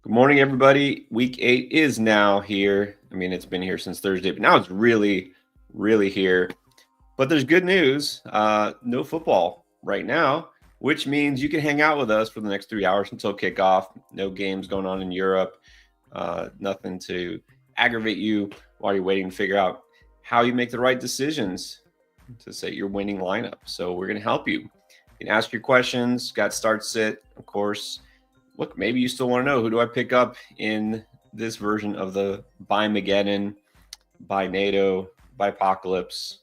Good morning, everybody. Week 8 is now here. I mean, it's been here since Thursday, but now it's really here. But there's good news. No football right now, which means you can hang out with us for the next 3 hours until kickoff. No games going on in Europe. Nothing to aggravate you while you're waiting to figure out how you make the right decisions to set your winning lineup. So we're going to help you. You can ask your questions. Got start sit, of course. Look, maybe you still want to know, who do I pick up in this version of the by Mageddon, by NATO, by Apocalypse.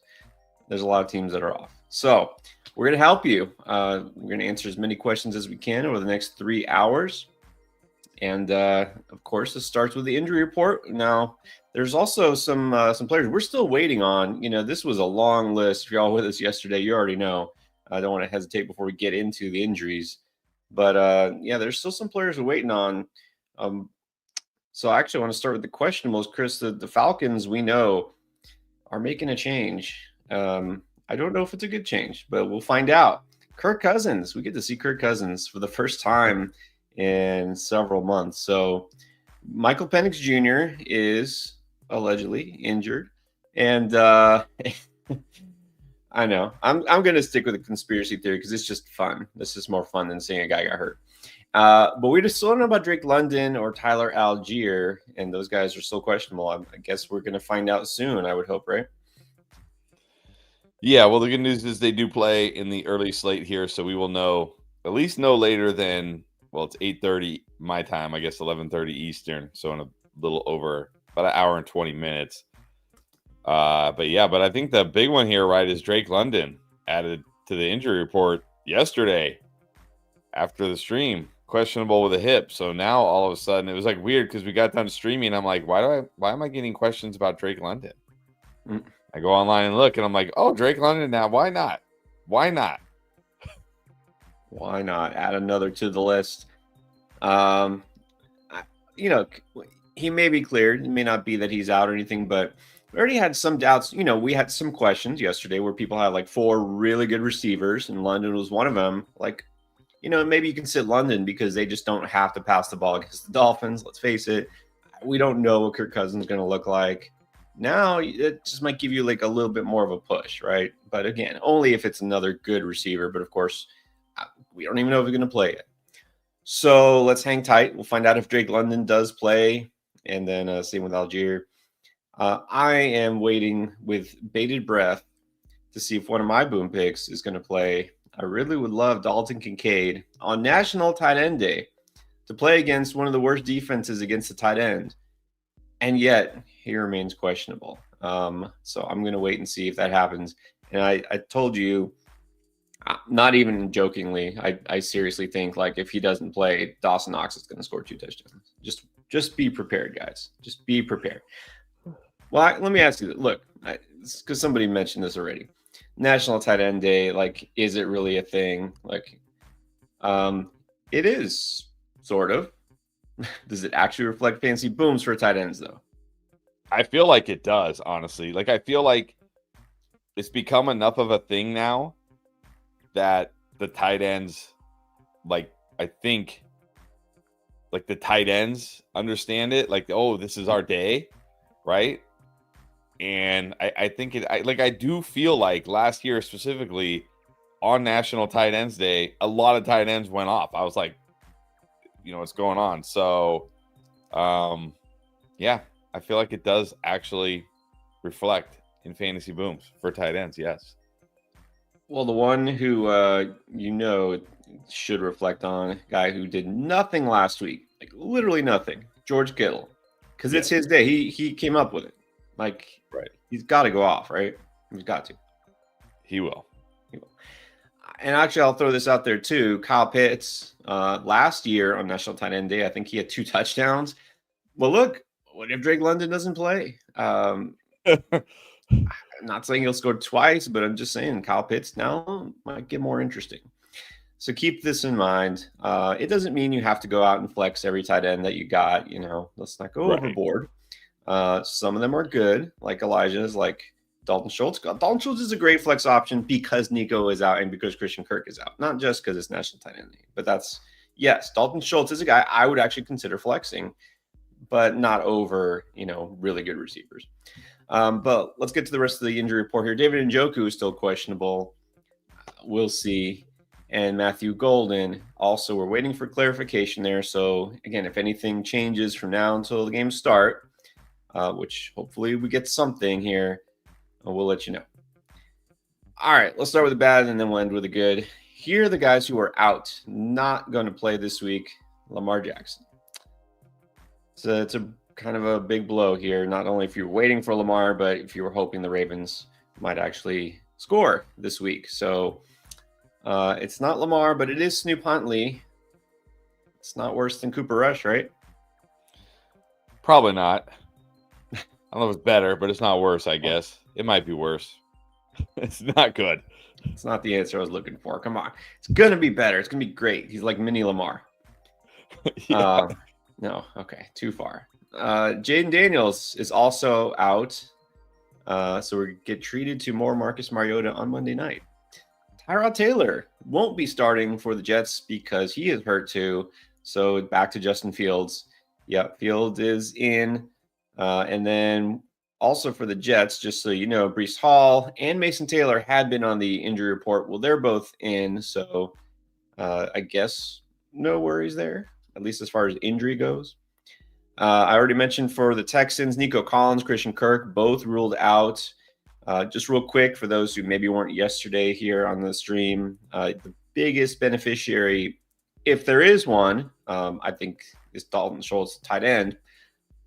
There's a lot of teams that are off. So we're going to help you. We're going to answer as many questions as we can over the next 3 hours. And of course, this starts with the injury report. Now, there's also some players we're still waiting on. You know, this was a long list. If you're all with us yesterday, you already know. I don't want to hesitate before we get into the injuries. But yeah, there's still some players we're waiting on. So I actually want to start with the questionables, Chris. The Falcons, we know, are making a change. I don't know if it's a good change, but we'll find out. Kirk Cousins, we get to see Kirk Cousins for the first time in several months. So Michael Penix Jr. is allegedly injured, and I know I'm going to stick with the conspiracy theory because it's just fun. This is more fun than seeing a guy got hurt. But we just still don't know about Drake London or Tyler Algier, and those guys are still questionable. I guess we're going to find out soon, I would hope, right? Yeah, well, the good news is they do play in the early slate here, so we will know at least no later than, well, it's 8:30 my time, I guess 11:30 Eastern, so in a little over about an hour and 20 minutes. But I think the big one here, right, is Drake London added to the injury report yesterday after the stream, questionable with a hip. So now all of a sudden it was like weird because we got done streaming. I'm like, why am I getting questions about Drake London? I go online and look, and I'm like, oh, Drake London now. Why not? Why not? Why not add another to the list? He may be cleared. It may not be that he's out or anything, but we already had some doubts. You know, we had some questions yesterday where people had like 4 really good receivers, and London was one of them. Like, you know, maybe you can sit London because they just don't have to pass the ball against the Dolphins. Let's face it. We don't know what Kirk Cousins is going to look like. Now it just might give you like a little bit more of a push, right? But again, only if it's another good receiver. But of course, we don't even know if he's going to play it. So let's hang tight. We'll find out if Drake London does play, and then same with Algier. I am waiting with bated breath to see if one of my boom picks is going to play. I really would love Dalton Kincaid on National Tight End Day to play against one of the worst defenses against the tight end. And yet he remains questionable. So I'm going to wait and see if that happens. And I told you, not even jokingly, I seriously think like if he doesn't play, Dawson Knox is going to score 2 touchdowns. Just be prepared, guys. Just be prepared. Well, let me ask you, look, because somebody mentioned this already. National Tight End Day, like, is it really a thing? Like, it is, sort of. Does it actually reflect fancy booms for tight ends, though? I feel like it does, honestly. Like, I feel like it's become enough of a thing now that the tight ends, like, I think, like, the tight ends understand it. Like, oh, this is our day, right? And I think I do feel like last year specifically on National Tight Ends Day, a lot of tight ends went off. I was like, you know, what's going on? So, yeah, I feel like it does actually reflect in fantasy booms for tight ends. Yes. Well, the one who should reflect on, a guy who did nothing last week, like literally nothing, George Kittle, because it's his day. He came up with it. Like, right. He's got to go off, right? He's got to. He will. And actually, I'll throw this out there too. Kyle Pitts, last year on National Tight End Day, I think he had 2 touchdowns. Well, look, what if Drake London doesn't play? I'm not saying he'll score twice, but I'm just saying Kyle Pitts now might get more interesting. So keep this in mind. It doesn't mean you have to go out and flex every tight end that you got. You know, let's not go overboard. Some of them are good, like Elijah's, like Dalton Schultz. Dalton Schultz is a great flex option because Nico is out and because Christian Kirk is out, not just because it's National Tight End Day. But that's, yes, Dalton Schultz is a guy I would actually consider flexing, but not over, really good receivers. But let's get to the rest of the injury report here. David Njoku is still questionable. We'll see. And Matthew Golden, also, we're waiting for clarification there. So, again, if anything changes from now until the games start, which hopefully we get something here, we'll let you know. All right, let's start with the bad and then we'll end with the good. Here are the guys who are out, not going to play this week. Lamar Jackson. So it's a kind of a big blow here, not only if you're waiting for Lamar, but if you were hoping the Ravens might actually score this week. So it's not Lamar, but it is Snoop Huntley. It's not worse than Cooper Rush, right? Probably not. I don't know if it's better, but it's not worse, I guess. It might be worse. It's not good. It's not the answer I was looking for. Come on. It's going to be better. It's going to be great. He's like mini Lamar. Yeah. No, okay, too far. Jaden Daniels is also out. So we get treated to more Marcus Mariota on Monday night. Tyrod Taylor won't be starting for the Jets because he is hurt too. So back to Justin Fields. Yep, Fields is in. And then also for the Jets, just so you know, Breece Hall and Mason Taylor had been on the injury report. Well, they're both in. So I guess no worries there, at least as far as injury goes. I already mentioned for the Texans, Nico Collins, Christian Kirk, both ruled out. Just real quick, for those who maybe weren't yesterday here on the stream, the biggest beneficiary, if there is one, I think is Dalton Schultz, tight end.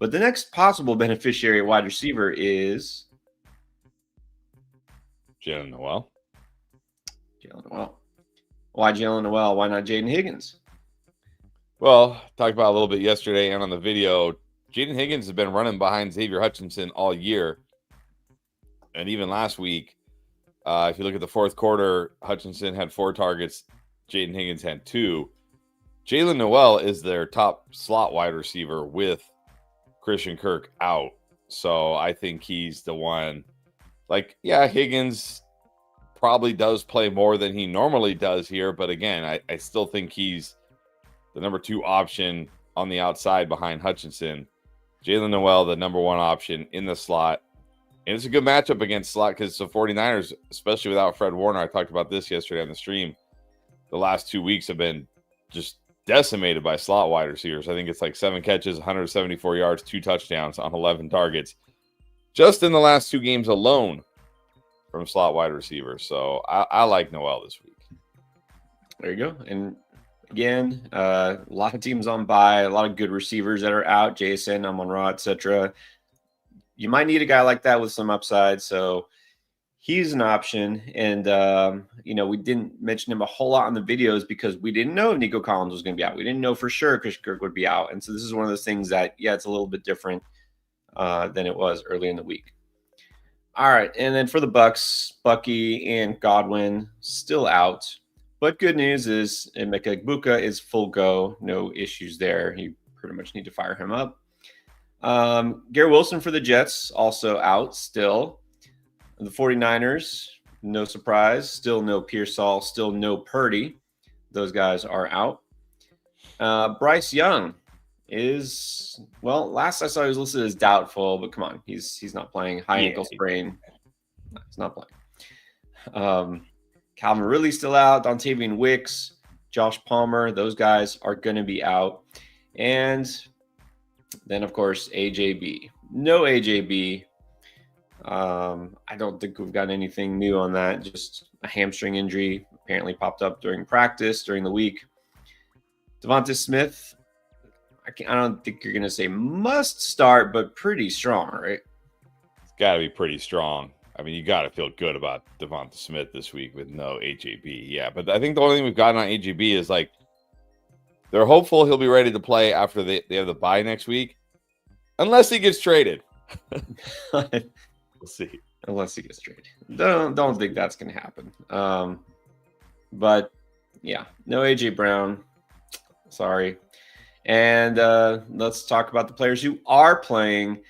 But the next possible beneficiary wide receiver is Jalen Noel. Jalen Noel. Why Jalen Noel? Why not Jaden Higgins? Well, talked about a little bit yesterday and on the video. Jaden Higgins has been running behind Xavier Hutchinson all year. And even last week, if you look at the fourth quarter, Hutchinson had 4 targets. Jaden Higgins had 2. Jalen Noel is their top slot wide receiver with Christian Kirk out. So I think he's the one. Like, yeah, Higgins probably does play more than he normally does here. But again, I still think he's the number 2 option on the outside behind Hutchinson. Jalen Noel, the number 1 option in the slot. And it's a good matchup against slot because the 49ers, especially without Fred Warner, I talked about this yesterday on the stream, the last 2 weeks have been just decimated by slot wide receivers. I think it's like 7 catches, 174 yards, 2 touchdowns on 11 targets just in the last 2 games alone from slot wide receivers. So I like Noel this week. There you go. And again, a lot of teams on bye, a lot of good receivers that are out, Jason, Amon-Ra, etc. You might need a guy like that with some upside. So he's an option. And, we didn't mention him a whole lot in the videos because we didn't know if Nico Collins was going to be out. We didn't know for sure Christian Kirk would be out. And so this is one of those things that, it's a little bit different than it was early in the week. All right. And then for the Bucks, Bucky and Godwin still out. But good news is Emeka Egbuka is full go. No issues there. You pretty much need to fire him up. Garrett Wilson for the Jets, also out still. The 49ers, no surprise. Still no Pearsall. Still no Purdy. Those guys are out. Bryce Young is, last I saw he was listed as doubtful, but come on. He's not playing. High ankle sprain. No, he's not playing. Calvin Ridley still out. Dontavian Wicks, Josh Palmer, those guys are going to be out. And then, of course, AJB. No AJB. I don't think we've got anything new on that. Just a hamstring injury apparently popped up during practice during the week. Devonta Smith, I don't think you're going to say must start, but pretty strong, right? It's got to be pretty strong. I mean, you got to feel good about Devonta Smith this week with no AJB. Yeah, but I think the only thing we've gotten on AJB is like they're hopeful he'll be ready to play after they have the bye next week, unless he gets traded. We'll see. Unless he gets traded. Don't think that's going to happen. But yeah, no AJ Brown. Sorry. And let's talk about the players who are playing.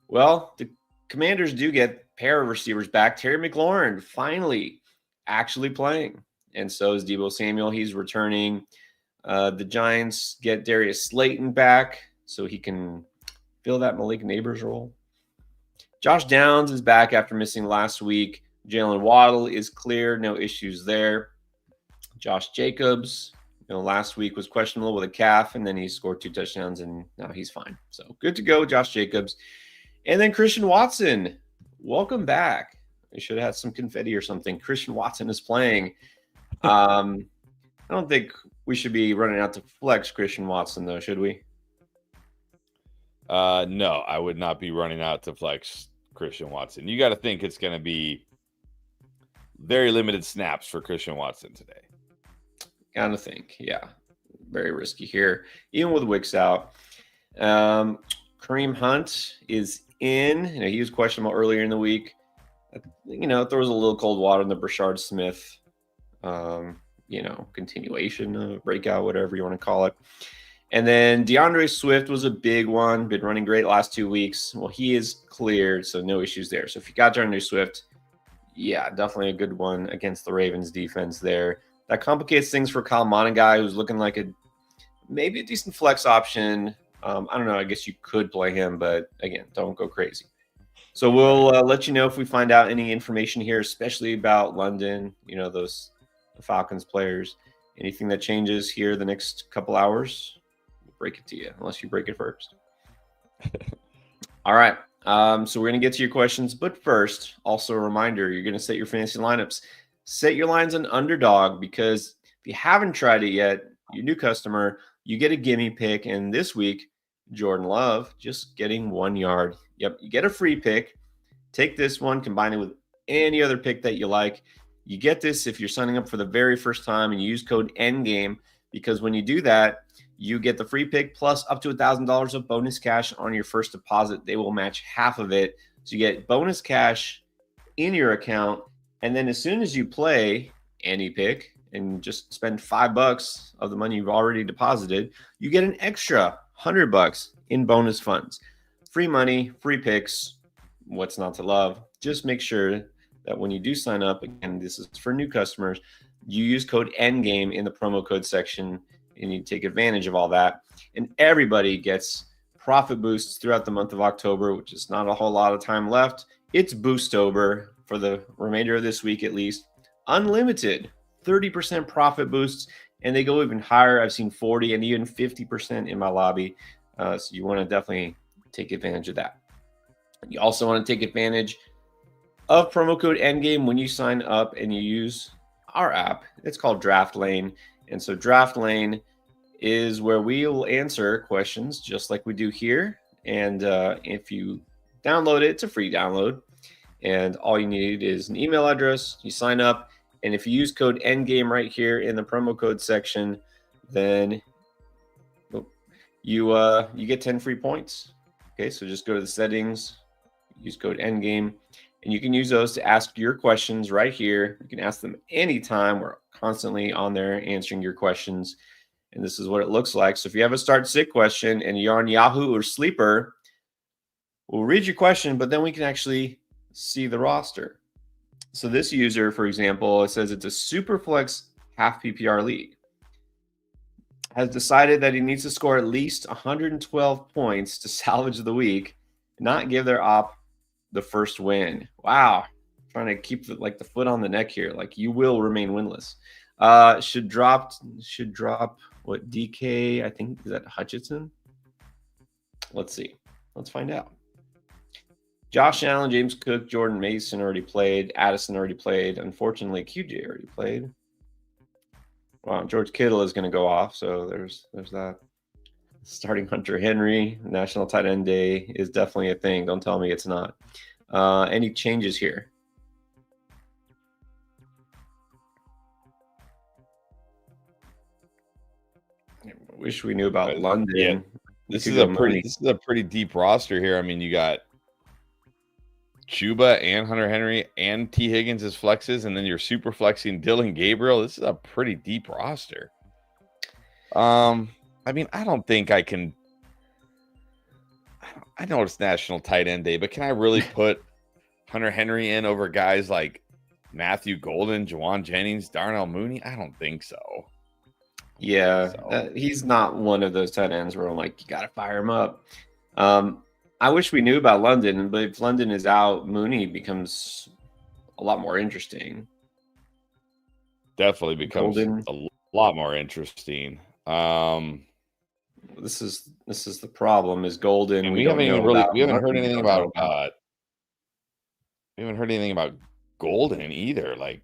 Well, the Commanders do get a pair of receivers back. Terry McLaurin finally actually playing. And so is Deebo Samuel. He's returning. The Giants get Darius Slayton back so he can fill that Malik Neighbors role. Josh Downs is back after missing last week. Jalen Waddle is clear, no issues there. Josh Jacobs, last week was questionable with a calf, and then he scored 2 touchdowns, and now he's fine. So good to go, Josh Jacobs. And then Christian Watson, welcome back. We should have had some confetti or something. Christian Watson is playing. I don't think we should be running out to flex Christian Watson, though, should we? No, I would not be running out to flex Christian Watson. You got to think it's going to be very limited snaps for Christian Watson today. Gotta think, yeah. Very risky here, even with Wicks out. Kareem Hunt is in. He was questionable earlier in the week. Throws a little cold water in the Brashard Smith, continuation of breakout, whatever you want to call it. And then DeAndre Swift was a big one, been running great last 2 weeks. Well, he is cleared, so no issues there. So if you got DeAndre Swift, yeah, definitely a good one against the Ravens defense there. That complicates things for Kyle Monaghan, who's looking like maybe a decent flex option. I don't know. I guess you could play him, but again, don't go crazy. So we'll let you know if we find out any information here, especially about London, those Falcons players. Anything that changes here the next couple hours, we'll break it to you, unless you break it first. All right. So we're going to get to your questions. But first, also a reminder, you're going to set your fantasy lineups. Set your lines on Underdog, because if you haven't tried it yet, you're a new customer, you get a gimme pick. And this week, Jordan Love just getting 1 yard. Yep, you get a free pick. Take this one, combine it with any other pick that you like. You get this if you're signing up for the very first time and you use code NGAME, because when you do that, you get the free pick plus up to $1,000 of bonus cash on your first deposit. They will match half of it. So you get bonus cash in your account. And then as soon as you play any pick and just spend $5 of the money you've already deposited, you get an extra $100 in bonus funds. Free money, free picks. What's not to love? Just make sure that when you do sign up, again, this is for new customers, you use code NGAME in the promo code section, and you take advantage of all that. And everybody gets profit boosts throughout the month of October, which is not a whole lot of time left. It's Boostober for the remainder of this week, at least. Unlimited 30% profit boosts, and they go even higher. I've seen 40 and even 50% in my lobby. So you want to definitely take advantage of that. You also want to take advantage of promo code NGAME when you sign up and you use our app. It's called Draft Lane. And so Draft Lane is where we will answer questions just like we do here. And if you download it, it's a free download. And all you need is an email address. You sign up. And if you use code NGAME right here in the promo code section, then you get 10 free points. Okay, so just go to the settings, use code NGAME, and you can use those to ask your questions right here. You can ask them anytime. We're constantly on there answering your questions. And this is what it looks like. So if you have a start sit question and you're on Yahoo or Sleeper, we'll read your question, but then we can actually see the roster. So this user, for example, it says it's a Superflex half PPR league, has decided that he needs to score at least 112 points to salvage the week, not give their op the first win. Wow. Trying to keep the foot on the neck here. Like, you will remain winless. Should drop what, DK, I think, is that Hutchinson? Let's see. Let's find out. Josh Allen, James Cook, Jordan Mason already played. Addison already played. Unfortunately, QJ already played. Wow, George Kittle is going to go off, so there's that. Starting Hunter Henry, National Tight End Day is definitely a thing. Don't tell me it's not. Any changes here? I wish we knew about London. Yeah. This is a pretty deep roster here. I mean, you got Chuba and Hunter Henry and T. Higgins as flexes, and then you're super flexing Dylan Gabriel. This is a pretty deep roster. I mean, I don't think I can. I know it's National Tight End Day, but can I really put Hunter Henry in over guys like Matthew Golden, Juwan Jennings, Darnell Mooney? I don't think so. Yeah, So he's not one of those tight ends where I'm like, you got to fire him up. I wish we knew about London, but if London is out, Mooney becomes a lot more interesting. definitely becomes Golden, a lot more interesting. this is the problem. Is Golden? And We don't know about we haven't heard Mooney. We anything don't know about about. we haven't heard anything about Golden either. Like,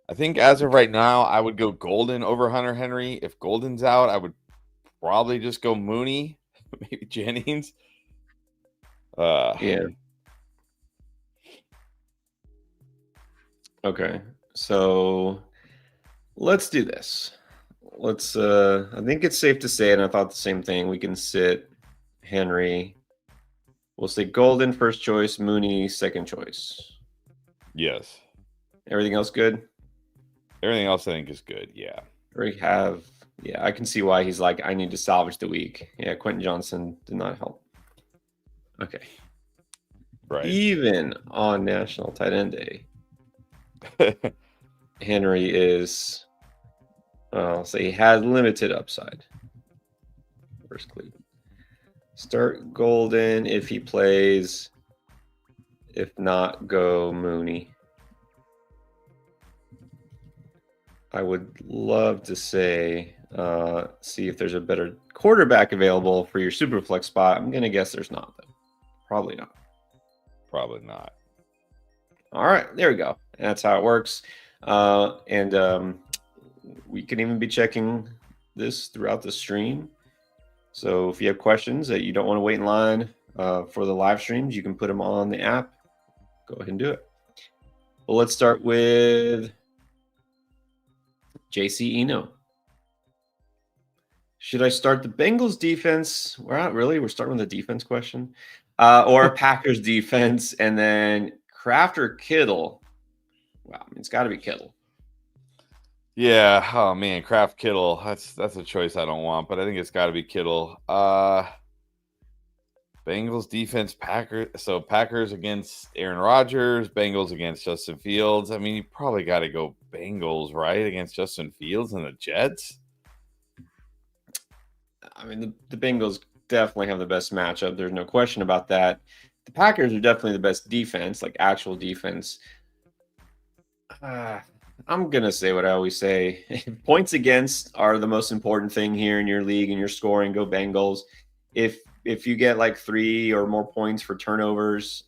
I think as of right now, I would go Golden over Hunter Henry. If Golden's out, I would probably just go Mooney, maybe Jennings. Yeah. Okay. So let's do this. Let's I think it's safe to say, and I thought the same thing. We can sit Henry. We'll say Golden first choice, Mooney second choice. Yes. Everything else good? Everything else I think is good. Yeah. Already have. Yeah, I can see why he's like, I need to salvage the week. Yeah, Quentin Johnson did not help. Okay. Right. Even on National Tight End Day, Henry is, I'll say he has limited upside. First Cleveland. Start Golden if he plays. If not, go Mooney. I would love to say, see if there's a better quarterback available for your super flex spot. I'm going to guess there's not, though. Probably not. Probably not. All right, there we go. That's how it works. And we can even be checking this throughout the stream. So if you have questions that you don't want to wait in line for the live streams, you can put them on the app. Go ahead and do it. Well, let's start with JC Eno. Should I start the Bengals defense? We're not really. We're starting with a defense question. Or Packers defense, and then Kraft or Kittle. Wow, I mean, it's got to be Kittle. Yeah. Oh man, Kraft Kittle. That's a choice I don't want, but I think it's got to be Kittle. Bengals defense, Packers. So Packers against Aaron Rodgers, Bengals against Justin Fields. I mean, you probably got to go Bengals, right, against Justin Fields and the Jets. I mean, the Bengals definitely have the best matchup. There's no question about that. The Packers are definitely the best defense, like actual defense. I'm going to say what I always say. Points against are the most important thing here in your league and your scoring. Go Bengals. If you get like 3 or more points for turnovers,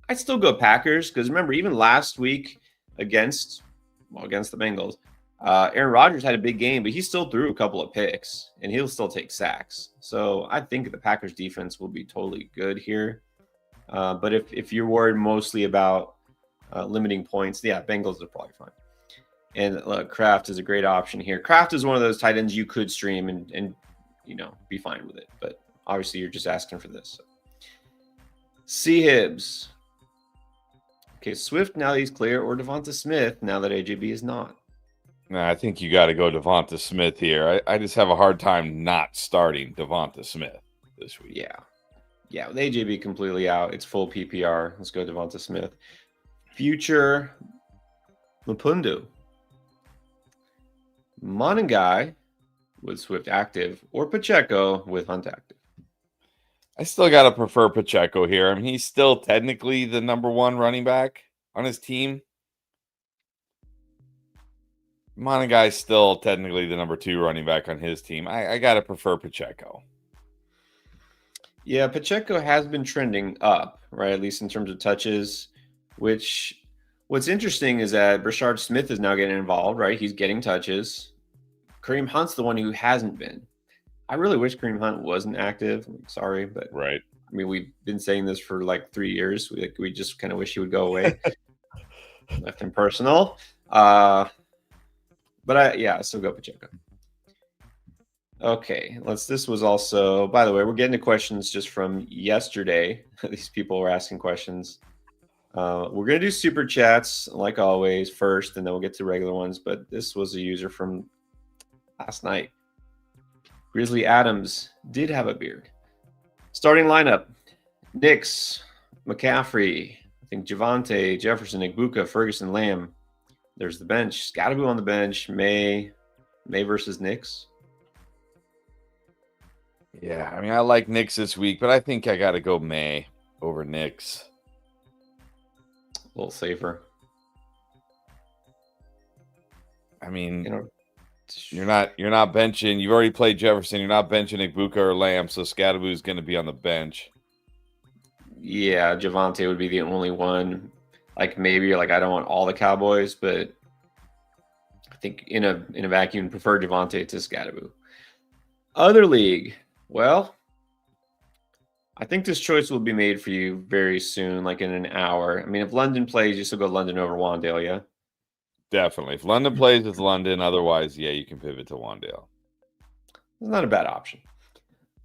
I'd still go Packers because remember, even last week against the Bengals, Aaron Rodgers had a big game, but he still threw a couple of picks and he'll still take sacks. So I think the Packers defense will be totally good here. But if you're worried mostly about limiting points, yeah, Bengals are probably fine. And look, Kraft is a great option here. Kraft is one of those tight ends you could stream and be fine with it. But obviously, you're just asking for this. So. C. Hibbs. Okay, Swift now that he's clear, or Devonta Smith now that AJB is not. Nah, I think you got to go Devonta Smith here. I just have a hard time not starting Devonta Smith this week. Yeah, with AJB completely out, it's full PPR. Let's go Devonta Smith. Future Mapundu. Monangai with Swift active, or Pacheco with Hunt active. I still got to prefer Pacheco here. I mean, he's still technically the number 1 running back on his team. Monaguy's still technically the number 2 running back on his team. I got to prefer Pacheco. Yeah, Pacheco has been trending up, right? At least in terms of touches, which what's interesting is that Brashard Smith is now getting involved, right? He's getting touches. Kareem Hunt's the one who hasn't been. I really wish Kareem Hunt wasn't active. I'm sorry, but right. I mean, we've been saying this for like 3 years. We just kind of wish he would go away. Nothing personal. But I still go Pacheco. Okay, this was also, by the way, we're getting to questions just from yesterday. These people were asking questions. We're going to do super chats like always first, and then we'll get to regular ones. But this was a user from last night. Grizzly Adams did have a beard. Starting lineup: Nix, McCaffrey, I think Javante, Jefferson, Igbuka, Ferguson, Lamb, There's the bench. Scatterboo on the bench. May versus Knicks. Yeah, I mean, I like Knicks this week, but I think I got to go May over Knicks. A little safer. I mean, you're not benching. You've already played Jefferson. You're not benching Ibuka or Lamb, so Scatterboo is going to be on the bench. Yeah, Javonte would be the only one. Like maybe you're like, I don't want all the Cowboys, but I think in a vacuum, prefer Javonte to Scatterboo. Other league, well, I think this choice will be made for you very soon, like in an hour. I mean, if London plays, you still go London over Wandale, yeah? Definitely. If London plays, it's London. Otherwise, yeah, you can pivot to Wandale. It's not a bad option.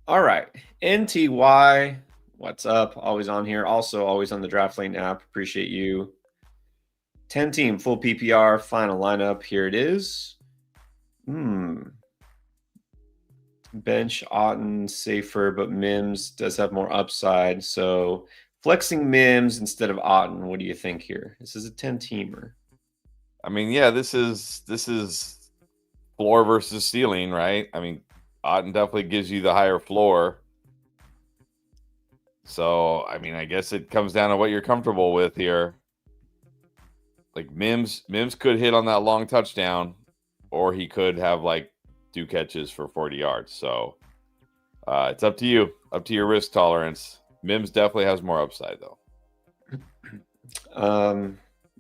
All right. NTY, what's up? Always on here. Also, always on the Draft Lane app. Appreciate you. 10-team, full PPR, final lineup. Here it is. Bench Otten safer, but Mims does have more upside. So flexing Mims instead of Otten. What do you think here? This is a 10-teamer. I mean, yeah, this is floor versus ceiling, right? I mean, Otten definitely gives you the higher floor. So, I mean, I guess it comes down to what you're comfortable with here. Like Mims could hit on that long touchdown, or he could have like 2 catches for 40 yards. So it's up to you, up to your risk tolerance. Mims definitely has more upside, though.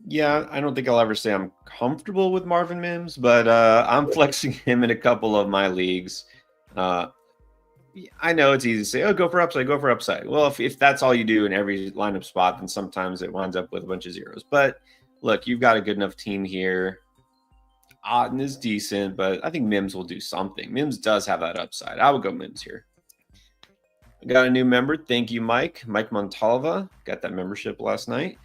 Yeah, I don't think I'll ever say I'm comfortable with Marvin Mims, but I'm flexing him in a couple of my leagues. I know it's easy to say, oh, go for upside, go for upside. Well, if that's all you do in every lineup spot, then sometimes it winds up with a bunch of zeros. But look, you've got a good enough team here. Otten is decent, but I think Mims will do something. Mims does have that upside. I would go Mims here. I got a new member. Thank you, Mike. Mike Montalva. Got that membership last night.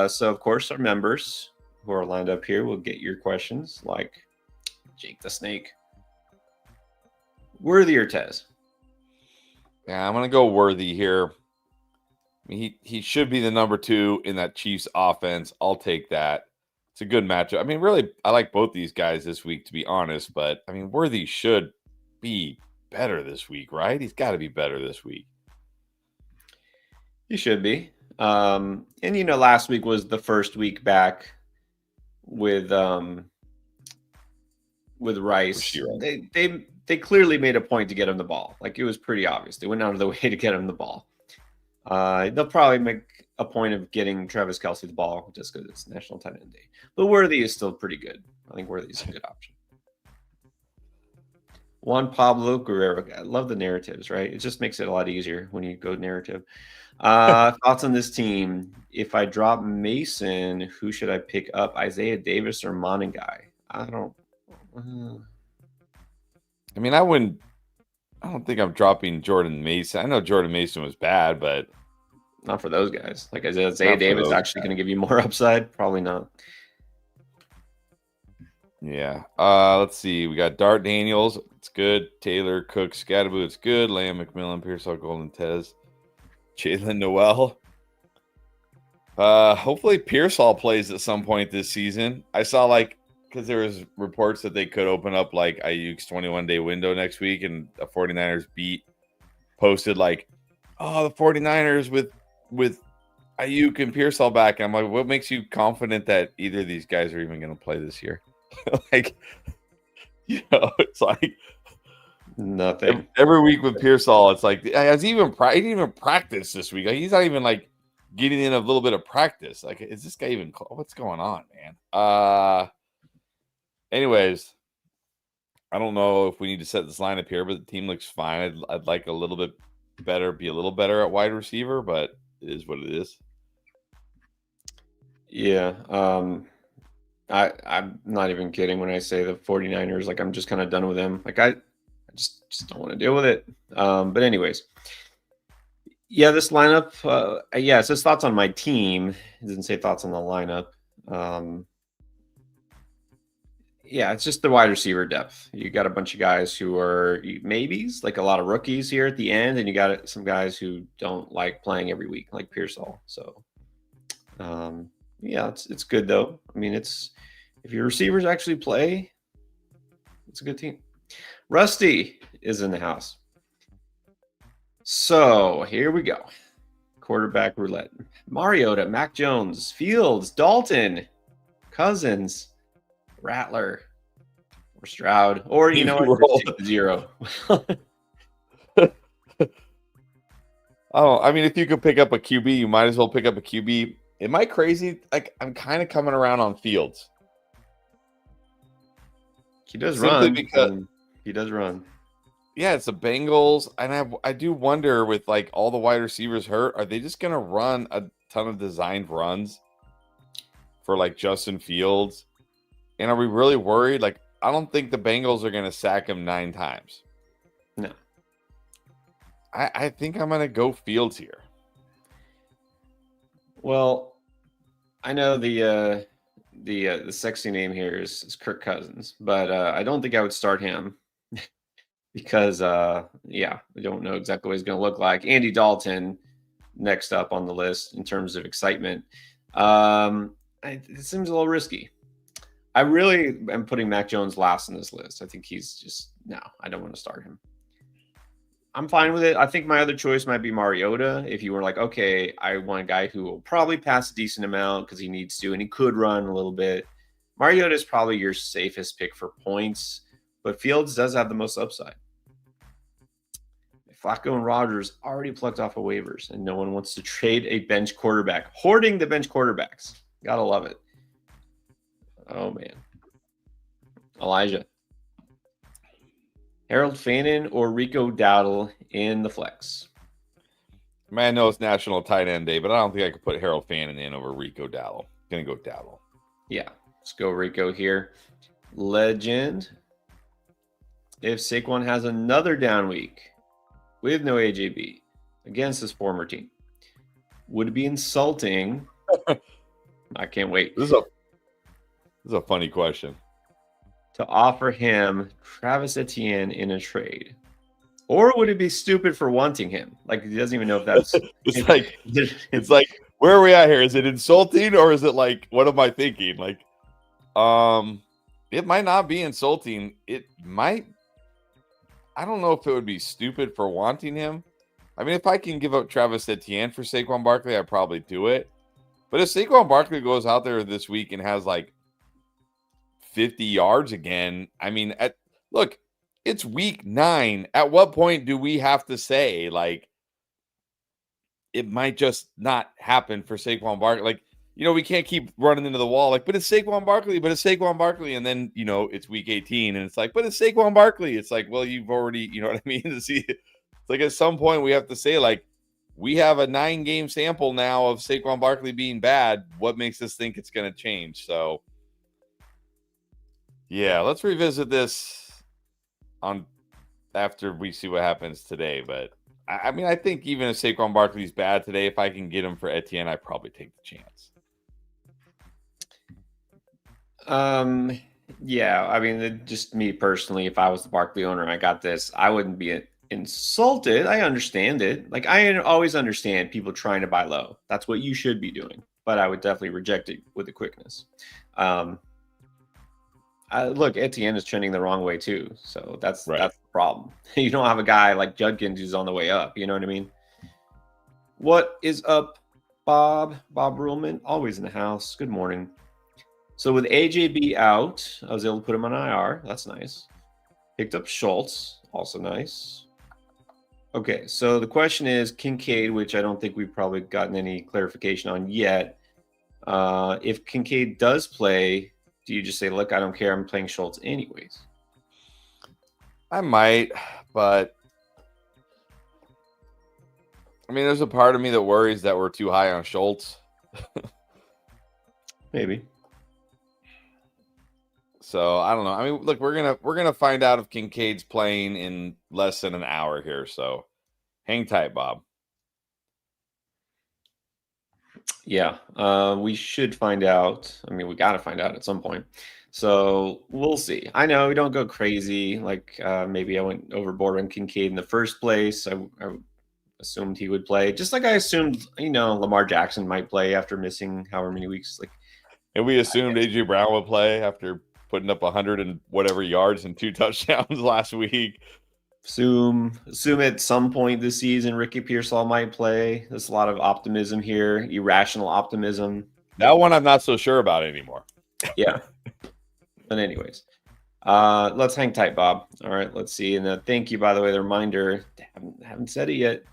So, of course, our members who are lined up here will get your questions, like Jake the Snake. Worthy or Tez? Yeah, I'm going to go Worthy here. I mean, he should be the number 2 in that Chiefs offense. I'll take that. It's a good matchup. I mean, really, I like both these guys this week, to be honest. But, I mean, Worthy should be better this week, right? He's got to be better this week. He should be. And, you know, last week was the first week back with Rice. They clearly made a point to get him the ball. Like, it was pretty obvious. They went out of the way to get him the ball. They'll probably make a point of getting Travis Kelce the ball just because it's National Tight End Day. But Worthy is still pretty good. I think Worthy is a good option. Juan Pablo Guerrero. I love the narratives, right? It just makes it a lot easier when you go narrative. Thoughts on this team? If I drop Mason, who should I pick up? Isaiah Davis or Monangai? I don't. I mean, I don't think I'm dropping Jordan Mason. I know Jordan Mason was bad, but not for those guys. Like Isaiah Davis actually going to give you more upside? Probably not. Yeah. Let's see. We got Dart Daniels. It's good. Taylor, Cook, Scatterboo. It's good. Lamb, McMillan, Pearsall, Golden, Tez, Jalen Noel. Hopefully Pearsall plays at some point this season. I saw because there was reports that they could open up like Ayuk's 21-day window next week, and the 49ers posted like, oh, the 49ers with Ayuk and Pearsall back. And I'm like, what makes you confident that either of these guys are even going to play this year? It's like nothing. Every week with Pearsall, it's like he didn't even practice this week. Like, he's not even like getting in a little bit of practice. Like, is this guy even? What's going on, man? Anyways, I don't know if we need to set this lineup here, but the team looks fine. I'd like a little bit better, be a little better at wide receiver, but it is what it is. Yeah. I'm not even kidding when I say the 49ers, like I'm just kind of done with them. Like I just don't want to deal with it. But anyways, yeah, this lineup, it says thoughts on my team. It doesn't say thoughts on the lineup. Yeah, it's just the wide receiver depth. You got a bunch of guys who are maybes, like a lot of rookies here at the end, and you got some guys who don't like playing every week, like Pearsall. So, yeah, it's good though. I mean, it's if your receivers actually play, it's a good team. Rusty is in the house. So here we go. Quarterback roulette. Mariota, Mac Jones, Fields, Dalton, Cousins, Rattler, or Stroud, or you know what? Just take the 0. Oh, I mean, if you could pick up a QB, you might as well pick up a QB. Am I crazy? Like, I'm kind of coming around on Fields. He does Simply run. because he does run. Yeah, it's the Bengals, and I do wonder with like all the wide receivers hurt, are they just gonna run a ton of designed runs for like Justin Fields? And are we really worried? Like, I don't think the Bengals are gonna sack him 9 times. No. I think I'm gonna go Fields here. Well, I know the sexy name here is Kirk Cousins, but I don't think I would start him because we don't know exactly what he's going to look like. Andy Dalton next up on the list in terms of excitement. It seems a little risky. I really am putting Mac Jones last in this list. I think he's just I don't want to start him. I'm fine with it. I think my other choice might be Mariota. If you were like, okay, I want a guy who will probably pass a decent amount because he needs to, and he could run a little bit. Mariota is probably your safest pick for points, but Fields does have the most upside. Flacco and Rodgers already plucked off of waivers, and no one wants to trade a bench quarterback. Hoarding the bench quarterbacks. Gotta love it. Oh, man. Elijah. Harold Fannin or Rico Dowdle in the flex? Man, I know it's National Tight End Day, but I don't think I could put Harold Fannin in over Rico Dowdle. Gonna go Dowdle. Yeah, let's go Rico here. Legend. If Saquon has another down week with no AJB against his former team, would it be insulting? I can't wait. This is a funny question. To offer him Travis Etienne in a trade, or would it be stupid for wanting him? Like he doesn't even know if that's. it's like where are we at here? Is it insulting or is it like what am I thinking? Like, it might not be insulting. It might. I don't know if it would be stupid for wanting him. I mean, if I can give up Travis Etienne for Saquon Barkley, I'd probably do it. But if Saquon Barkley goes out there this week and has like 50 yards again, I mean, look, it's week 9. At what point do we have to say, like, it might just not happen for Saquon Barkley? Like, we can't keep running into the wall. Like, but it's Saquon Barkley. And then, it's week 18 and it's like, but it's Saquon Barkley. It's like, well, you've already, you know what I mean? It's like at some point we have to say, like, we have a 9-game sample now of Saquon Barkley being bad. What makes us think it's going to change? So, yeah, let's revisit this after we see what happens today. But I mean, I think even if Saquon Barkley's bad today, if I can get him for Etienne, I probably take the chance. Yeah, I mean, just me personally, if I was the Barkley owner and I got this, I wouldn't be insulted. I understand it. Like, I always understand people trying to buy low. That's what you should be doing. But I would definitely reject it with the quickness. Look, Etienne is trending the wrong way too. So that's the problem. You don't have a guy like Judkins who's on the way up. You know what I mean? What is up, Bob? Bob Ruhlman, always in the house. Good morning. So with AJB out, I was able to put him on IR. That's nice. Picked up Schultz. Also nice. Okay, so the question is Kincaid, which I don't think we've probably gotten any clarification on yet. If Kincaid does play, do you just say, look, I don't care, I'm playing Schultz anyways? I might, but I mean, there's a part of me that worries that we're too high on Schultz. Maybe. So I don't know. I mean, look, we're gonna find out if Kincaid's playing in less than an hour here. So hang tight, Bob. Yeah, we should find out. I mean, we got to find out at some point. So we'll see. I know we don't go crazy. Like maybe I went overboard on Kincaid in the first place. I assumed he would play, just like I assumed, Lamar Jackson might play after missing however many weeks. Like And we assumed AJ Brown would play after putting up 100 and whatever yards and 2 touchdowns last week. Assume at some point this season Ricky Pearsall might play. There's a lot of optimism here, irrational optimism. That one I'm not so sure about anymore. Yeah. But anyways, let's hang tight, Bob. All right, let's see. And thank you, by the way, the reminder. Haven't said it yet.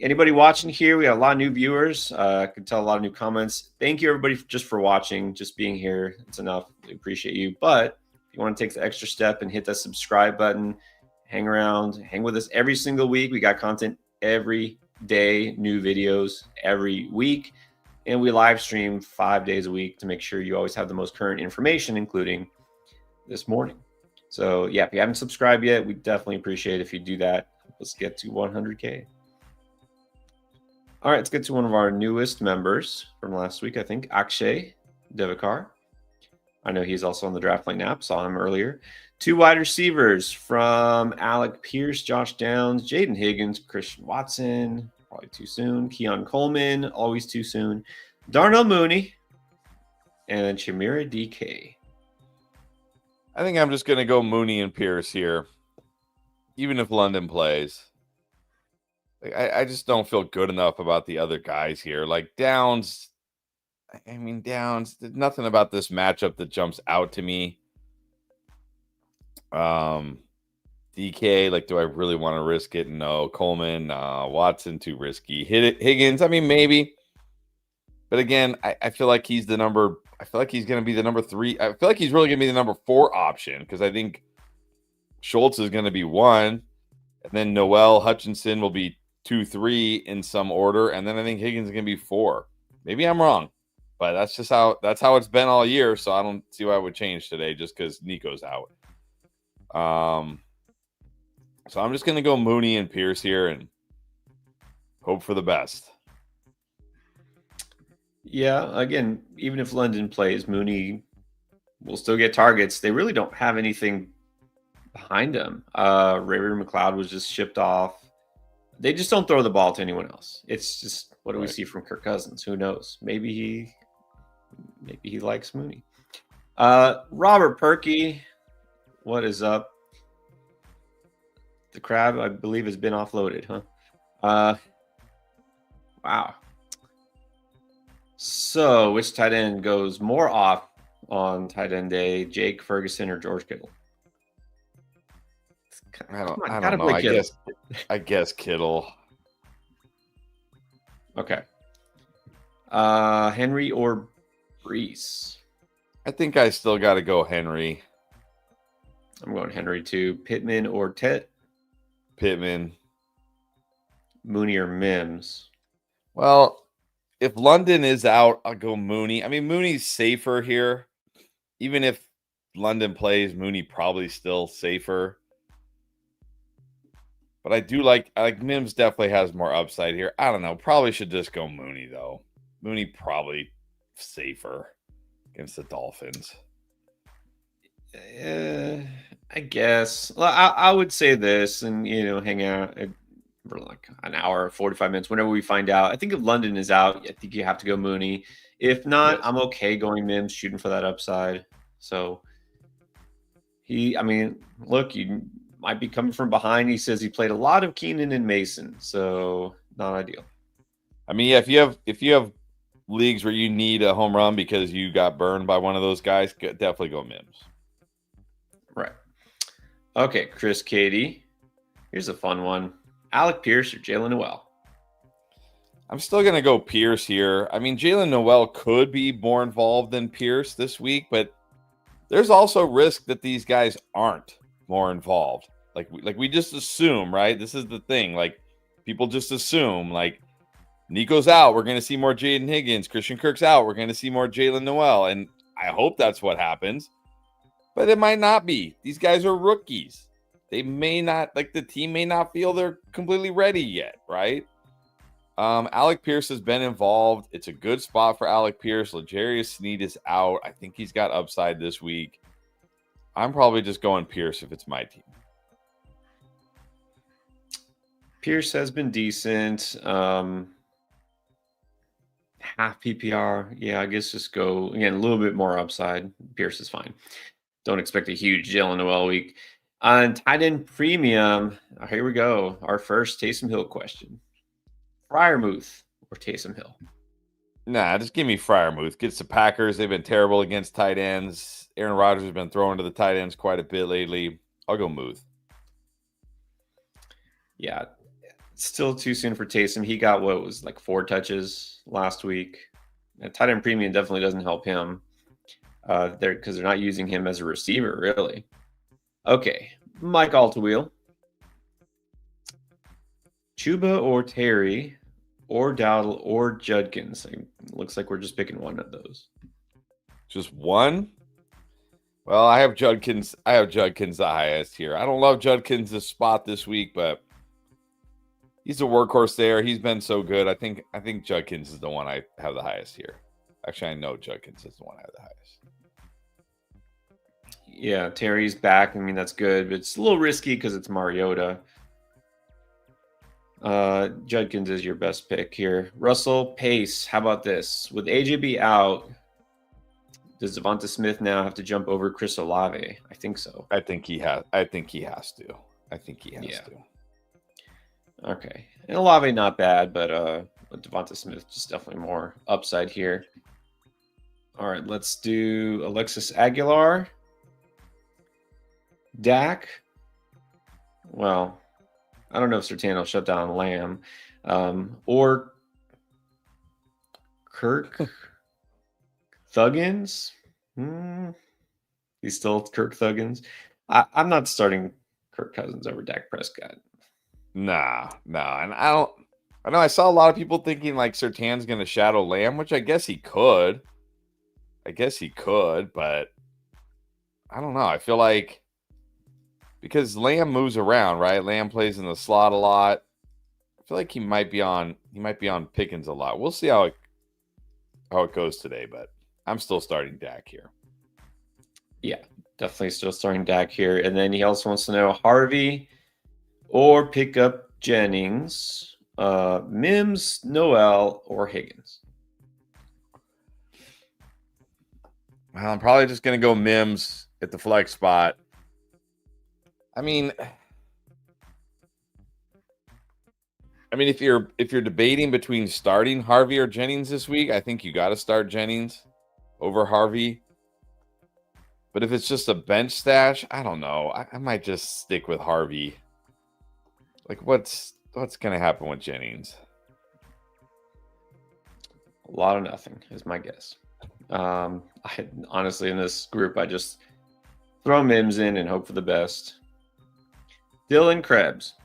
Anybody watching here? We got a lot of new viewers. I could tell a lot of new comments. Thank you, everybody, just for watching, just being here. It's enough. We appreciate you. But if you want to take the extra step and hit that subscribe button, hang around, hang with us every single week. We got content every day, new videos every week. And we live stream 5 days a week to make sure you always have the most current information, including this morning. So, yeah, if you haven't subscribed yet, we definitely appreciate it if you do that. Let's get to 100K. All right, let's get to one of our newest members from last week, I think, Akshay Devakar. I know he's also on the Draft Lane app. Saw him earlier. 2 wide receivers from Alec Pierce, Josh Downs, Jaden Higgins, Christian Watson, probably too soon. Keon Coleman, always too soon. Darnell Mooney, and Chimera DK. I think I'm just going to go Mooney and Pierce here, even if London plays. I just don't feel good enough about the other guys here. Like Downs, Downs, there's nothing about this matchup that jumps out to me. DK, like, do I really want to risk it? No. Coleman, Watson, too risky. Higgins, maybe. But again, I feel like he's going to be the number 3. I feel like he's really going to be the number 4 option because I think Schultz is going to be 1. And then Noel Hutchinson will be 2, 3 in some order. And then I think Higgins is going to be 4. Maybe I'm wrong. But that's how it's been all year. So I don't see why it would change today just because Nico's out. So I'm just going to go Mooney and Pierce here and hope for the best. Yeah, again, even if London plays, Mooney will still get targets. They really don't have anything behind him. Ray-Ray McCloud was just shipped off. They just don't throw the ball to anyone else. It's just, what do we see from Kirk Cousins? Who knows? Maybe he likes Mooney. Robert Perky, what is up? The crab, I believe, has been offloaded, huh? Wow. So, which tight end goes more off on tight end day, Jake Ferguson or George Kittle? I don't know. I guess Kittle. Okay. Henry or Brees? I think I still got to go Henry. I'm going Henry too. Pittman or Tet? Pittman. Mooney or Mims? Well, if London is out, I'll go Mooney. Mooney's safer here. Even if London plays, Mooney probably still safer. But I do like Mims definitely has more upside here. I don't know. Probably should just go Mooney, though. Mooney probably safer against the Dolphins. I guess. Well, I would say this and, hang out for like an hour, 45 minutes, whenever we find out. I think if London is out, I think you have to go Mooney. If not, yes. I'm okay going Mims, shooting for that upside. So look, you might be coming from behind. He says he played a lot of Keenan and Mason, so not ideal. Yeah, if you have leagues where you need a home run because you got burned by one of those guys, definitely go Mims. Right. Okay, Chris Cady. Here's a fun one. Alec Pierce or Jalen Noel? I'm still going to go Pierce here. Jalen Noel could be more involved than Pierce this week, but there's also risk that these guys aren't more involved. Like we just assume, right? This is the thing. Like, people just assume, like, Nico's out, we're going to see more Jaden Higgins. Christian Kirk's out, we're going to see more Jalen Noel. And I hope that's what happens. But it might not be. These guys are rookies. They may not, the team may not feel they're completely ready yet, right? Alec Pierce has been involved. It's a good spot for Alec Pierce. L'Jarius Sneed is out. I think he's got upside this week. I'm probably just going Pierce if it's my team. Pierce has been decent. half PPR. Yeah, I guess just go again a little bit more upside. Pierce is fine. Don't expect a huge Jalen Noel week. On tight end premium, here we go. Our first Taysom Hill question: Fryermuth or Taysom Hill? Nah, just give me Fryermuth. Gets the Packers. They've been terrible against tight ends. Aaron Rodgers has been throwing to the tight ends quite a bit lately. I'll go Muth. Yeah, still too soon for Taysom. He got what was like 4 touches last week. And tight end premium definitely doesn't help him. Because they're not using him as a receiver, really. Okay, Mike Altawheel. Chuba or Terry or Dowdle or Judkins. It looks like we're just picking one of those. Just one? Well, I have Judkins. I have Judkins the highest here. I don't love Judkins' spot this week, but he's a workhorse there. He's been so good. I think Judkins is the one I have the highest here. Actually, I know Judkins is the one I have the highest. Yeah, Terry's back. I mean, that's good, but it's a little risky because it's Mariota. Judkins is your best pick here. Russell Pace, how about this? With AJB out, does Devonta Smith now have to jump over Chris Olave? I think so. I think he has to. Okay. And Olave not bad, but Devonta Smith just definitely more upside here. All right, let's do Alexis Aguilar. Dak. Well, I don't know if Surtain will shut down Lamb. Or Kirk Thuggins. He's still Kirk Thuggins. I'm not starting Kirk Cousins over Dak Prescott. Nah. And I know I saw a lot of people thinking like Surtain's going to shadow Lamb, which I guess he could. But I don't know. I feel like because Lamb moves around, right? Lamb plays in the slot a lot. I feel like he might be on Pickens a lot. We'll see how it goes today, but I'm still starting Dak here. Yeah, definitely still starting Dak here. And then he also wants to know Harvey or pick up Jennings, Mims, Noel, or Higgins. Well, I'm probably just going to go Mims at the flex spot. I mean, if you're debating between starting Harvey or Jennings this week, I think you got to start Jennings over Harvey. But if it's just a bench stash, I don't know. I might just stick with Harvey. Like, what's going to happen with Jennings? A lot of nothing is my guess. Honestly, in this group, I just throw Mims in and hope for the best. Dylan Krebs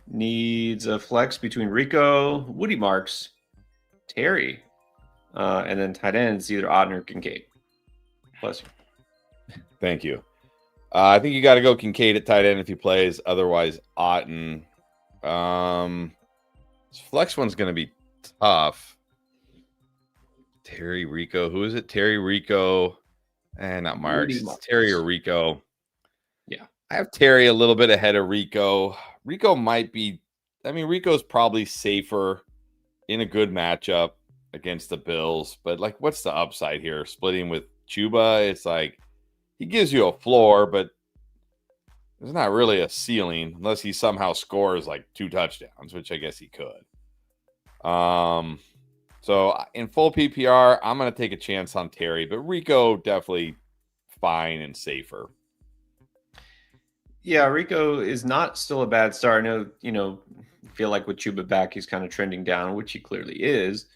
needs a flex between Rico, Woody Marks, Terry, and then tight ends either Otton or Kincaid. Bless you. Thank you. I think you got to go Kincaid at tight end if he plays. Otherwise, Otton. This flex one's going to be tough. Terry, Rico. Who is it? Terry, Rico. Not Marks. It's Terry or Rico. Yeah. I have Terry a little bit ahead of Rico. Rico might be. Rico's probably safer in a good matchup against the Bills. But, like, what's the upside here? Splitting with Chuba, it's like he gives you a floor, but there's not really a ceiling unless he somehow scores like 2 touchdowns, which I guess he could. So in full PPR, I'm going to take a chance on Terry, but Rico definitely fine and safer. Yeah, Rico is not still a bad start. I know, feel like with Chuba back, he's kind of trending down, which he clearly is.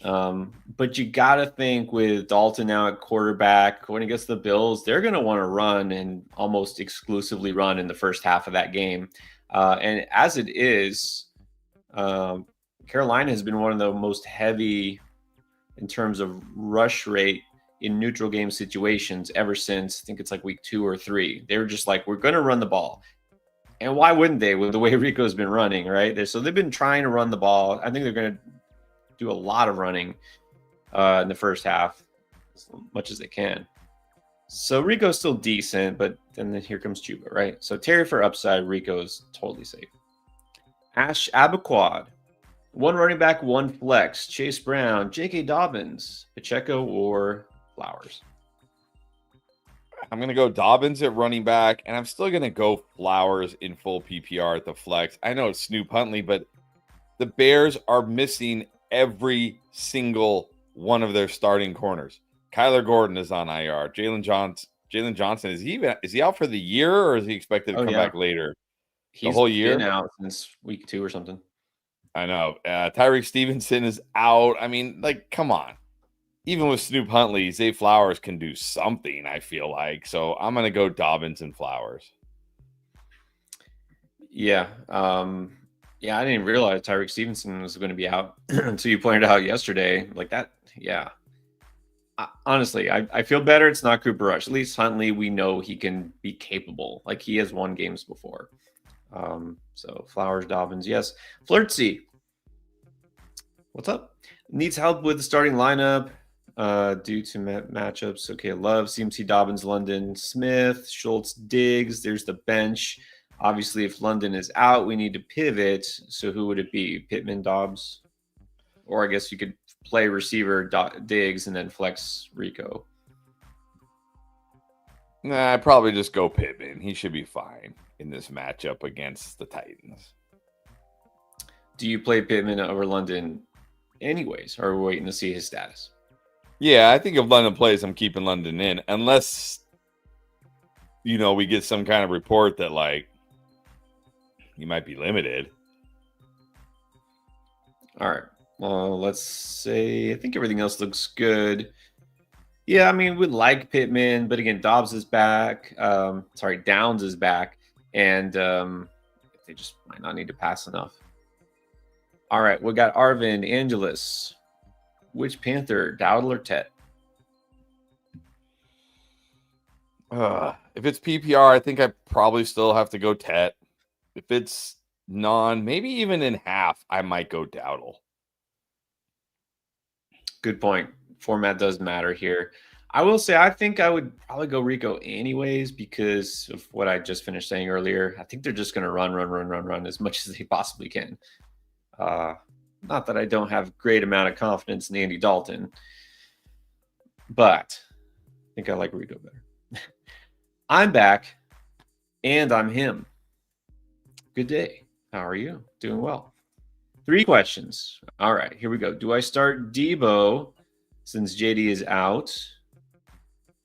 But you got to think with Dalton now at quarterback, when he gets the Bills, they're going to want to run and almost exclusively run in the first half of that game. And as it is, Carolina has been one of the most heavy in terms of rush rate in neutral game situations ever since I think it's like week 2 or 3. They were just like, we're going to run the ball. And why wouldn't they with the way Rico's been running, right? So they've been trying to run the ball. I think they're going to do a lot of running in the first half as much as they can. So Rico's still decent, but then here comes Chuba, right? So Terry for upside, Rico's totally safe. Ash Abaquad. One running back, one flex. Chase Brown, J.K. Dobbins, Pacheco, or Flowers. I'm going to go Dobbins at running back, and I'm still going to go Flowers in full PPR at the flex. I know it's Snoop Huntley, but the Bears are missing every single one of their starting corners. Kyler Gordon is on IR. Jalen Johnson, is he out for the year, or is he expected to come back later? He's whole year? been out since week 2 or something. I know. Tyreek Stevenson is out. I mean, like, come on. Even with Snoop Huntley, Zay Flowers can do something, I feel like. So I'm going to go Dobbins and Flowers. Yeah. Yeah, I didn't realize Tyreek Stevenson was going to be out until you pointed out yesterday. Like that, yeah. Honestly, I feel better. It's not Cooper Rush. At least Huntley, we know he can be capable. Like he has won games before. So Flowers, Dobbins, yes. Flirtsy, what's up? Needs help with the starting lineup due to matchups. Okay, Love, CMC, Dobbins, London, Smith, Schultz, Diggs. There's the bench. Obviously, if London is out, we need to pivot. So who would it be? Pittman, Dobbs? Or I guess you could play receiver Diggs and then flex Rico. Nah, I'd probably just go Pittman. He should be fine in this matchup against the Titans. Do you play Pittman over London anyways, or are we waiting to see his status? Yeah, I think if London plays, I'm keeping London in. Unless, we get some kind of report that, like, he might be limited. All right. Well, let's say I think everything else looks good. Yeah, I mean, we'd like Pittman, but again, Downs is back. And they just might not need to pass enough. All right, we got Arvin, Angelus. Which Panther, Dowdle or Tet? If it's PPR, I think I probably still have to go Tet. If it's maybe even in half, I might go Dowdle. Good point. Format does matter here. I will say I think I would probably go Rico anyways because of what I just finished saying earlier. I think they're just going to run as much as they possibly can. Not that I don't have great amount of confidence in Andy Dalton, but I think I like Rico better. I'm back, and I'm him. Good day. How are you? Doing well. 3 questions. All right, here we go. Do I start Debo since JD is out?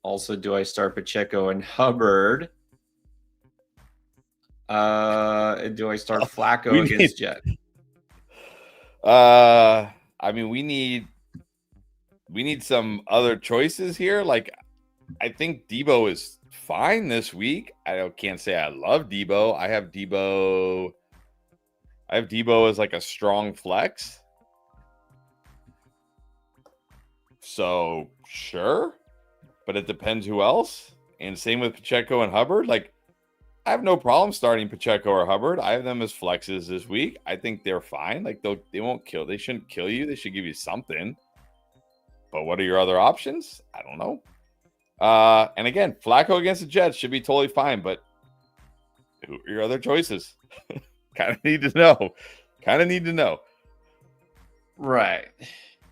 Also, do I start Pacheco and Hubbard? And do I start Flacco against Jet? I mean, we need some other choices here. Like, I think Debo is fine this week. I can't say I love Debo. I have Debo as like a strong flex. So sure, but it depends who else. And same with Pacheco and Hubbard. Like, I have no problem starting Pacheco or Hubbard. I have them as flexes this week. I think they're fine. Like, they won't kill. They shouldn't kill you. They should give you something. But what are your other options? I don't know. And again, Flacco against the Jets should be totally fine. But who are your other choices? Kind of need to know. Right.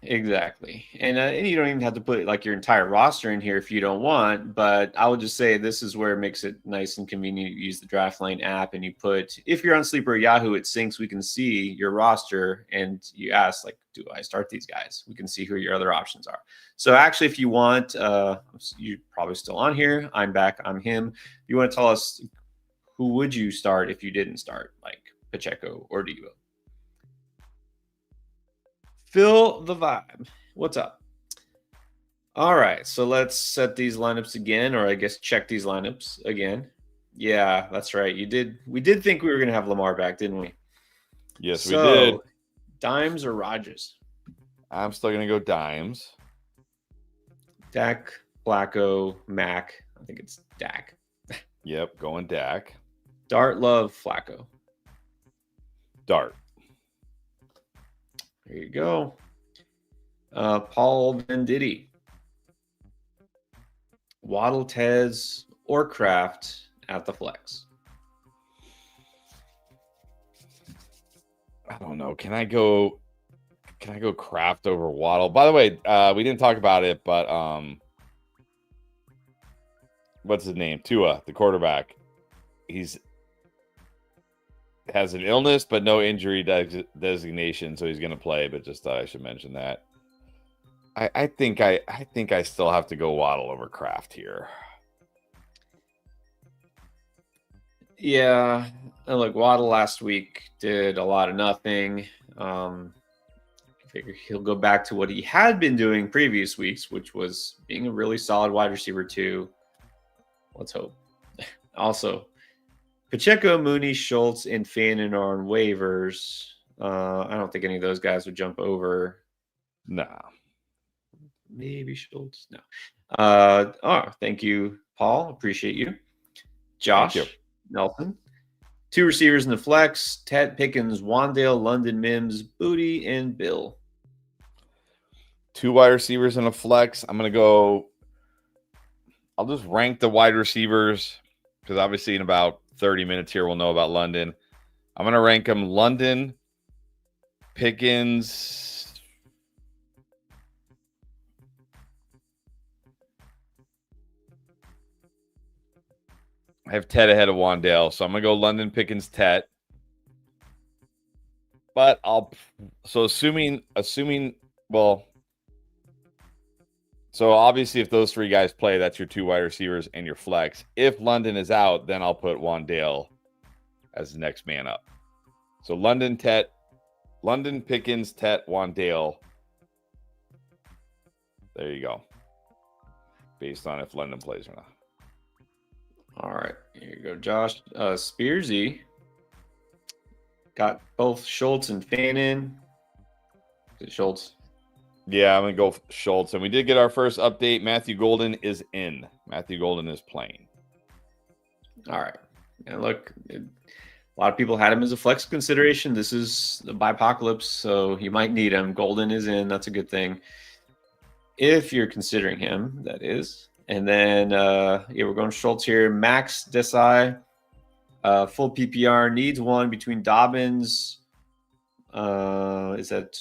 Exactly. And you don't even have to put like your entire roster in here if you don't want, but I would just say this is where it makes it nice and convenient. You use the DraftLane app and you put, if you're on Sleeper or Yahoo, it syncs. We can see your roster and you ask like, do I start these guys? We can see who your other options are. So actually, if you want, you're probably still on here. I'm back. I'm him. If you want to tell us who would you start if you didn't start, like Pacheco or Debo? Feel the vibe. What's up? All right, so let's set these lineups again, or I guess check these lineups again. Yeah, that's right. We did think we were going to have Lamar back, didn't we? Yes, we did. Dimes or Rodgers? I'm still going to go Dimes. Dak, Flacco, Mac. I think it's Dak. Yep, going Dak. Dart, Love, Flacco. Dart. There you go. Paul Venditti. Waddle, Tez, or Kraft at the flex. I don't know. Can I go Can I go Kraft over Waddle? By the way, we didn't talk about it, but what's his name? Tua, the quarterback. He's has an illness, but no injury designation, so he's going to play. But just thought I should mention that. I think I still have to go Waddle over Kraft here. Yeah, and look, Waddle last week did a lot of nothing. I figure he'll go back to what he had been doing previous weeks, which was being a really solid wide receiver too. Let's hope. Also, Pacheco, Mooney, Schultz, and Fannin are on waivers. I don't think any of those guys would jump over. Nah. Maybe Schultz. No. Thank you, Paul. Appreciate you. Josh Nelson. 2 receivers in the flex: Ted Pickens, Wandale, London Mims, Booty, and Bill. 2 wide receivers in a flex. I'm going to go. I'll just rank the wide receivers because obviously in about 30 minutes here we'll know about London. I'm going to rank them: London, Pickens, I have Ted ahead of Wandale, so I'm going to go London, Pickens, Ted. But assuming well, so obviously if those 3 guys play, that's your 2 wide receivers and your flex. If London is out, then I'll put Wandale as the next man up. So London, Pickens, Tet, Wandale. There you go. Based on if London plays or not. All right, here you go, Josh. Spearsy got both Schultz and Fannin. Is it Schultz? Yeah, I'm going to go Schultz. And we did get our first update. Matthew Golden is in. Matthew Golden is playing. All right. And look, a lot of people had him as a flex consideration. This is the Bipocalypse, so you might need him. Golden is in. That's a good thing. If you're considering him, that is. And then, we're going Schultz here. Max Desai, full PPR, needs one between Dobbins. Is that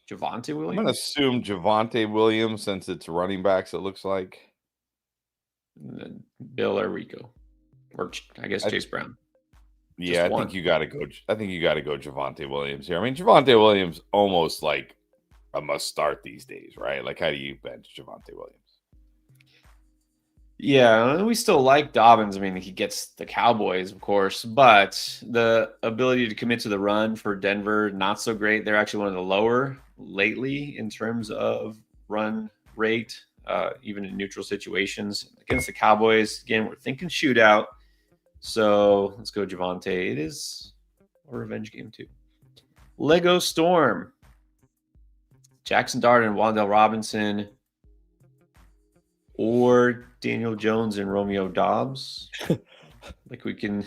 Javonte Williams? I'm going to assume Javonte Williams since it's running backs, it looks like. Bill or Rico. Or I guess Chase Brown. Yeah, I think you got to go Javonte Williams here. I mean, Javonte Williams almost like a must start these days, right? Like, how do you bench Javonte Williams? Yeah, we still like Dobbins. I mean, he gets the Cowboys, of course, but the ability to commit to the run for Denver, not so great. They're actually one of the lower lately in terms of run rate, even in neutral situations. Against the Cowboys, again, we're thinking shootout. So let's go Javonte. It is a revenge game too. Lego Storm. Jackson Dart and Wan'Dale Robinson. Or Daniel Jones and Romeo Doubs. Like we can't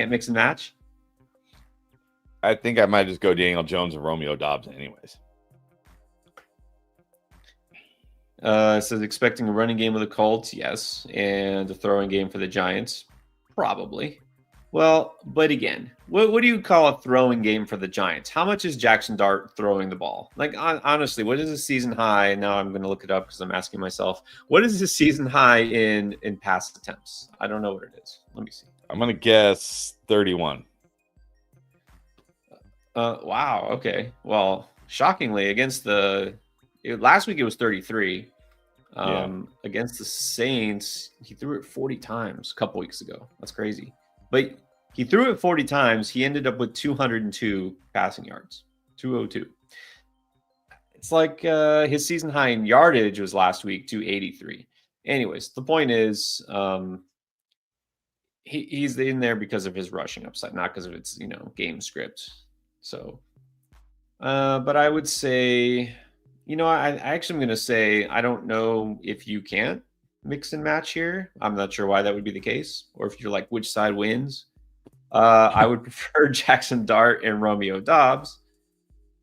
mix and match. I think I might just go Daniel Jones and Romeo Doubs anyways. It says expecting a running game with the Colts, yes. And a throwing game for the Giants, probably. Well, but again, what do you call a throwing game for the Giants? How much is Jackson Dart throwing the ball? Like, honestly, what is his season high? Now I'm going to look it up because I'm asking myself, what is his season high in pass attempts? I don't know what it is. Let me see. I'm going to guess 31. Wow. Okay. Well, shockingly, against last week it was 33. Against the Saints, he threw it 40 times a couple weeks ago. That's crazy. But he threw it 40 times. He ended up with 202 passing yards, 202. It's like his season high in yardage was last week, 283. Anyways, the point is he's in there because of his rushing upside, not because of its game script. So, but I would say, I actually am going to say I don't know if you can't mix and match here. I'm not sure why that would be the case, or if you're like which side wins. I would prefer Jackson Dart and Romeo Doubs,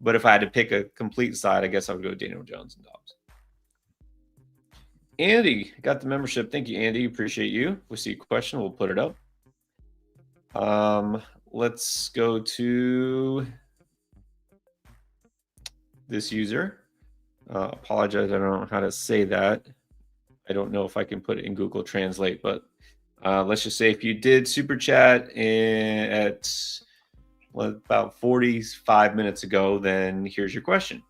but if I had to pick a complete side, I guess I would go Daniel Jones and Doubs. Andy got the membership. Thank you, Andy. Appreciate you. If we see a question, we'll put it up. Let's go to this user. Apologize, I don't know how to say that. I don't know if I can put it in Google Translate, but let's just say if you did super chat at about 45 minutes ago, then here's your question.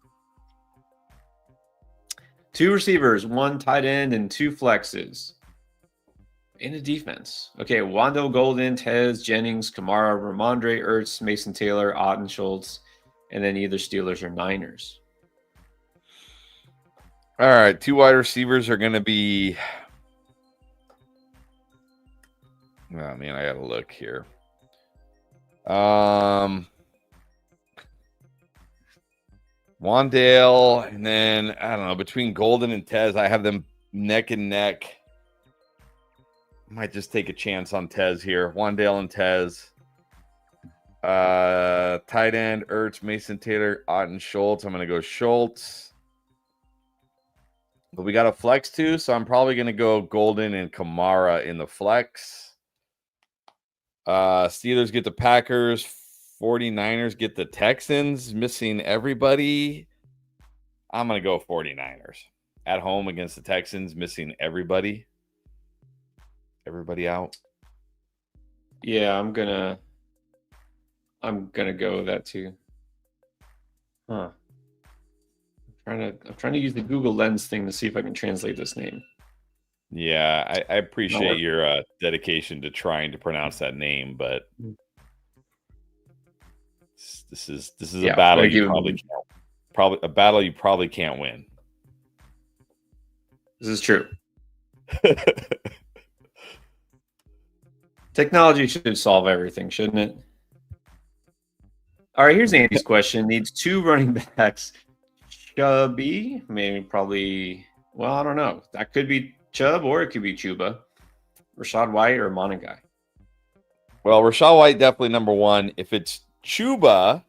2 receivers, 1 tight end, and 2 flexes in a defense. Okay, Wando, Golden, Tez, Jennings, Kamara, Ramondre, Ertz, Mason Taylor, Otten, Schultz, and then either Steelers or Niners. All right, 2 wide receivers are going to be. Oh man, I gotta look here. Wandale, and then I don't know, between Golden and Tez, I have them neck and neck. Might just take a chance on Tez here. Wandale and Tez. Tight end, Ertz, Mason Taylor, Otten, Schultz. I'm gonna go Schultz. But we got a flex too, so I'm probably gonna go Golden and Kamara in the flex. Steelers get the Packers. 49ers get the Texans, missing everybody. I'm going to go 49ers. At home against the Texans, missing everybody. Everybody out. Yeah, I'm gonna go with that too. Huh. I'm trying to use the Google Lens thing to see if I can translate this name. Yeah, I appreciate your dedication to trying to pronounce that name, but this is a battle you probably can't win. This is true. Technology should solve everything, shouldn't it? All right, here's Andy's question. Needs 2 running backs. Chubby, maybe probably. Well, I don't know. That could be Chubb or it could be Chuba. Rachaad White or Monagai. Well, Rachaad White definitely number 1. If it's Chuba,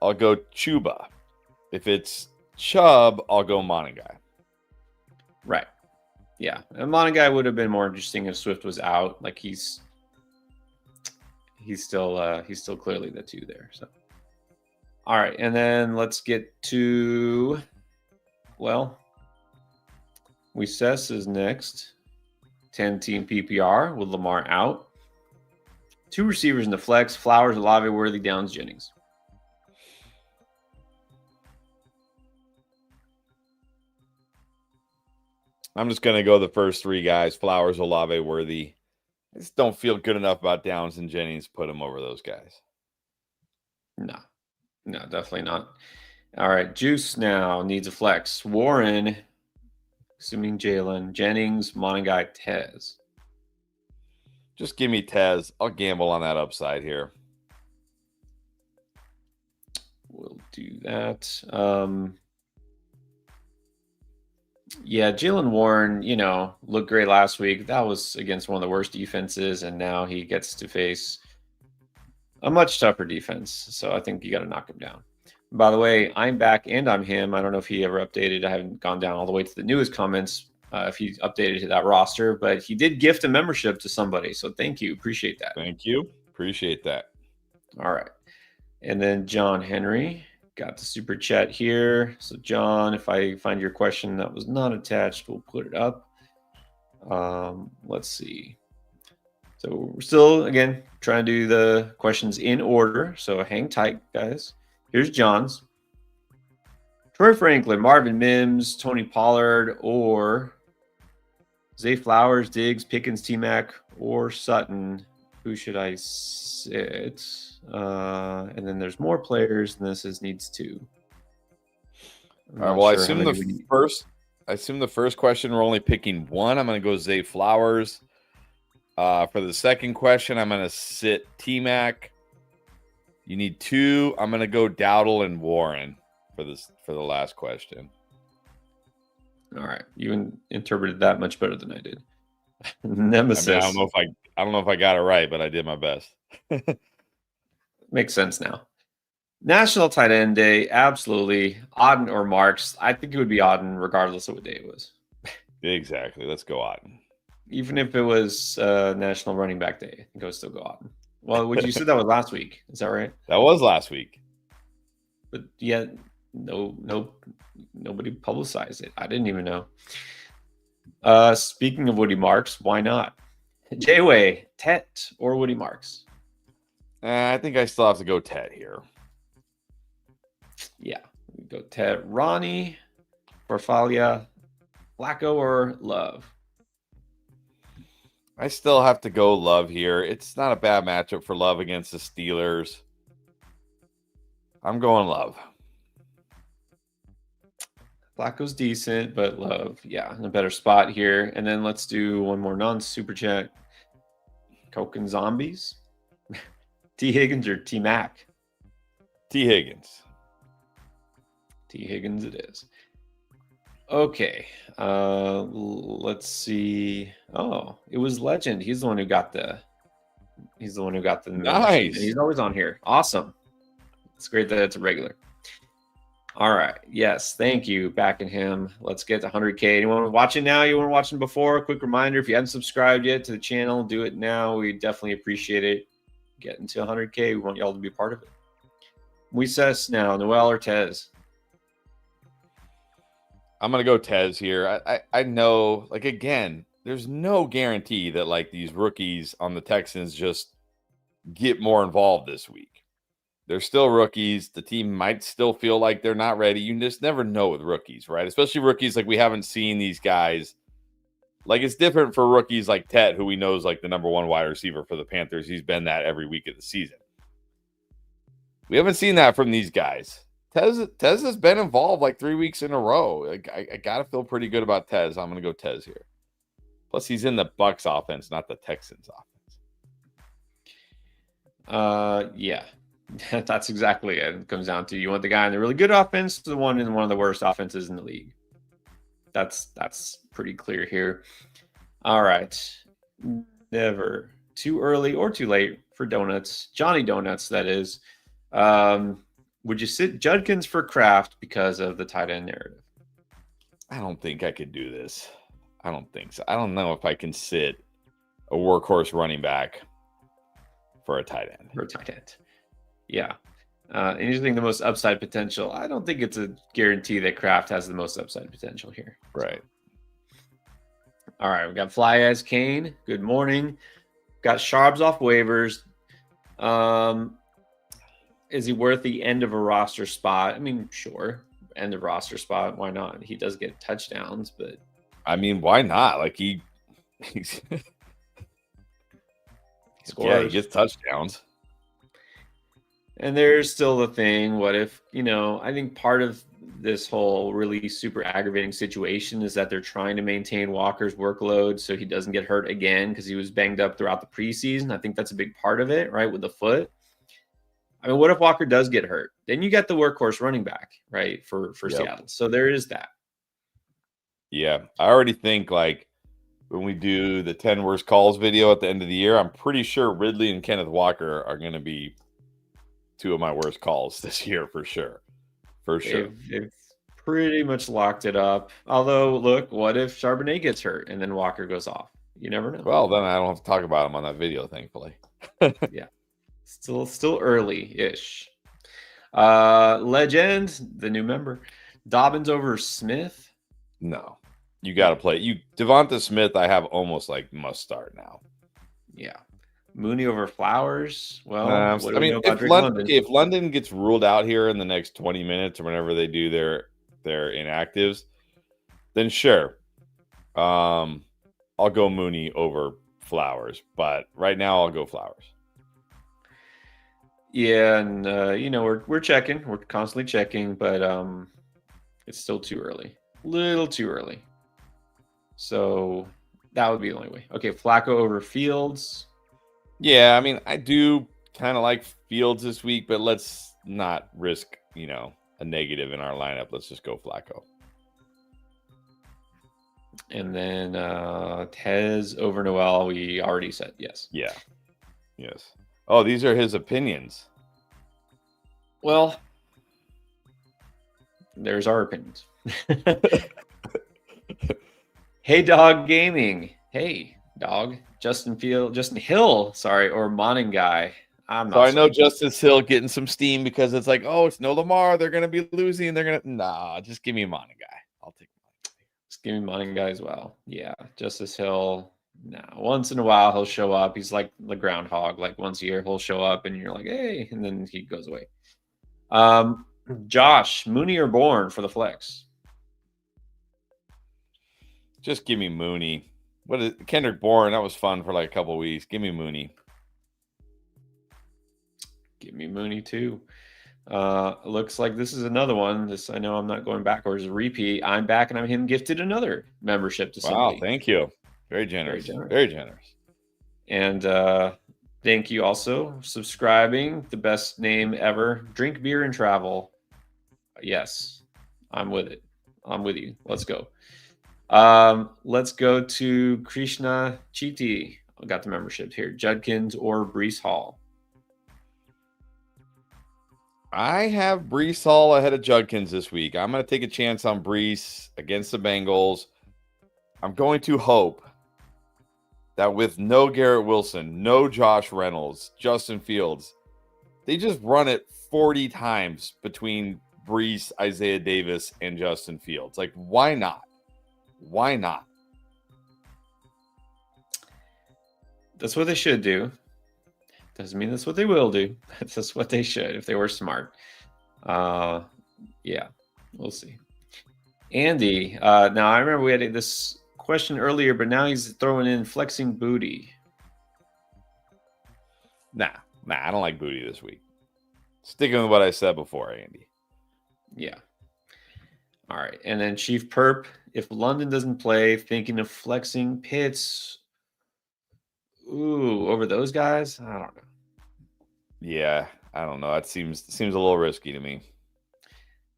I'll go Chuba. If it's Chubb, I'll go Monagai. Right. Yeah. And Monagai would have been more interesting if Swift was out. Like he's still clearly the 2 there. So all right, and then let's get to Wises is next. 10-team PPR with Lamar out. 2 receivers in the flex: Flowers, Olave, Worthy, Downs, Jennings. I'm just going to go the first 3 guys: Flowers, Olave, Worthy. I just don't feel good enough about Downs and Jennings to put them over those guys. No, definitely not. All right, Juice now needs a flex. Warren, assuming Jalen, Jennings, Monagai, Tez. Just give me Tez. I'll gamble on that upside here. We'll do that. Yeah, Jalen Warren, looked great last week. That was against one of the worst defenses, and now he gets to face a much tougher defense. So I think you got to knock him down. By the way, I'm back and I'm him. I don't know if he ever updated. I haven't gone down all the way to the newest comments if he updated to that roster, but he did gift a membership to somebody. So thank you. Appreciate that. Thank you. Appreciate that. All right. And then John Henry got the super chat here. So John, if I find your question that was not attached, we'll put it up. Let's see. So we're still, again, trying to do the questions in order. So hang tight, guys. Here's John's. Troy Franklin, Marvin Mims, Tony Pollard, or Zay Flowers, Diggs, Pickens, T-Mac, or Sutton. Who should I sit? And then there's more players, and this needs 2. All right, well, I assume the first question we're only picking 1. I'm going to go Zay Flowers. For the second question, I'm going to sit T-Mac. You need 2. I'm going to go Dowdle and Warren for the last question. All right, you interpreted that much better than I did. Nemesis. I don't know if I got it right, but I did my best. Makes sense now. National Tight End Day, absolutely. Auden or Marks. I think it would be Auden regardless of what day it was. Exactly. Let's go Auden. Even if it was National Running Back Day, I think I would still go Auden. Well, you said that was last week. Is that right? That was last week. But yeah, Nobody publicized it. I didn't even know. Speaking of Woody Marks, why not? J-Way, Tet or Woody Marks? I think I still have to go Tet here. Yeah, we go Tet. Ronnie, Farfalia, Flacco or Love? I still have to go Love here. It's not a bad matchup for Love against the Steelers. I'm going Love. Flacco's decent, but Love, yeah, in a better spot here. And then let's do one more non-super chat. Coke and Zombies. T. Higgins or T. Mac? T. Higgins. T. Higgins it is. Okay. Let's see. Oh, it was Legend. He's the one who got the Nice. He's always on here. Awesome. It's great that it's a regular. All right. Yes. Thank you. Backing him. Let's get to 100K. Anyone watching now? You weren't watching before? A quick reminder, if you haven't subscribed yet to the channel, do it now. We definitely appreciate it. Getting to 100K. We want y'all to be a part of it. Moises now, Noel or Tez? I'm going to go Tez here. I know, like, again, there's no guarantee that, like, these rookies on the Texans just get more involved this week. They're still rookies. The team might still feel like they're not ready. You just never know with rookies, right? Especially rookies, like, we haven't seen these guys. Like, it's different for rookies like Tet, who we know is like the #1 wide receiver for the Panthers. He's been that every week of the season. We haven't seen that from these guys. Tez has been involved like 3 weeks in a row. Like, I got to feel pretty good about Tez. I'm going to go Tez here. Plus, he's in the Bucs offense, not the Texans offense. Yeah. That's exactly it. It comes down to, you want the guy in the really good offense, the one in one of the worst offenses in the league. That's pretty clear here. All right. Never too early or too late for donuts. Johnny Donuts, that is. Would you sit Judkins for Kraft because of the tight end narrative? I don't think I could do this. I don't think so. I don't know if I can sit a workhorse running back for a tight end. For a tight end. Yeah. Anything the most upside potential. I don't think it's a guarantee that Kraft has the most upside potential here. Right. All right. We got Fly as Kane. Good morning. Got Sharps off waivers. Is he worth the end of a roster spot? I mean, sure. End of roster spot. Why not? He does get touchdowns, but I mean, why not? Like, he scores. Yeah, he gets touchdowns. And there's still the thing, what if, I think part of this whole really super aggravating situation is that they're trying to maintain Walker's workload so he doesn't get hurt again because he was banged up throughout the preseason. I think that's a big part of it, right, with the foot. I mean, what if Walker does get hurt? Then you get the workhorse running back, right, for Seattle. So there is that. Yeah, I already think, like, when we do the 10 worst calls video at the end of the year, I'm pretty sure Ridley and Kenneth Walker are going to be two of my worst calls this year for sure. They've pretty much locked it up. Although, look, what if Charbonnet gets hurt and then Walker goes off? You never know. Well, then I don't have to talk about him on that video, thankfully. Yeah. Still early-ish. Legend, the new member. Dobbins over Smith? No. You got to play. Devonta Smith, I have almost like must start now. Yeah. Mooney over Flowers? Well, I mean, if London gets ruled out here in the next 20 minutes or whenever they do their inactives, then sure. I'll go Mooney over Flowers. But right now, I'll go Flowers. Yeah, and we're checking. We're constantly checking, but it's still too early. Little too early. So that would be the only way. Okay, Flacco over Fields. Yeah, I mean, I do kind of like Fields this week, but let's not risk, a negative in our lineup. Let's just go Flacco. And then Tez over Noel, we already said yes. Yeah. Yes. Oh, these are his opinions. Well, there's our opinions. Hey, Dog Gaming. Hey, Dog. Justin Hill, or Monin Guy. I'm So not I know sold. Justice Hill getting some steam because it's like, oh, it's no Lamar. They're going to be losing. Just give me a Monty guy. I'll take Monty. Just give me money guy as well. Yeah, Justice Hill. No, once in a while he'll show up. He's like the groundhog. Like once a year he'll show up, and you're like, hey, and then he goes away. Josh, Mooney or Bourne for the flex? Just give me Mooney. What is Kendrick Bourne? That was fun for like a couple weeks. Give me Mooney. Give me Mooney too. Looks like this is another one. This I know I'm not going backwards. Repeat. I'm back, and I'm him gifted another membership to Wow, Simply. thank you. Very generous. Very generous. Very generous. And thank you also subscribing. The best name ever. Drink beer and travel. Yes, I'm with it. I'm with you. Let's go. Let's go to Krishna Chiti. I got the membership here. Judkins or Brees Hall? I have Brees Hall ahead of Judkins this week. I'm going to take a chance on Brees against the Bengals. I'm going to hope that with no Garrett Wilson, no Josh Reynolds, Justin Fields, they just run it 40 times between Brees, Isaiah Davis, and Justin Fields. Like, why not? Why not? That's what they should do. Doesn't mean that's what they will do. That's what they should if they were smart. Yeah, we'll see. Andy, now I remember we had this question earlier, but now he's throwing in flexing Booty. Nah, I don't like Booty this week. Sticking with what I said before, Andy. Yeah. All right. And then Chief Perp, if London doesn't play, thinking of flexing Pitts. Ooh, over those guys? I don't know. Yeah, I don't know. It seems a little risky to me.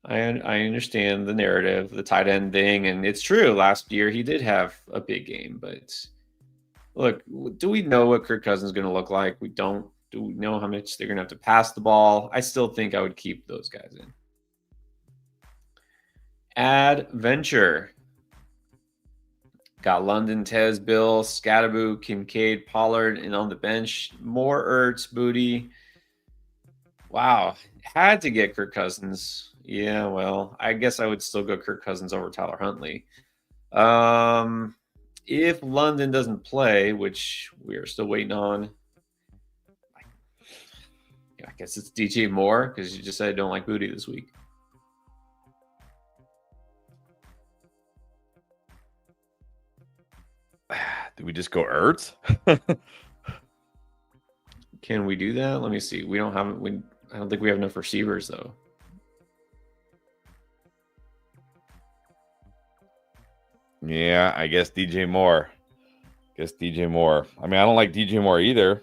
I understand the narrative, the tight end thing, and it's true. Last year he did have a big game, but look, do we know what Kirk Cousins is going to look like? We don't. Do we know how much they're going to have to pass the ball? I still think I would keep those guys in. Adventure. Got London, Tez, Bill, Scatterboo, Kincaid, Pollard, and on the bench, more Ertz, Booty. Wow. Had to get Kirk Cousins. Yeah, well, I guess I would still go Kirk Cousins over Tyler Huntley. If London doesn't play, which we are still waiting on, I guess it's DJ Moore because you just said I don't like Booty this week. Do we just go Ertz? Can we do that? Let me see. We don't have. I don't think we have enough receivers though. Yeah, I guess DJ Moore. I mean, I don't like DJ Moore either.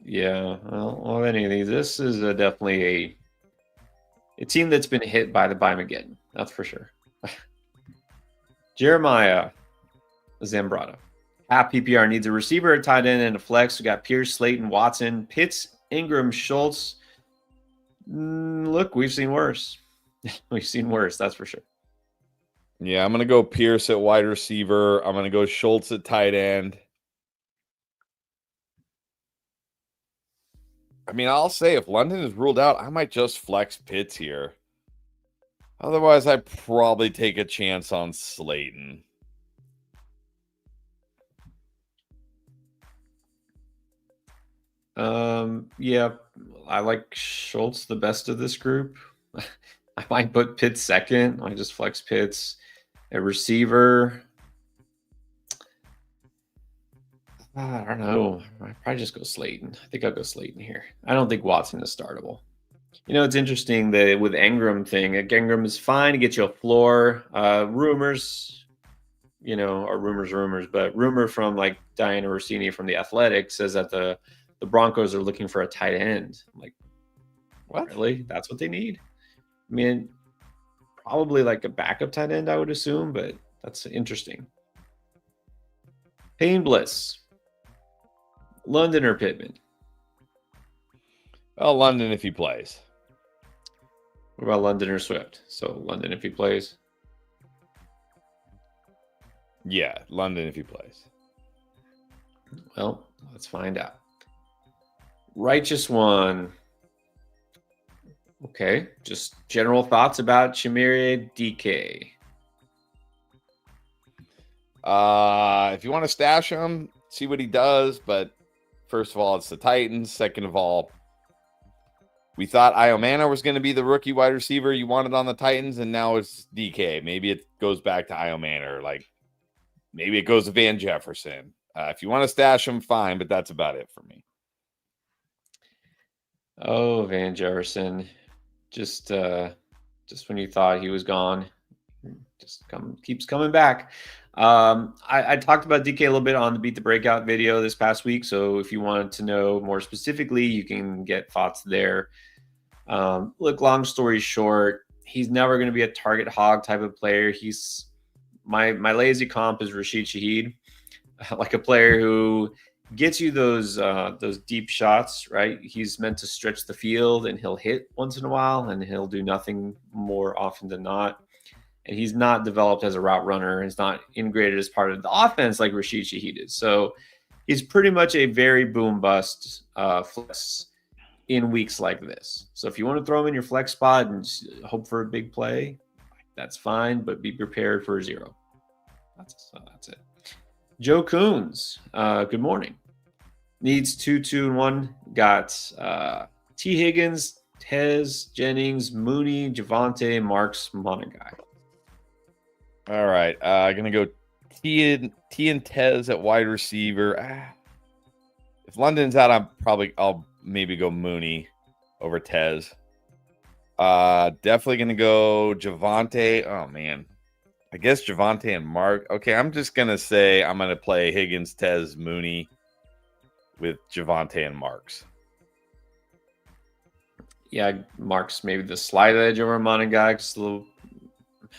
Yeah, well, any of these. This is definitely a team that's been hit by the Bimageddon. That's for sure. Jeremiah Zambrata. Half PPR needs a receiver, a tight end, and a flex. We got Pierce, Slayton, Watson, Pitts, Ingram, Schultz. Look, we've seen worse. We've seen worse, that's for sure. Yeah, I'm going to go Pierce at wide receiver. I'm going to go Schultz at tight end. I mean, I'll say if London is ruled out, I might just flex Pitts here. Otherwise, I'd probably take a chance on Slayton. Yeah, I like Schultz the best of this group. I might put Pitts second. I just flex Pitts. A receiver. I don't know. I'd probably just go Slayton. I think I'll go Slayton here. I don't think Watson is startable. You know, it's interesting that with Engram thing, Engram is fine to get you a floor. Rumors, you know, are rumors, but rumor from like Diana Rossini from The Athletic says that the Broncos are looking for a tight end. I'm like, what? Really? That's what they need? I mean, probably like a backup tight end, I would assume, but that's interesting. Payne Bliss. London or Pittman? Well, London if he plays. What about London or Swift? So London if he plays? Yeah, London if he plays. Well, let's find out. Righteous one. Okay, just general thoughts about Chimere DK. If you want to stash him, see what he does. But first of all, it's the Titans. Second of all, we thought Iomana was going to be the rookie wide receiver you wanted on the Titans, and now it's DK. Maybe it goes back to Iomana, or like maybe it goes to Van Jefferson. If you want to stash him, fine, but that's about it for me. Oh, Van Jefferson. Just when you thought he was gone, keeps coming back. I talked about DK a little bit on the Beat the Breakout video this past week. So if you wanted to know more specifically, you can get thoughts there. Look, long story short, he's never going to be a target hog type of player. He's my lazy comp is Rashid Shaheed, like a player who gets you those deep shots, right? He's meant to stretch the field and he'll hit once in a while and he'll do nothing more often than not. And he's not developed as a route runner. He's not integrated as part of the offense like Rashid Shaheed is. So he's pretty much a very boom bust flex in weeks like this. So if you want to throw him in your flex spot and hope for a big play, that's fine, but be prepared for a zero. That's it. Joe Coons, good morning. Needs 2, 2, and 1. Got T. Higgins, Tez, Jennings, Mooney, Javonte, Marks, Monagai. All right. I'm going to go T and Tez at wide receiver. If London's out, I'll maybe go Mooney over Tez. Definitely going to go Javonte. Oh, man. I guess Javonte and Mark. Okay, I'm just going to say I'm going to play Higgins, Tez, Mooney with Javonte and Marks. Yeah, Marks maybe the slight edge over Monagai. Just a little,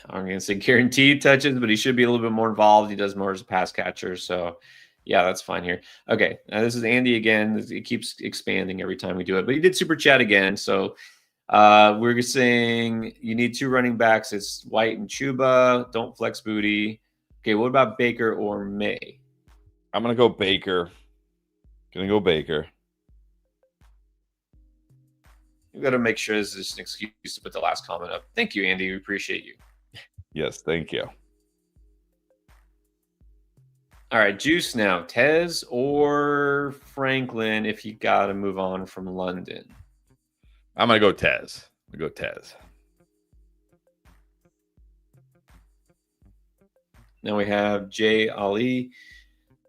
I'm going to say guaranteed touches, but he should be a little bit more involved. He does more as a pass catcher. So, yeah, that's fine here. Okay, this is Andy again. It keeps expanding every time we do it. But he did super chat again. So, we're saying you need 2 running backs. It's White and Chuba. Don't flex Booty. Okay, what about Baker or May? I'm going to go Baker. You've got to make sure this is an excuse to put the last comment up. Thank you, Andy. We appreciate you. Yes, thank you. All right, Juice now. Tez or Franklin if you got to move on from London? I'm going to go Tez. Now we have Jay Ali.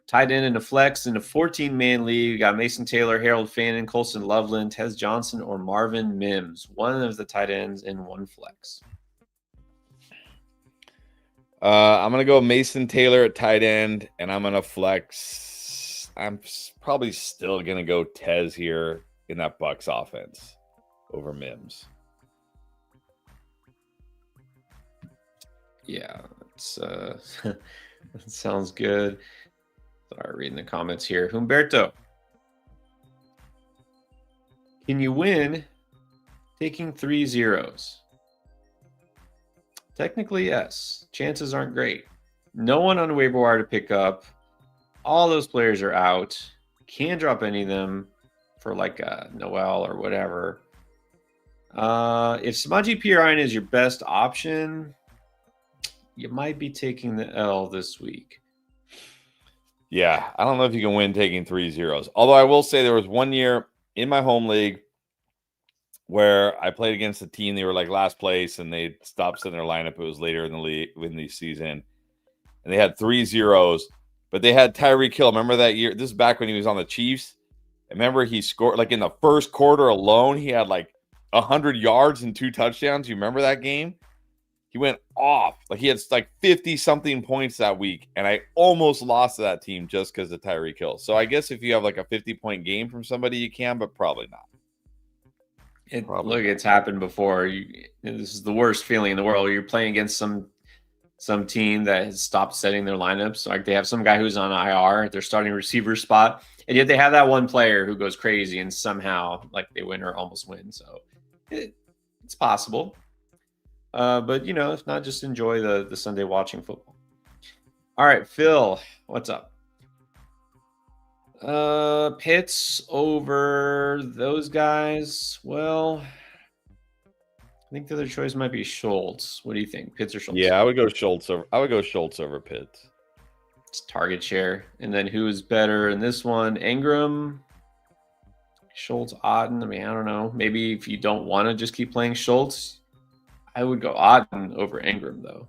Tight end in a flex in a 14-man league. We got Mason Taylor, Harold Fannin, Colson Loveland, Tez Johnson, or Marvin Mims. One of the tight ends in one flex. I'm going to go Mason Taylor at tight end, and I'm going to flex. I'm probably still going to go Tez here in that Bucs offense over Mims. Yeah, it's that sounds good. Sorry, reading the comments here. Humberto, can you win taking 3 zeros? Technically, yes. Chances aren't great. No one on waiver wire to pick up. All those players are out. Can't drop any of them for like a Noel or whatever. If Samaje Perine is your best option, you might be taking the L this week. Yeah, I don't know if you can win taking 3 zeros. Although I will say there was one year in my home league where I played against a team. They were like last place, and they stopped setting their lineup. It was later in the league, in the season, and they had 3 zeros. But they had Tyreek Hill. Remember that year? This is back when he was on the Chiefs. Remember he scored like in the first quarter alone. He had like 100 yards and 2 touchdowns. You remember that game? He went off. Like he had like 50-something points that week, and I almost lost to that team just because of Tyreek Hill. So I guess if you have like a 50-point game from somebody, you can, but probably not. It's happened before. This is the worst feeling in the world. You're playing against some team that has stopped setting their lineups. Like they have some guy who's on IR, their starting receiver spot, and yet they have that one player who goes crazy and somehow like they win or almost win. So it's possible. But if not, just enjoy the Sunday watching football. All right, Phil, what's up? Pitts over those guys. Well, I think the other choice might be Schultz. What do you think? Pitts or Schultz? Yeah, I would go Schultz over Pitts. It's target share. And then who is better in this one? Ingram, Schultz, Otten. I mean, I don't know. Maybe if you don't want to just keep playing Schultz, I would go Otten over Ingram, though.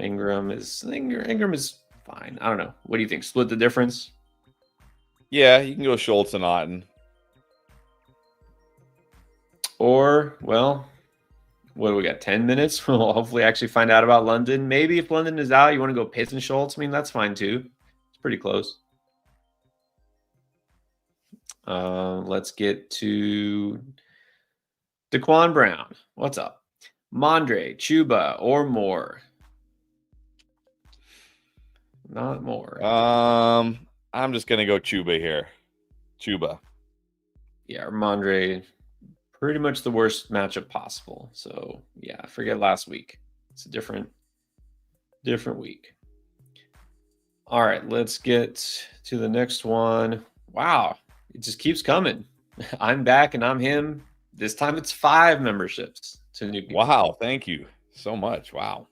Ingram is fine. I don't know. What do you think? Split the difference? Yeah, you can go Schultz and Otten. Or, well, what do we got? 10 minutes? We'll hopefully actually find out about London. Maybe if London is out, you want to go Pitts and Schultz. I mean, that's fine too. It's pretty close. Let's get to Daquan Brown. What's up? Mondre, Chuba, or more? Not more. I'm just gonna go Chuba here. Chuba. Yeah, Mondre, pretty much the worst matchup possible. So yeah, forget last week. It's a different week. All right, let's get to the next one. Wow, it just keeps coming. I'm back and I'm him. This time it's 5 memberships to new people. Wow, thank you so much. Wow.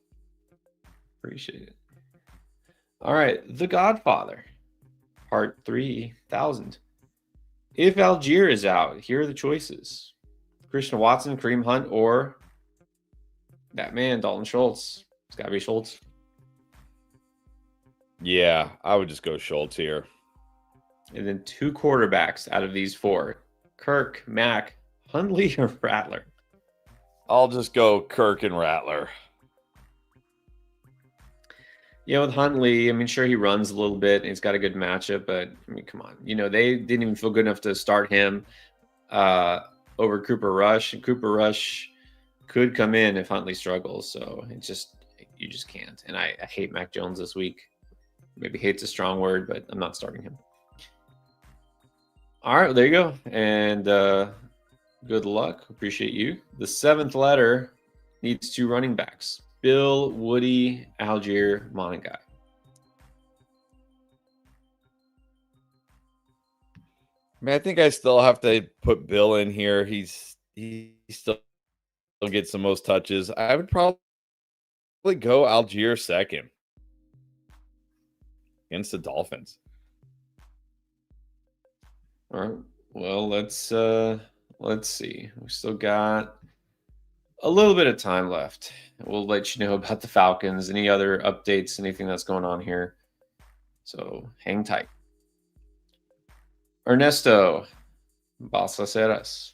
Appreciate it. All right, The Godfather, part 3000. If Algier is out, here are the choices. Christian Watson, Kareem Hunt, or that man, Dalton Schultz. It's got to be Schultz. Yeah, I would just go Schultz here. And then 2 quarterbacks out of these 4. Kirk, Mack, Hundley, or Rattler? I'll just go Kirk and Rattler. Yeah, with Huntley, I mean, sure, he runs a little bit and he's got a good matchup, but I mean, come on. You know, they didn't even feel good enough to start him over Cooper Rush. And Cooper Rush could come in if Huntley struggles. So you just can't. And I hate Mac Jones this week. Maybe hate's a strong word, but I'm not starting him. All right, well, there you go. And good luck. Appreciate you. The 7th letter needs 2 running backs. Bill, Woody, Algier, Monagai. I mean, I think I still have to put Bill in here. He still gets the most touches. I would probably go Algier second against the Dolphins. All right. Well, let's see. We still got a little bit of time left. We'll let you know about the Falcons, any other updates, anything that's going on here. So hang tight. Ernesto Balsaceras,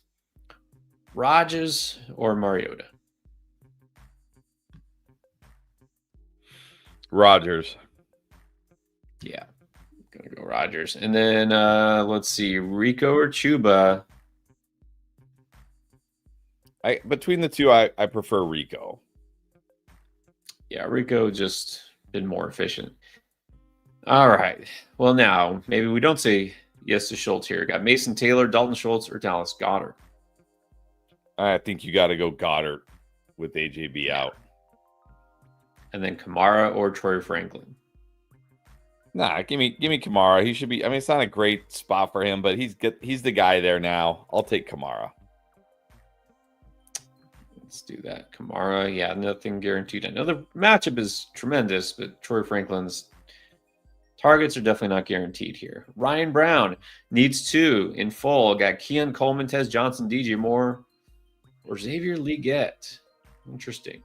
Rodgers or Mariota? Rodgers. Yeah, gonna go Rodgers. And then let's see, Rico or Chuba? Between the two, I prefer Rico. Yeah, Rico just been more efficient. All right. Well, now maybe we don't say yes to Schultz here. Got Mason Taylor, Dalton Schultz, or Dallas Goedert? I think you got to go Goddard with AJB out. And then Kamara or Troy Franklin? Nah, give me Kamara. He should be. I mean, it's not a great spot for him, but he's the guy there now. I'll take Kamara. Let's do that. Kamara, yeah, nothing guaranteed. I know the matchup is tremendous, but Troy Franklin's targets are definitely not guaranteed here. Ryan Brown needs 2 in full. Got Keon Coleman, Tez Johnson, DJ Moore, or Xavier Legette. Interesting.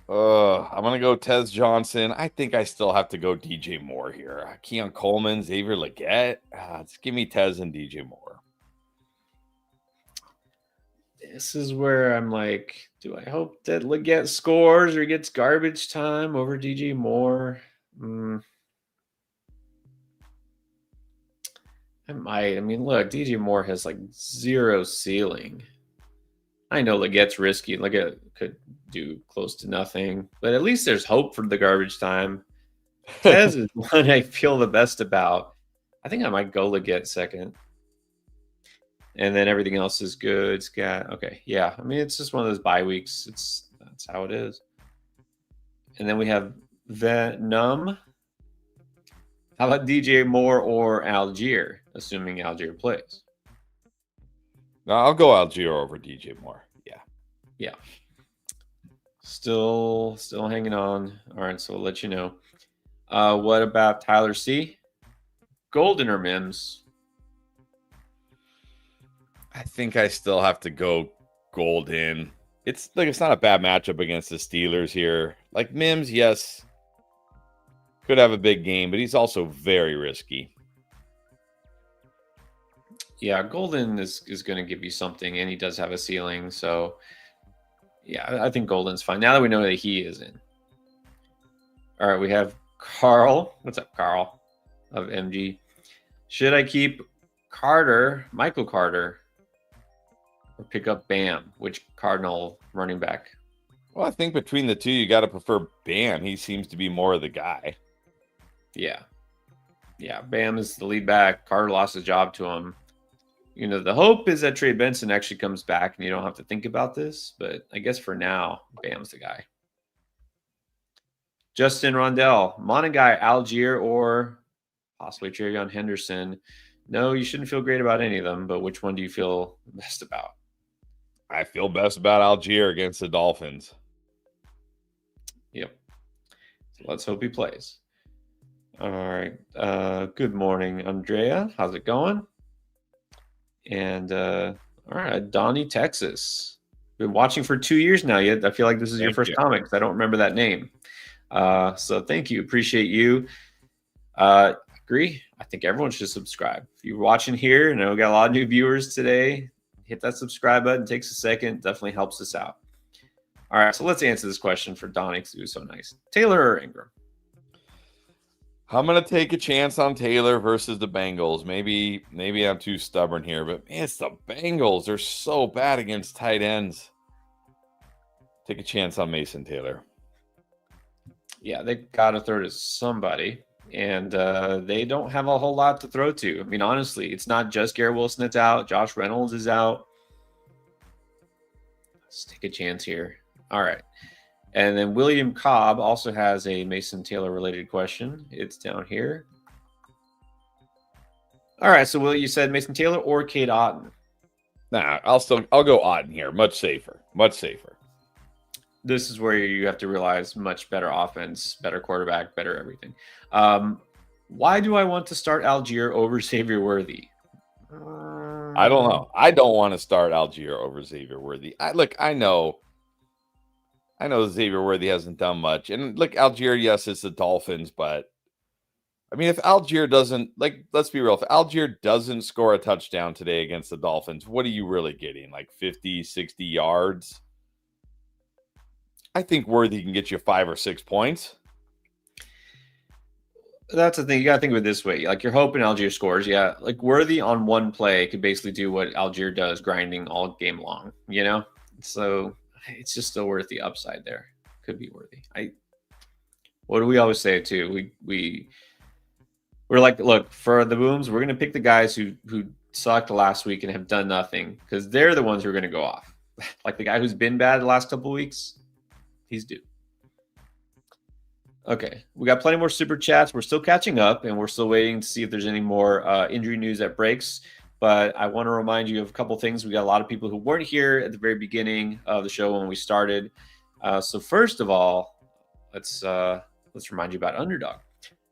I'm gonna go Tez Johnson. I think I still have to go DJ Moore here. Keon Coleman, Xavier Legette. Just give me Tez and DJ Moore. This is where I'm like, do I hope that Legette scores or gets garbage time over DJ Moore? I might. I mean, look, DJ Moore has like 0 ceiling. I know Legette's risky. Legette could do close to nothing, but at least there's hope for the garbage time. Tez is one I feel the best about. I think I might go Legette second. And then everything else is good. Okay, yeah. I mean, it's just one of those bye weeks. That's how it is. And then we have Venom How about DJ Moore or Algier, assuming Algier plays? No, I'll go Algier over DJ Moore. Yeah. Yeah. Still hanging on. All right, so we'll let you know. What about Tyler C? Golden or Mims? I think I still have to go Golden. It's not a bad matchup against the Steelers here. Like Mims, yes, could have a big game, but he's also very risky. Yeah, Golden is going to give you something, and he does have a ceiling. So, yeah, I think Golden's fine. Now that we know that he is in. All right, we have Carl. What's up, Carl? Of MG. Should I keep Michael Carter, or pick up Bam? Which Cardinal running back? Well, I think between the two, you got to prefer Bam. He seems to be more of the guy. Yeah. Yeah, Bam is the lead back. Carter lost his job to him. You know, the hope is that Trey Benson actually comes back and you don't have to think about this. But I guess for now, Bam's the guy. Justin Rondell, Monagai, Algier, or possibly TreVeyon Henderson. No, you shouldn't feel great about any of them, but which one do you feel best about? I feel best about Algier against the Dolphins. Yep. So let's hope he plays. All right. Good morning, Andrea. How's it going? And all right, Donnie, Texas. Been watching for 2 years now. Yet I feel like this is your first comment because I don't remember that name. So thank you. Appreciate you. Agree. I think everyone should subscribe. If you're watching here, and I know we got a lot of new viewers today, hit that subscribe button. It takes a second. Definitely helps us out. All right, so let's answer this question for Donnie because he was so nice. Taylor or Ingram? I'm going to take a chance on Taylor versus the Bengals. Maybe I'm too stubborn here, but man, it's the Bengals. They're so bad against tight ends. Take a chance on Mason Taylor. Yeah, they got to throw to somebody, and they don't have a whole lot to throw to. I mean, honestly, it's not just Garrett Wilson that's out. Josh Reynolds is out. Let's take a chance here. All right. And then William Cobb also has a Mason Taylor related question. It's down here. All right. So, Will, you said Mason Taylor or Cade Otton? Nah, I'll go Otton here. Much safer. Much safer. This is where you have to realize much better offense, better quarterback, better everything. Why do I want to start Algier over Xavier Worthy? I don't know. I don't want to start Algier over Xavier Worthy. I know Xavier Worthy hasn't done much. And look, Algier, yes, it's the Dolphins, but I mean, if Algier doesn't, let's be real, if Algier doesn't score a touchdown today against the Dolphins, what are you really getting? Like 50, 60 yards? I think Worthy can get you 5 or 6 points. That's the thing. You got to think of it this way. Like, you're hoping Algier scores. Yeah. Like, Worthy on one play could basically do what Algier does, grinding all game long, you know? So it's just still worth the upside there. Could be Worthy. What do we always say too? We're like, look, for the Booms, we're gonna pick the guys who sucked last week and have done nothing because they're the ones who are gonna go off. Like the guy who's been bad the last couple of weeks, he's due. Okay, we got plenty more super chats. We're still catching up, and we're still waiting to see if there's any more injury news that breaks. But I want to remind you of a couple things. We got a lot of people who weren't here at the very beginning of the show when we started. So first of all, let's remind you about Underdog.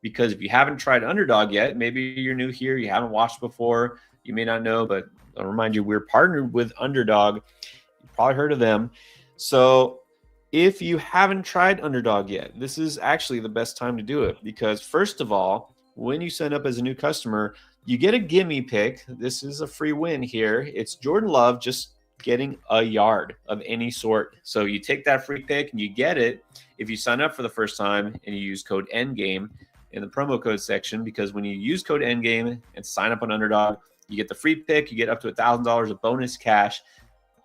Because if you haven't tried Underdog yet, maybe you're new here, you haven't watched before, you may not know, but I'll remind you, we're partnered with Underdog. You've probably heard of them. So if you haven't tried Underdog yet, this is actually the best time to do it. Because first of all, when you sign up as a new customer, you get a gimme pick. This is a free win here. It's Jordan Love just getting a yard of any sort. So you take that free pick and you get it if you sign up for the first time and you use code ENDGAME in the promo code section, because when you use code ENDGAME and sign up on Underdog, you get the free pick. You get up to $1,000 of bonus cash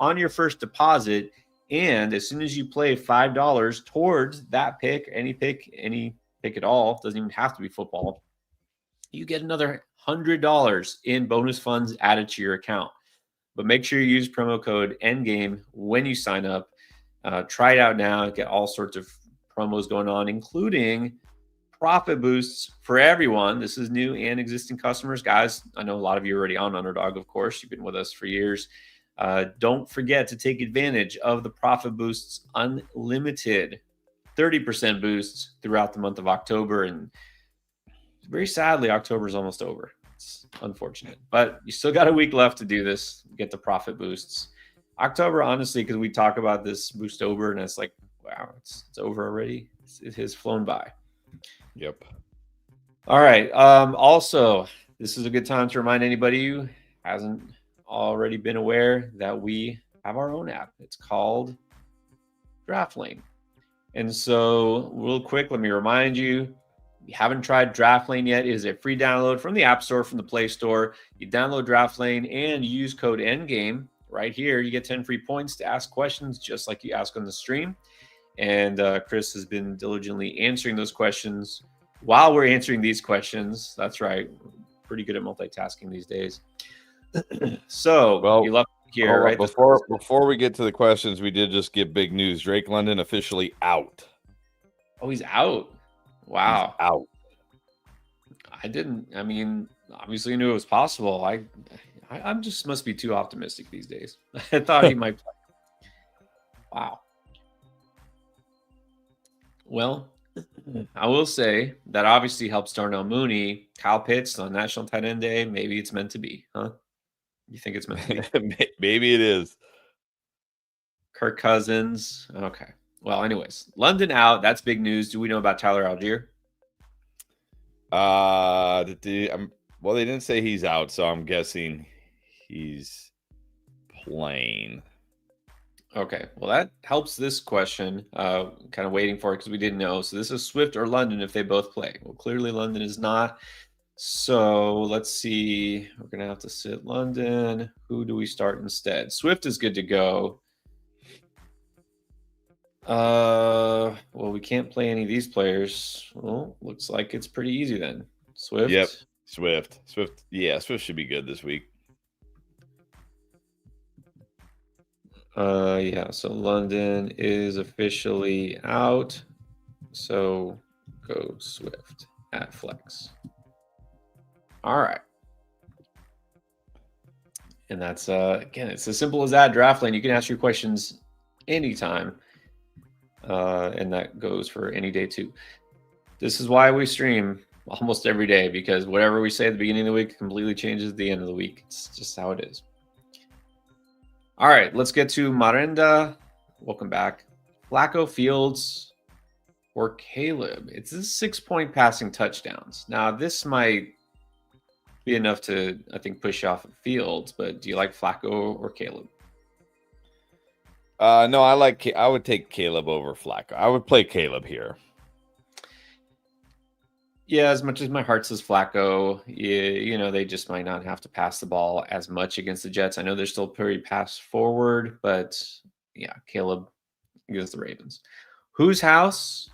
on your first deposit. And as soon as you play $5 towards that pick, any pick at all, doesn't even have to be football, you get another $100 in bonus funds added to your account. But make sure you use promo code ENDGAME when you sign up. Try it out now. Get all sorts of promos going on, including profit boosts for everyone. This is new and existing customers. Guys, I know a lot of you are already on Underdog, of course. You've been with us for years. Don't forget to take advantage of the profit boosts unlimited 30% boosts throughout the month of October. And very sadly, October is almost over. It's unfortunate, but you still got a week left to do this, get the profit boosts. October, honestly, because we talk about this boost over and it's like, wow, it's over already. It has flown by. Yep. All right. Also, this is a good time to remind anybody who hasn't already been aware that we have our own app. It's called Draft Lane. And so real quick, let me remind you, if you haven't tried Draft Lane yet, it is a free download from the App Store, from the Play Store. You download Draft Lane and use code ENDGAME right here. You get 10 free points to ask questions just like you ask on the stream. And Chris has been diligently answering those questions while we're answering these questions. That's right. Pretty good at multitasking these days. So, well, you left here, right? Before we get to the questions, we did just get big news. Drake London officially out. Oh, he's out. Wow. He's out. I mean, obviously knew it was possible. I'm just must be too optimistic these days. I thought he might play. Wow. Well, I will say that obviously helps Darnell Mooney. Kyle Pitts on National Tight End Day. Maybe it's meant to be, huh? You think it's meant to be? Maybe it is. Kirk Cousins. Okay. Well, anyways, London out. That's big news. Do we know about Tyler Algier? Well, they didn't say he's out, so I'm guessing he's playing. Okay, well, that helps this question. Kind of waiting for it because we didn't know. So this is Swift or London if they both play. Well, clearly London is not. So let's see. We're going to have to sit London. Who do we start instead? Swift is good to go. Well, we can't play any of these players. Well, looks like it's pretty easy then. Swift. Yep, Swift. Yeah, Swift should be good this week. Yeah, so London is officially out. So go Swift at flex. All right. And that's again, it's as simple as that. Draft Lane. You can ask your questions anytime. And that goes for any day too. This is why we stream almost every day, because whatever we say at the beginning of the week completely changes at the end of the week. It's just how it is. All right, let's get to Marenda. Welcome back. Flacco, Fields, or Caleb. It's a 6-point passing touchdowns. Now, this might be enough to, I think, push off of Fields, but do you like Flacco or Caleb? No, I would take Caleb over Flacco. I would play Caleb here. Yeah, as much as my heart says Flacco, you know, they just might not have to pass the ball as much against the Jets. I know they're still pretty pass forward, but yeah, Caleb against the Ravens. Whose house?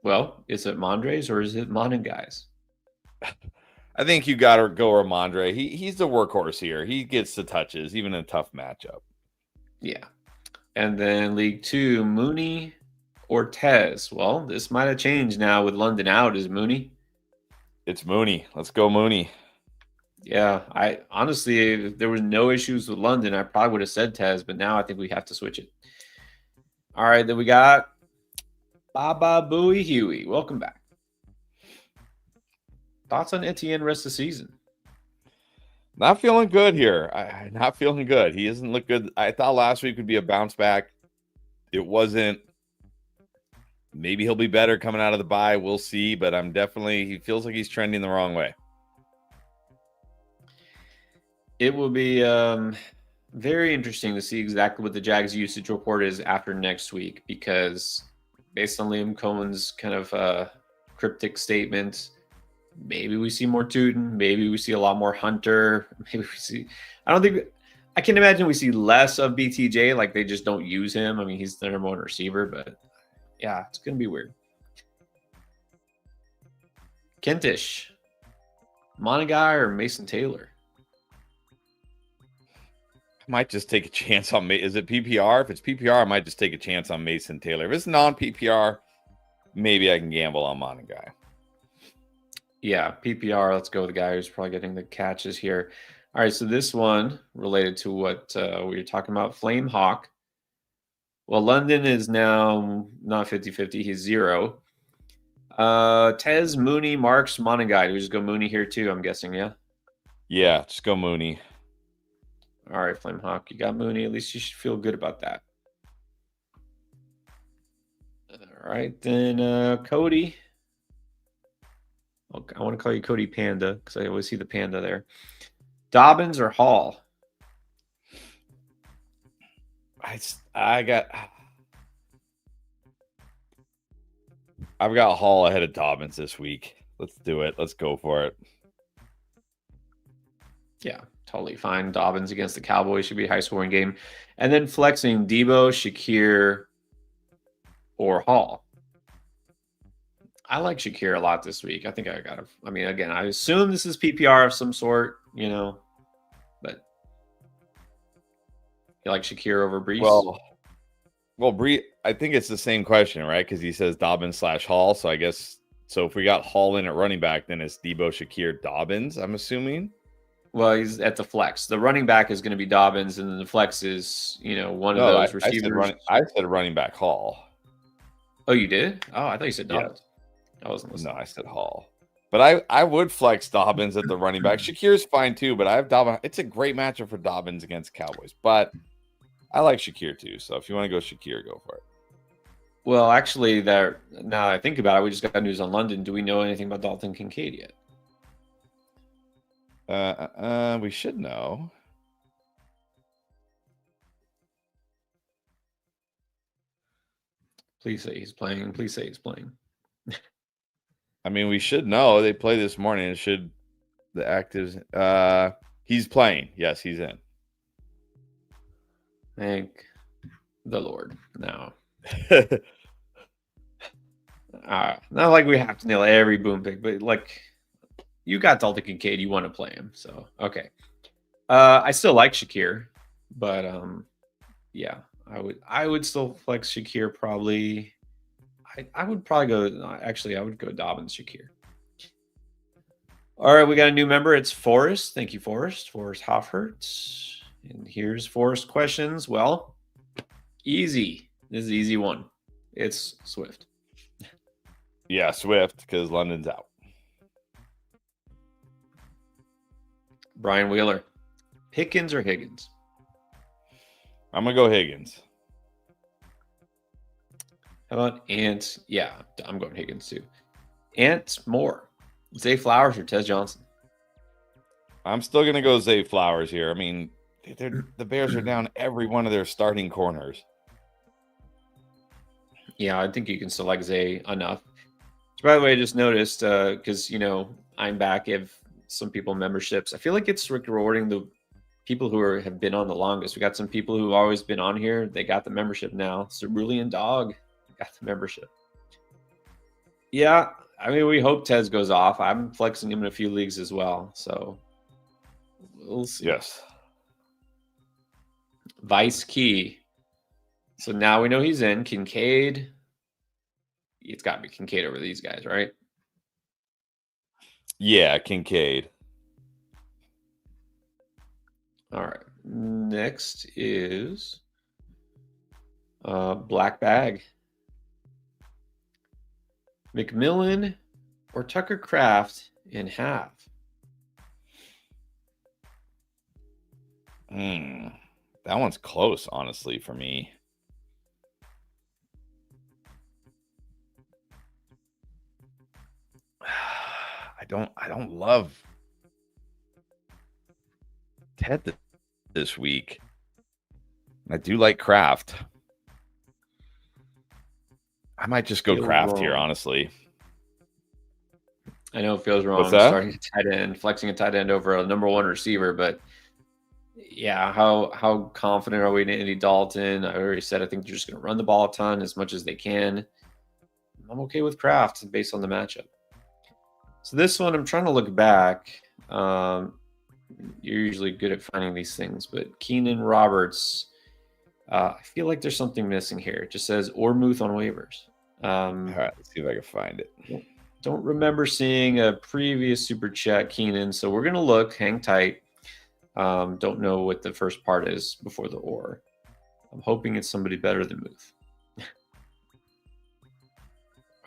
Well, is it Mondre's or is it Monenguy's? I think you got to go Ramondre. He's the workhorse here. He gets the touches, even in a tough matchup. Yeah. And then League 2, Mooney or Tez. Well, this might have changed now with London out. Is Mooney? It's Mooney. Let's go Mooney. Yeah, I honestly, if there was no issues with London, I probably would have said Tez, but now I think we have to switch it. All right, then we got Baba Booey Huey. Welcome back. Thoughts on Etienne rest of the season? Not feeling good here. Not feeling good. He doesn't look good. I thought last week would be a bounce back. It wasn't. Maybe he'll be better coming out of the bye. We'll see. But he feels like he's trending the wrong way. It will be very interesting to see exactly what the Jags usage report is after next week, because based on Liam Cohen's kind of cryptic statement, maybe we see more Tootin. Maybe we see a lot more Hunter. Maybe we see. I can imagine we see less of BTJ. Like they just don't use him. I mean, he's the number one receiver, but yeah, it's gonna be weird. Kentish, Monaghan or Mason Taylor? I might just take a chance on. Is it PPR? If it's PPR, I might just take a chance on Mason Taylor. If it's non-PPR, maybe I can gamble on Monangai. Yeah, PPR. Let's go with the guy who's probably getting the catches here. All right, so this one related to what we were talking about, Flame Hawk. Well, London is now not 50-50. He's 0. Tez, Mooney, Marks, Monangai. Do we just go Mooney here too? I'm guessing, yeah? Yeah, just go Mooney. All right, Flame Hawk. You got Mooney. At least you should feel good about that. All right, then Cody. I want to call you Cody Panda because I always see the panda there. Dobbins or Hall? I've got Hall ahead of Dobbins this week. Let's do it. Let's go for it. Yeah, totally fine. Dobbins against the Cowboys should be a high-scoring game. And then flexing Debo, Shakir, or Hall. I like Shakir a lot this week. I think I got to. I mean, again, I assume this is PPR of some sort, but you like Shakir over Brees? Well, Brees, I think it's the same question, right? Because he says Dobbins / Hall. So I guess, if we got Hall in at running back, then it's Debo, Shakir, Dobbins, I'm assuming. Well, he's at the flex. The running back is going to be Dobbins, and then the flex is, one of those receivers. I said running back Hall. Oh, you did? Oh, I thought you said Dobbins. Yeah. I wasn't listening. No, I said Hall. But I would flex Dobbins at the running back. Shakir's fine too, but I have Dobbins. It's a great matchup for Dobbins against Cowboys. But I like Shakir too. So if you want to go Shakir, go for it. Well, actually, now that I think about it, we just got news on London. Do we know anything about Dalton Kincaid yet? We should know. Please say he's playing. Please say he's playing. I mean, we should know. They play this morning. It should the actives. He's playing. Yes, he's in. Thank the Lord. No. Not like we have to nail every boom pick, but like you got Dalton Kincaid, you want to play him. So okay. I still like Shakir, but yeah, I would still flex Shakir probably. I would probably go. Actually, I would go Dobbins Shakir. All right, we got a new member. It's Forrest. Thank you, Forrest. Forrest Hoffert. And here's Forrest questions. Well, easy. This is an easy one. It's Swift. Yeah, Swift, because London's out. Brian Wheeler. Pickens or Higgins? I'm going to go Higgins. How about Ant? Yeah, I'm going Higgins too. Ant Moore. Zay Flowers or Tez Johnson? I'm still going to go Zay Flowers here. I mean, the Bears are down every one of their starting corners. Yeah, I think you can select Zay enough. So by the way, I just noticed, because, I'm back, if some people memberships. I feel like it's rewarding the people who have been on the longest. We got some people who've always been on here. They got the membership now. Cerulean Dog got the membership. Yeah, I mean, we hope Tez goes off. I'm flexing him in a few leagues as well. So we'll see. Yes. Vice Key. So now we know he's in. Kincaid. It's got to be Kincaid over these guys, right? Yeah, Kincaid. All right. Next is Black Bag. McMillan or Tucker Kraft in half? That one's close, honestly, for me. I don't love Ted this week. I do like Kraft. I might just go Kraft here, honestly. I know it feels wrong starting a tight end, flexing a tight end over a number one receiver, but yeah, how confident are we in Andy Dalton? I already said I think they're just going to run the ball a ton as much as they can. I'm okay with Kraft based on the matchup. So this one, I'm trying to look back. You're usually good at finding these things, but Keenan Roberts, I feel like there's something missing here. It just says Ormuth on waivers. All right, let's see if I can find it. Don't remember seeing a previous super chat, Keenan. So we're gonna look. Hang tight. Don't know what the first part is before the or. I'm hoping it's somebody better than Muth.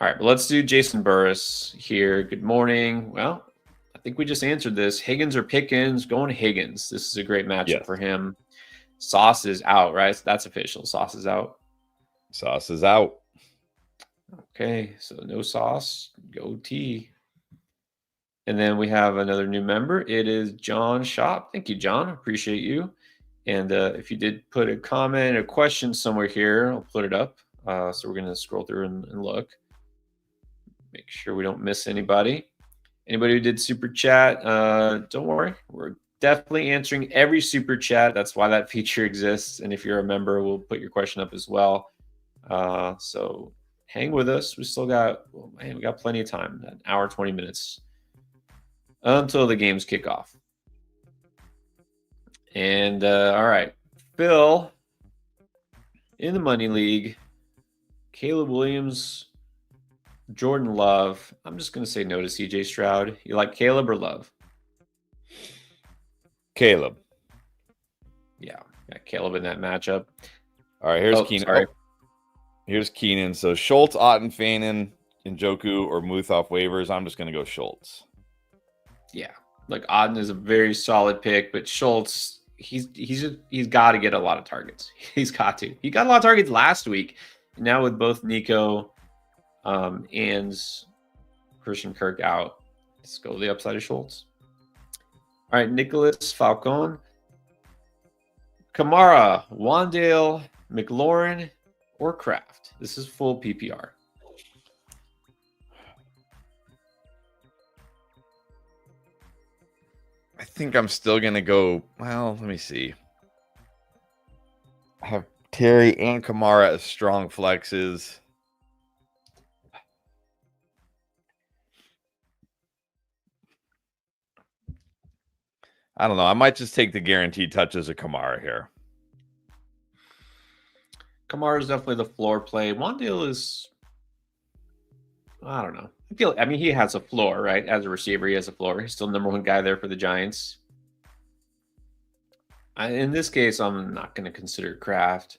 All right, but let's do Jason Burris here. Good morning. Well, I think we just answered this. Higgins or Pickens? Going Higgins. This is a great matchup for him. Sauce is out, right? So that's official. Sauce is out. Sauce is out. Okay, so no Sauce. Go T. And then we have another new member. It is John Shop. Thank you, John. Appreciate you. And if you did put a comment or question somewhere here, I'll put it up. So we're going to scroll through and look. Make sure we don't miss anybody. Anybody who did super chat, don't worry. We're definitely answering every super chat. That's why that feature exists. And if you're a member, we'll put your question up as well. So hang with us. We still got, we got plenty of time. An hour, 20 minutes until the games kick off. And all right, Phil in the Money League, Caleb Williams, Jordan Love. I'm just going to say no to CJ Stroud. You like Caleb or Love? Caleb. Yeah, Caleb in that matchup. All right, here's Keenan. Sorry. Here's Keenan. So Schultz, Otten, Fannin, Njoku, or Muth off waivers. I'm just going to go Schultz. Yeah, like Otten is a very solid pick, but Schultz, he's got to get a lot of targets. He's got to. He got a lot of targets last week. Now with both Nico and Christian Kirk out, let's go to the upside of Schultz. All right, Nicholas Falcon, Kamara, Wandale, McLaurin, or Kraft. This is full PPR. I think I'm still going to go. Well, let me see. I have Terry and Kamara as strong flexes. I don't know. I might just take the guaranteed touches of Kamara here. Kamara is definitely the floor play. Wandale is, I don't know. I mean, he has a floor, right? As a receiver, he has a floor. He's still number one guy there for the Giants. In this case, I'm not going to consider Kraft.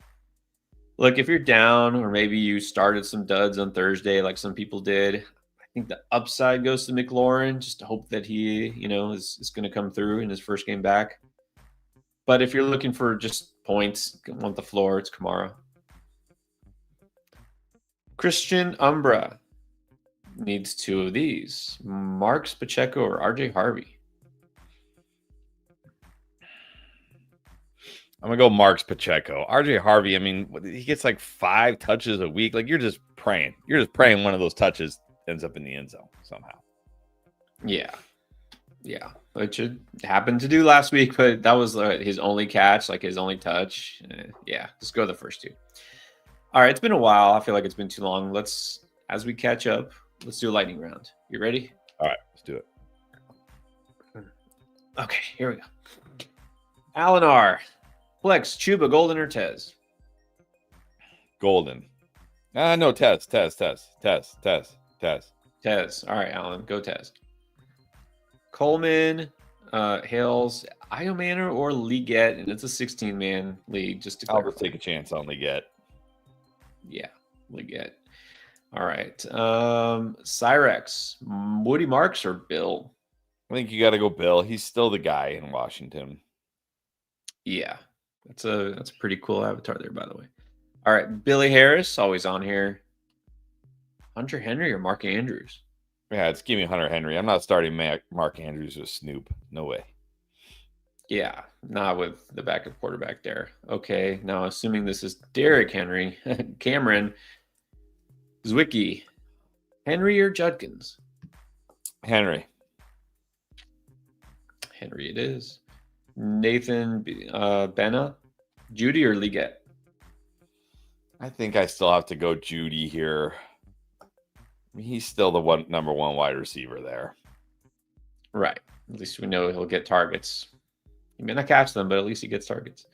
Look, if you're down or maybe you started some duds on Thursday like some people did, I think the upside goes to McLaurin just to hope that he, is going to come through in his first game back. But if you're looking for just points, want the floor, it's Kamara. Christian Umbra needs two of these. Marks Pacheco or RJ Harvey? I'm going to go Marks Pacheco. RJ Harvey, I mean, he gets like 5 touches a week. Like, you're just praying. You're just praying one of those touches ends up in the end zone somehow. Yeah. Which it happened to do last week, but that was his only catch, like his only touch. Yeah, just go the first 2. All right, it's been a while. I feel like it's been too long. As we catch up, let's do a lightning round. You ready? All right, let's do it. Okay, here we go. Alan R. Flex, Chuba, Golden, or Tez? Golden. No, Tez. Tez. All right, Alan, go Tez. Coleman, Hales, Io Manor, or Leggett, and it's a 16-man league. Just to clarify. I'll take a chance on Leggett. Yeah, Leggett. All right. Cyrex, Woody Marks, or Bill? I think you got to go Bill. He's still the guy in Washington. Yeah, that's a pretty cool avatar there, by the way. All right, Billy Harris, always on here. Hunter Henry or Mark Andrews? Yeah, it's give me Hunter Henry. I'm not starting Mark Andrews with Snoop. No way. Yeah, not with the backup quarterback there. Okay, now assuming this is Derrick Henry, Cameron, Zwicky, Henry or Judkins? Henry it is. Nathan Benna, Judy or Leggett? I think I still have to go Judy here. He's still the number one wide receiver there. Right. At least we know he'll get targets. He may not catch them, but at least he gets targets.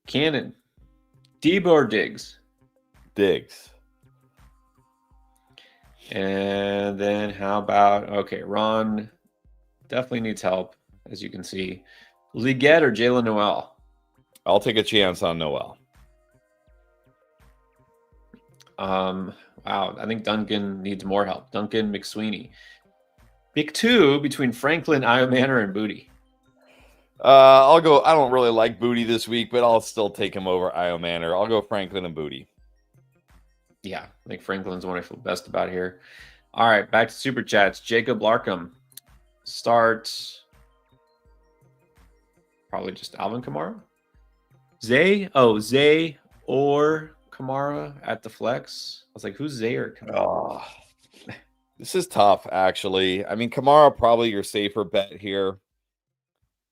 Cannon, Debo or Diggs? Diggs. And then how about, okay, Ron definitely needs help, as you can see. Liggett or Jalen Noel? I'll take a chance on Noel. Wow, I think Duncan needs more help. Duncan McSweeney. Pick two between Franklin, Iomanner, and Booty. I'll go. I don't really like Booty this week, but I'll still take him over Iomanner. I'll go Franklin and Booty. Yeah, I think Franklin's one I feel best about here. All right, back to Super Chats. Jacob Larkham. Start probably just Alvin Kamara. Zay or Kamara at the flex. I was like, who's Zay or Kamara? Oh, this is tough, actually. I mean, Kamara probably your safer bet here.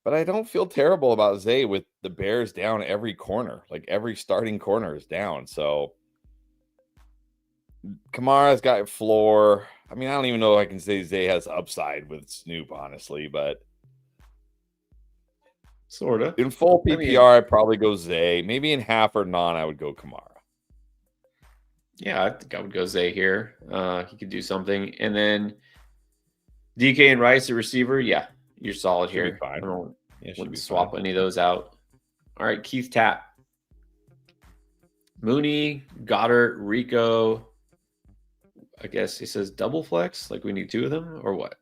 But I don't feel terrible about Zay with the Bears down every corner. Like every starting corner is down. So Kamara's got floor. I mean, I don't even know if I can say Zay has upside with Snoop, honestly, but sort of. In full PPR, I'd probably go Zay. Maybe in half or non, I would go Kamara. Yeah, I think I would go Zay here. He could do something. And then DK and Rice, the receiver. Yeah, you're solid Should be here. fine. Wouldn't swap any of those out. All right, Keith Tapp. Mooney, Goddard, Rico. I guess he says double flex. Like we need two of them or what?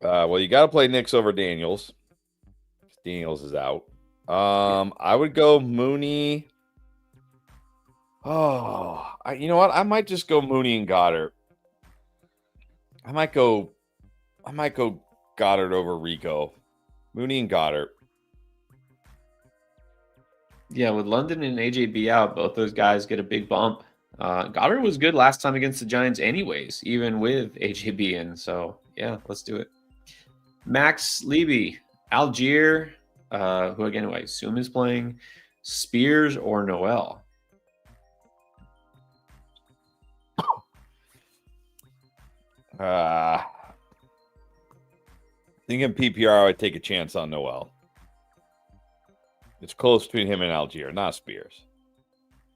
Well, you got to play Knicks over Daniels. Daniels is out. I would go Mooney. Oh, you know what? I might just go Mooney and Goddard. I might go Goddard over Rico. Mooney and Goddard. Yeah, with London and AJB out, both those guys get a big bump. Goddard was good last time against the Giants anyways, even with AJB in. So, yeah, let's do it. Max Levy, Algier, who again, I assume is playing, Spears or Noel? I think in PPR, I would take a chance on Noel. It's close between him and Algier, not Spears.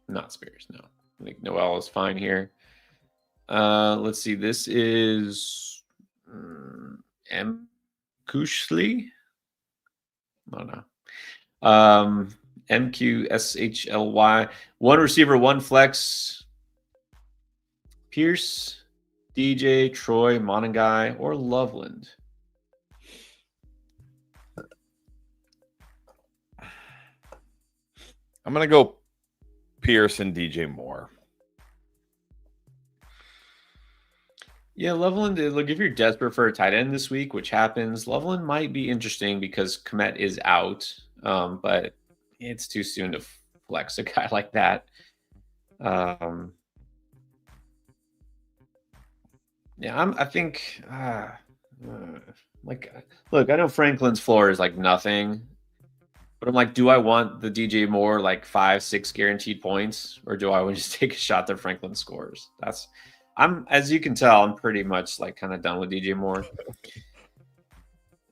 Not Spears, no. I think Noel is fine here. Let's see. This is M. Kushly. I don't know. MQSHLY. One receiver, one flex. Pierce, DJ, Troy, Monangai, or Loveland. I'm going to go Pierce and DJ Moore. Yeah, Loveland, look, if you're desperate for a tight end this week, which happens, Loveland might be interesting because Kmet is out, but it's too soon to flex a guy like that. Yeah, I think, look, I know Franklin's floor is like nothing. But I'm like, do I want the DJ Moore like 5-6 guaranteed points, or do I want to just take a shot that Franklin scores? As you can tell, I'm pretty much like kind of done with DJ Moore.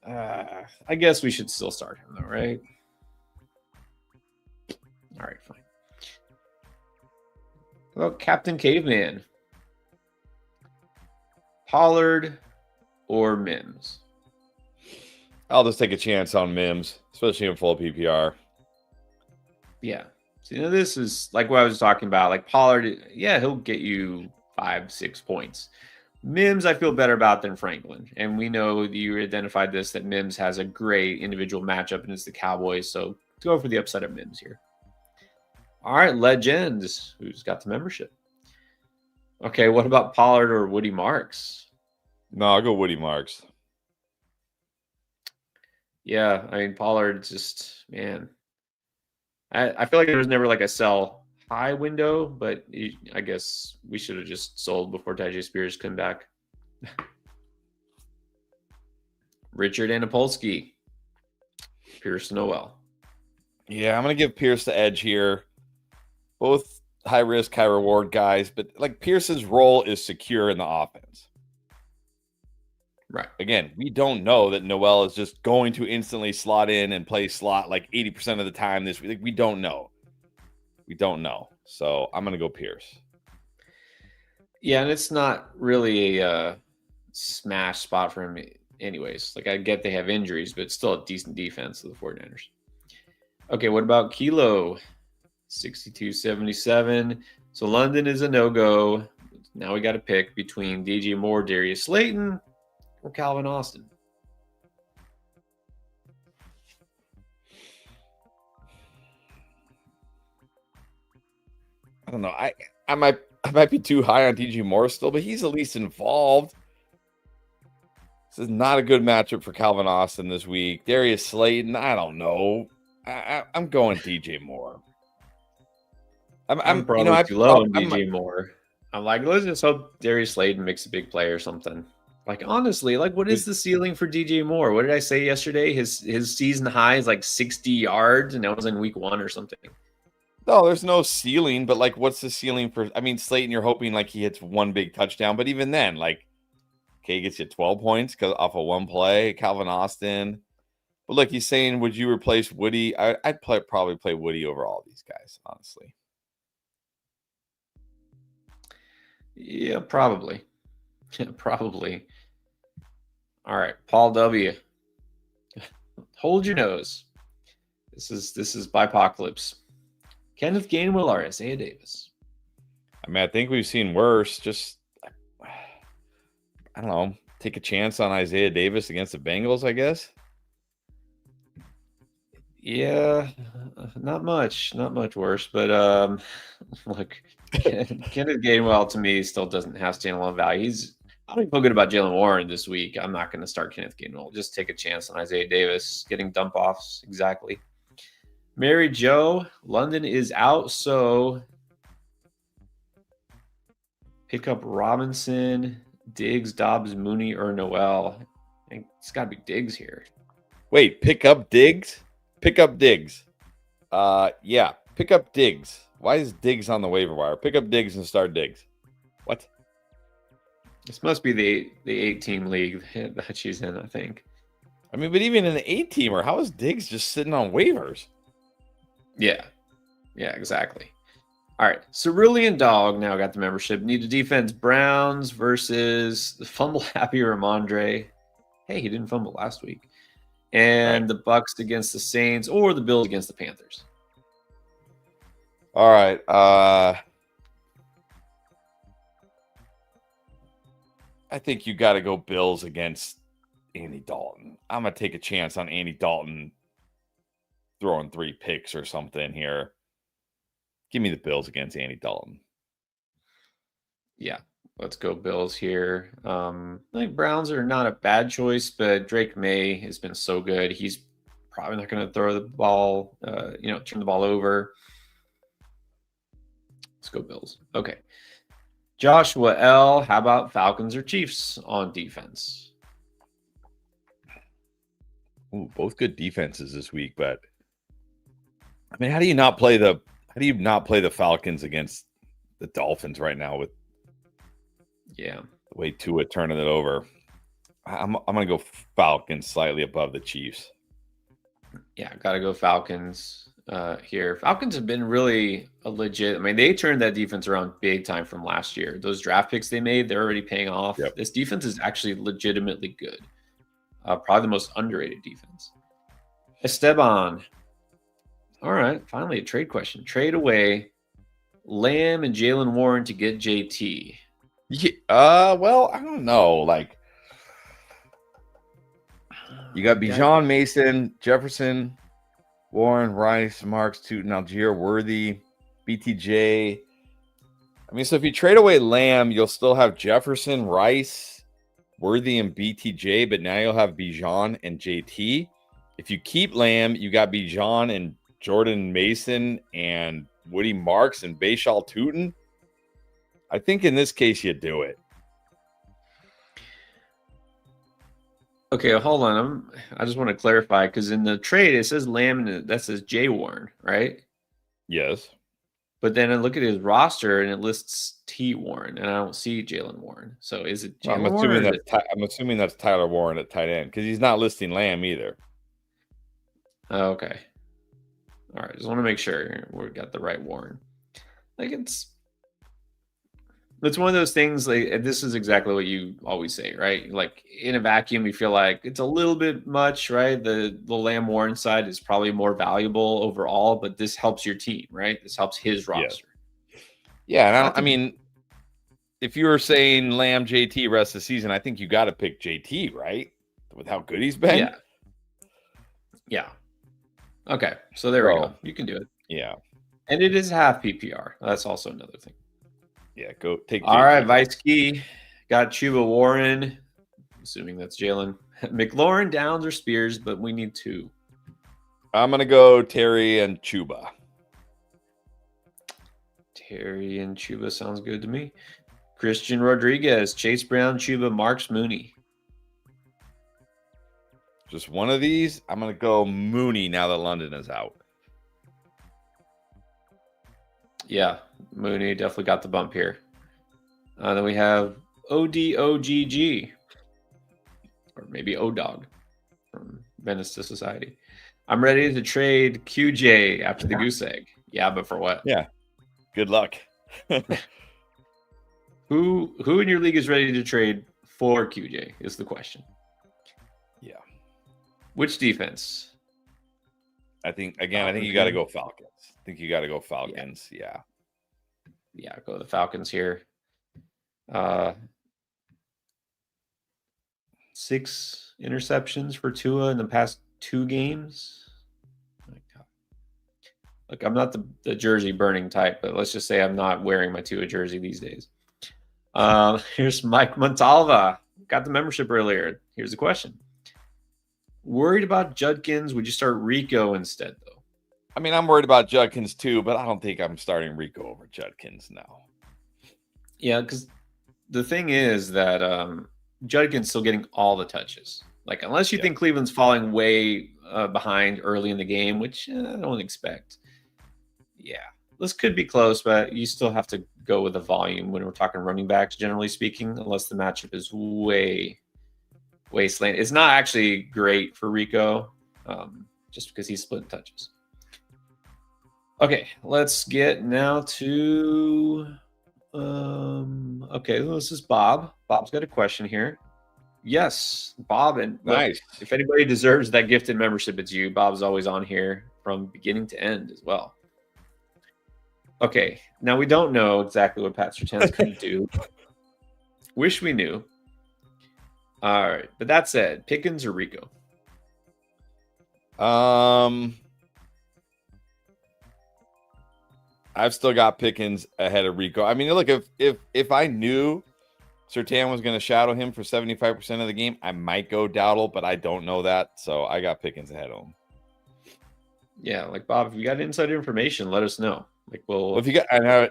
I guess we should still start him though, right? All right, fine. Well, Captain Caveman, Pollard or Mims? I'll just take a chance on Mims, especially in full PPR. Yeah. So, this is like what I was talking about. Like Pollard, yeah, he'll get you 5-6 points. Mims, I feel better about than Franklin. And we know you identified this, that Mims has a great individual matchup and it's the Cowboys. So let's go for the upside of Mims here. All right, Legends, who's got the membership. Okay, what about Pollard or Woody Marks? No, I'll go Woody Marks. Yeah, I mean, Pollard just, man. I feel like there was never like a sell high window, but I guess we should have just sold before Tyjae Spears came back. Richard Anapolsky, Pierce Noel. Yeah, I'm going to give Pierce the edge here. Both high risk, high reward guys, but like Pierce's role is secure in the offense. Right. Again, we don't know that Noel is just going to instantly slot in and play slot like 80% of the time this week. Like, we don't know. We don't know. So I'm going to go Pierce. Yeah, and it's not really a smash spot for him anyways. Like, I get they have injuries, but it's still a decent defense of the 49ers. Okay, what about Kilo? 62.77. So London is a no-go. Now we got to pick between DJ Moore, Darius Slayton, or Calvin Austin. I don't know. I might be too high on DJ Moore still, but he's at least involved. This is not a good matchup for Calvin Austin this week. Darius Slayton, I don't know. I'm going DJ Moore. I'm probably too low on DJ Moore. I'm like, let's just hope Darius Slayton makes a big play or something. Like, honestly, like, what is the ceiling for DJ Moore? What did I say yesterday? His season high is like 60 yards, and that was in week 1 or something. No, there's no ceiling, but like, what's the ceiling for? I mean, Slayton, you're hoping like he hits one big touchdown, but even then, like, okay, he gets you 12 points because off of one play. Calvin Austin, but look, he's saying, would you replace Woody? I'd probably play Woody over all these guys, honestly. Yeah, probably. Probably. All right, Paul W. Hold your nose. This is Bipocalypse. Kenneth Gainwell or Isaiah Davis? I mean, I think we've seen worse. Just, I don't know, take a chance on Isaiah Davis against the Bengals, I guess. Yeah, not much worse. But look, Kenneth Gainwell to me still doesn't have standalone value. I don't feel good about Jaylen Warren this week. I'm not going to start Kenneth Gainwell. Just take a chance on Isaiah Davis getting dump offs. Exactly. Mary Jo, London is out, so pick up Robinson, Diggs, Dobbs, Mooney, or Noel. I think it's got to be Diggs here. Wait, pick up Diggs? Pick up Diggs. Yeah, pick up Diggs. Why is Diggs on the waiver wire? Pick up Diggs and start Diggs. What? This must be the 8-team league that she's in, I think. I mean, but even in the 8-teamer, how is Diggs just sitting on waivers? Yeah, exactly. All right, Cerulean Dog now got the membership. Need a defense. Browns versus the fumble happy Ramondre. Hey, he didn't fumble last week. And the Bucks against the Saints or the Bills against the Panthers. All right. I think you got to go Bills against Andy Dalton. I'm going to take a chance on Andy Dalton throwing 3 picks or something here. Give me the Bills against Andy Dalton. Yeah, let's go Bills here. I think Browns are not a bad choice, but Drake May has been so good. He's probably not going to throw the ball, turn the ball over. Let's go Bills. Okay. Joshua L., how about Falcons or Chiefs on defense? Ooh, both good defenses this week, but I mean, how do you not play the Falcons against the Dolphins right now with the way Tua turning it over? I'm gonna go Falcons slightly above the Chiefs. Yeah, gotta go Falcons here. Falcons have been really a legit. I mean, they turned that defense around big time from last year. Those draft picks they made, they're already paying off. Yep. This defense is actually legitimately good. Probably the most underrated defense. Esteban. All right, finally a trade question. Trade away Lamb and Jaylen Warren to get JT. Yeah, well, I don't know. Like, you got Bijan, Mason, Jefferson, Warren, Rice, Marks, Tootin, Algier, Worthy, BTJ. I mean, so if you trade away Lamb, you'll still have Jefferson, Rice, Worthy, and BTJ, but now you'll have Bijan and JT. If you keep Lamb, you got Bijan and Jordan Mason and Woody Marks and Bashal Tootin. I think in this case you do it. Okay, hold on. I just want to clarify because in the trade it says Lamb and that says Jay Warren, right? Yes. But then I look at his roster and it lists T. Warren, and I don't see Jalen Warren. So is it Well, Jalen Warren? I'm assuming that's Tyler Warren at tight end because he's not listing Lamb either. Oh, okay. All right. Just want to make sure we got the right Warren. Like it's one of those things. Like this is exactly what you always say, right? Like in a vacuum, you feel like it's a little bit much, right? The Lamb Warren side is probably more valuable overall, but this helps your team, right? This helps his roster. Yeah, and I mean, if you were saying Lamb JT rest of the season, I think you got to pick JT, right? With how good he's been. Yeah. Okay, so there we go. You can do it. Yeah. And it is half PPR. That's also another thing. Yeah, go take JT. All right, Vice Key. Got Chuba Warren. Assuming that's Jalen. McLaurin, Downs, or Spears, but we need 2. I'm going to go Terry and Chuba. Terry and Chuba sounds good to me. Christian Rodriguez, Chase Brown, Chuba, Marks, Mooney. Just one of these. I'm going to go Mooney now that London is out. Yeah, Mooney definitely got the bump here. Then we have ODOGG, or maybe ODOG from Venice to Society. I'm ready to trade QJ after the goose egg. Yeah, but for what? Yeah. Good luck. Who in your league is ready to trade for QJ is the question. Yeah. Which defense? I think you got to go Falcons. I think you got to go Falcons. Yeah. Yeah, go the Falcons here. 6 interceptions for Tua in the past 2 games. My God. Look, I'm not the jersey burning type, but let's just say I'm not wearing my Tua jersey these days. Here's Mike Montalva. Got the membership earlier. Here's the question. Worried about Judkins? Would you start Rico instead, though? I mean, I'm worried about Judkins too, but I don't think I'm starting Rico over Judkins now. Yeah, because the thing is that Judkins still getting all the touches. Like, unless you think Cleveland's falling way behind early in the game, which I don't expect. Yeah, this could be close, but you still have to go with the volume when we're talking running backs, generally speaking, unless the matchup is way slanted. It's not actually great for Rico, just because he's splitting touches. Okay, let's get now to okay, this is Bob. Bob's got a question here. Yes, Bob, and nice. If anybody deserves that gifted membership, it's you. Bob's always on here from beginning to end as well. Okay, now we don't know exactly what Pat Surtain's going to do. Wish we knew. All right, but that said, Pickens or Rico? I've still got Pickens ahead of Rico. I mean, look, if I knew Surtain was going to shadow him for 75% of the game, I might go Dowdle, but I don't know that, so I got Pickens ahead of him. Yeah, like Bob, if you got insider information, let us know. Like, well, if you got,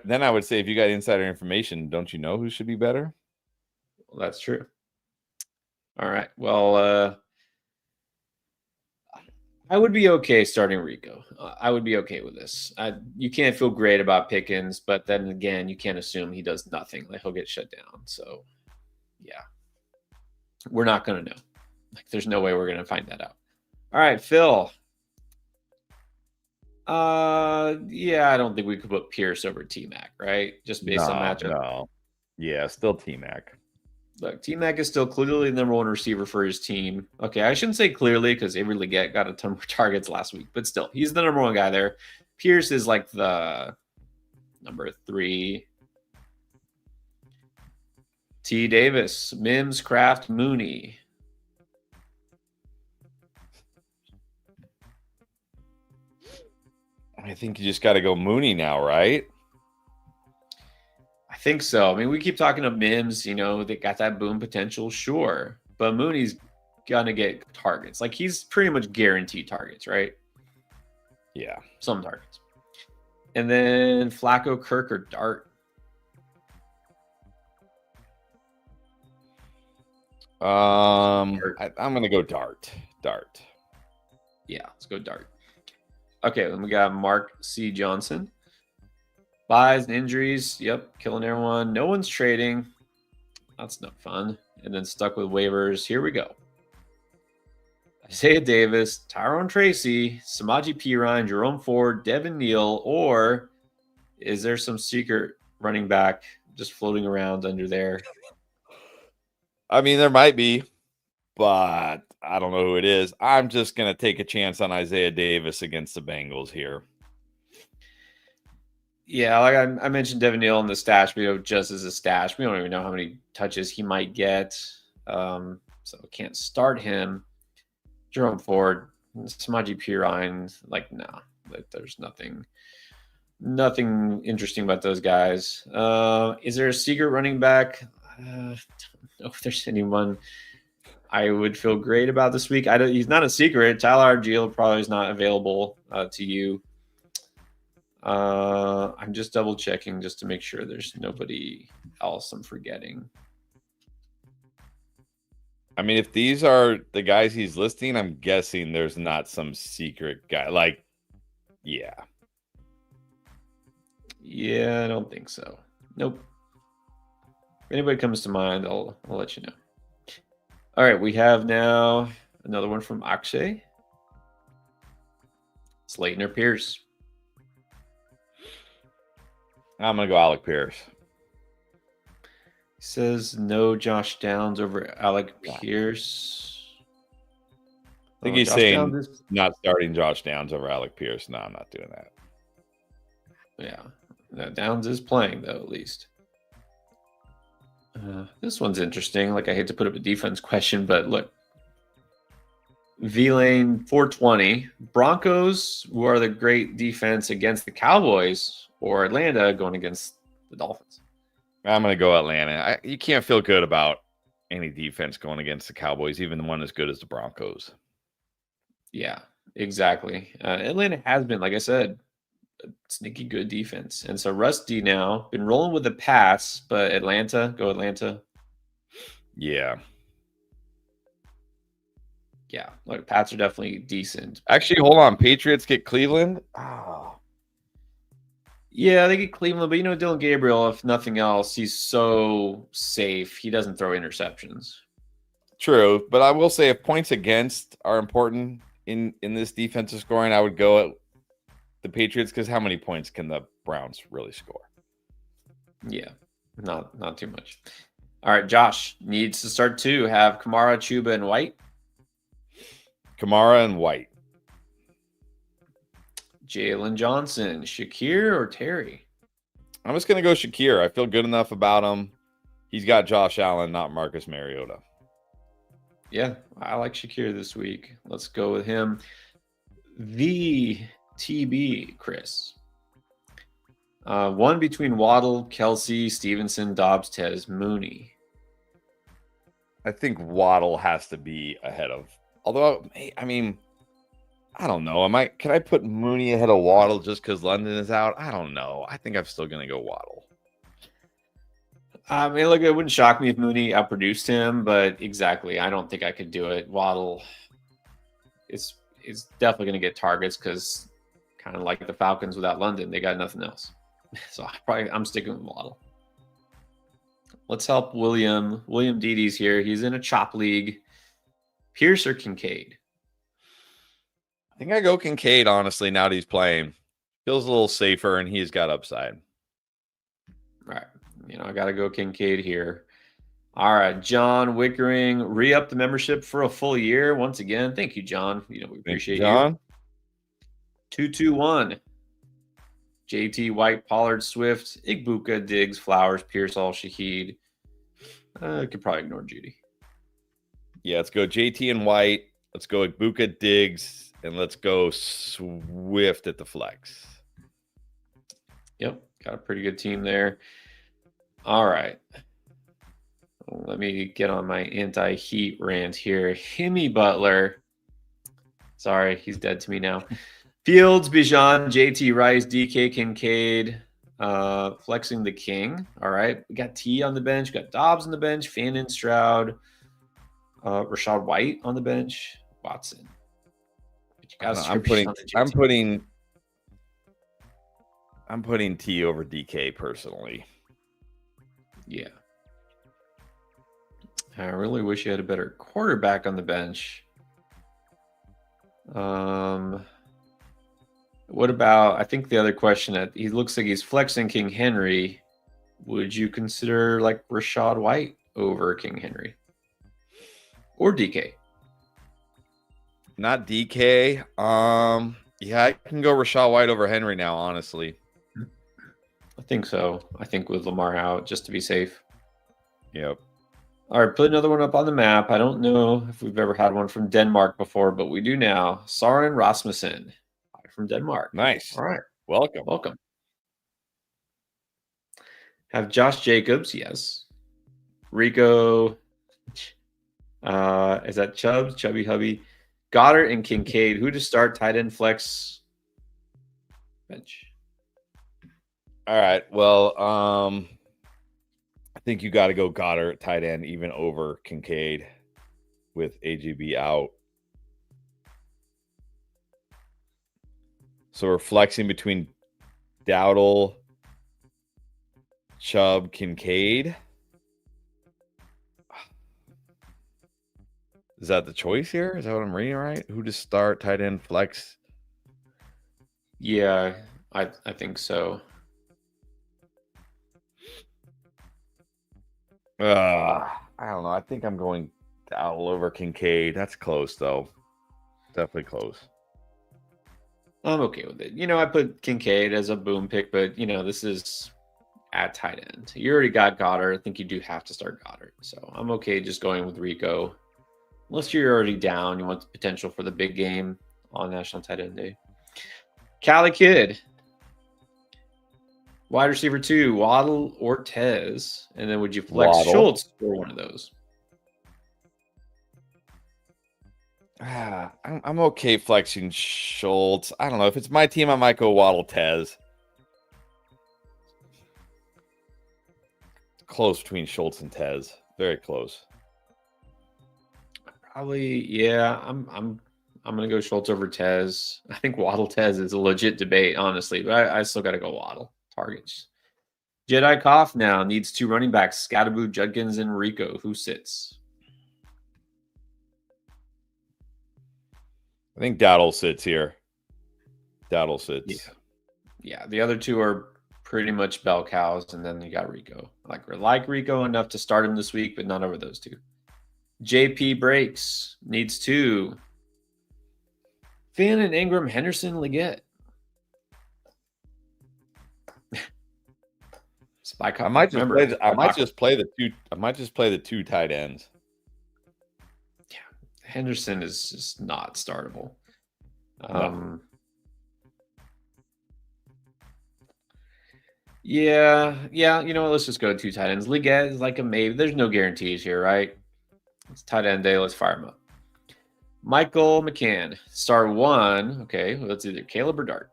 then I would say if you got insider information, don't you know who should be better? Well, that's true. All right. Well, I would be okay starting Rico. I would be okay with this. You can't feel great about Pickens, but then again, you can't assume he does nothing. Like, he'll get shut down. So, yeah, we're not going to know. Like, there's no way we're going to find that out. All right, Phil. Yeah, I don't think we could put Pierce over T-Mac, right? Just based on matchup. No. Yeah, still T-Mac. Look, T-Mac is still clearly the number one receiver for his team. Okay, I shouldn't say clearly because Avery Leggett got a ton of targets last week, but still, he's the number one guy there. Pierce is like the number 3. T. Davis, Mims, Kraft, Mooney. I think you just got to go Mooney now, right? I think so. I mean, we keep talking of Mims, they got that boom potential, sure. But Mooney's going to get targets. Like, he's pretty much guaranteed targets, right? Yeah. Some targets. And then Flacco, Kirk, or Dart. I'm going to go Dart. Yeah, let's go Dart. Okay, then we got Mark C. Johnson. Buys and injuries. Yep, killing everyone. No one's trading. That's not fun. And then stuck with waivers. Here we go. Isaiah Davis, Tyrone Tracy, Samaje Perine, Jerome Ford, Devin Neal, or is there some secret running back just floating around under there? I mean, there might be, but I don't know who it is. I'm just going to take a chance on Isaiah Davis against the Bengals here. Yeah, like I mentioned Devin Neal in the stash video just as a stash. We don't even know how many touches he might get. So can't start him. Jerome Ford, Samaje Perine, like, nah, like, there's nothing interesting about those guys. Is there a secret running back? I don't know if there's anyone I would feel great about this week. He's not a secret. Tyler Argiel probably is not available to you. I'm just double checking just to make sure there's nobody else I'm forgetting. I mean, if these are the guys he's listing, I'm guessing there's not some secret guy. Like, yeah. Yeah, I don't think so. Nope. If anybody comes to mind, I'll let you know. All right, we have now another one from Akshay. Slayton or Pierce? I'm going to go Alec Pierce. He says no Josh Downs over Alec Pierce. I think he's saying not starting Josh Downs over Alec Pierce. No, I'm not doing that. Yeah. Downs is playing, though, at least. This one's interesting. Like, I hate to put up a defense question, but look. V-Lane 420. Broncos, who are the great defense against the Cowboys, or Atlanta going against the Dolphins? I'm going to go Atlanta. You can't feel good about any defense going against the Cowboys, even the one as good as the Broncos. Yeah, exactly. Atlanta has been, like I said, a sneaky good defense. And so Rusty now been rolling with the pass, but go Atlanta. Yeah. Yeah, like Pats are definitely decent. Actually, hold on. Patriots get Cleveland? Oh. Yeah, they get Cleveland, but Dylan Gabriel, if nothing else, he's so safe. He doesn't throw interceptions. True, but I will say if points against are important in this defensive scoring, I would go at the Patriots because how many points can the Browns really score? Yeah, not too much. All right, Josh needs to start too. Have Kamara, Chuba, and White. Kamara and White. Jalen Johnson, Shakir or Terry? I'm just going to go Shakir. I feel good enough about him. He's got Josh Allen, not Marcus Mariota. Yeah, I like Shakir this week. Let's go with him. The TB, Chris. One between Waddle, Kelsey, Stevenson, Dobbs, Tez, Mooney. I think Waddle has to be ahead of. Although, I mean, I don't know. Can I put Mooney ahead of Waddle just because London is out? I don't know. I think I'm still going to go Waddle. I mean, look, it wouldn't shock me if Mooney outproduced him, but exactly, I don't think I could do it. Waddle is definitely going to get targets because kind of like the Falcons without London, they got nothing else. So I'm sticking with Waddle. Let's help William. William Didi's here. He's in a chop league. Pierce or Kincaid? I think I go Kincaid, honestly, now that he's playing. Feels a little safer, and he's got upside. All right. I got to go Kincaid here. All right. John Wickering, re-up the membership for a full year. Once again, thank you, John. We appreciate you. John. 221. JT, White, Pollard, Swift, Igbuka, Diggs, Flowers, Pierce, Al-Shahid. I could probably ignore Judy. Yeah, let's go JT and White. Let's go Igbuka, Diggs, and let's go Swift at the flex. Yep, got a pretty good team there. All right. Let me get on my anti-heat rant here. Himmy Butler. Sorry, he's dead to me now. Fields, Bijan, JT Rice, DK Kincaid, flexing the king. All right. We got T on the bench. We got Dobbs on the bench. Fannin, Stroud, Rashad White on the bench. Watson. I'm putting I'm putting T over DK personally. Yeah. I really wish you had a better quarterback on the bench. What about, I think the other question that he looks like he's flexing King Henry. Would you consider like Rashad White over King Henry or DK? Not DK. Yeah, I can go Rashad White over Henry now, honestly. I think so. I think with Lamar out, just to be safe. Yep. All right, put another one up on the map. I don't know if we've ever had one from Denmark before, but we do now. Søren Rasmussen from Denmark. Nice. All right. Welcome. Welcome. Have Josh Jacobs, yes. Rico, is that Chubbs, Chubby Hubby, Goddard, and Kincaid. Who to start tight end flex bench? All right. Well, I think you got to go Goddard tight end even over Kincaid with AGB out. So we're flexing between Dowdle, Chubb, Kincaid. Is that the choice here? Is that what I'm reading right? Who to start tight end flex? Yeah, I think so. I don't know. I think I'm going Dowdle over Kincaid. That's close, though. Definitely close. I'm okay with it. I put Kincaid as a boom pick, but this is at tight end. You already got Goddard. I think you do have to start Goddard. So I'm okay just going with Rico. Unless you're already down, you want the potential for the big game on National Tight End Day. Cali Kid. Wide receiver 2, Waddle or Tez. And then would you flex Waddle. Schultz for one of those? I'm okay flexing Schultz. I don't know. If it's my team, I might go Waddle Tez. Close between Schultz and Tez. Very close. Probably, yeah. I'm gonna go Schultz over Tez. I think Waddle Tez is a legit debate, honestly, but I still gotta go Waddle. Targets. Jedi Koff now needs 2 running backs: Scatterboo, Judkins, and Rico. Who sits? I think Dowdle sits here. Dowdle sits. Yeah. The other 2 are pretty much bell cows, and then you got Rico. Like Rico enough to start him this week, but not over those 2. JP breaks, needs 2. Finn and Ingram, Henderson, Leggett. I might just play the 2 tight ends. Yeah, Henderson is just not startable. No. Yeah. You know what? Let's just go 2 tight ends. Leggett is like a maybe. There's no guarantees here, right? It's tight end day. Let's fire him up. Michael McCann, star 1. Okay, well, that's either Caleb or Dart.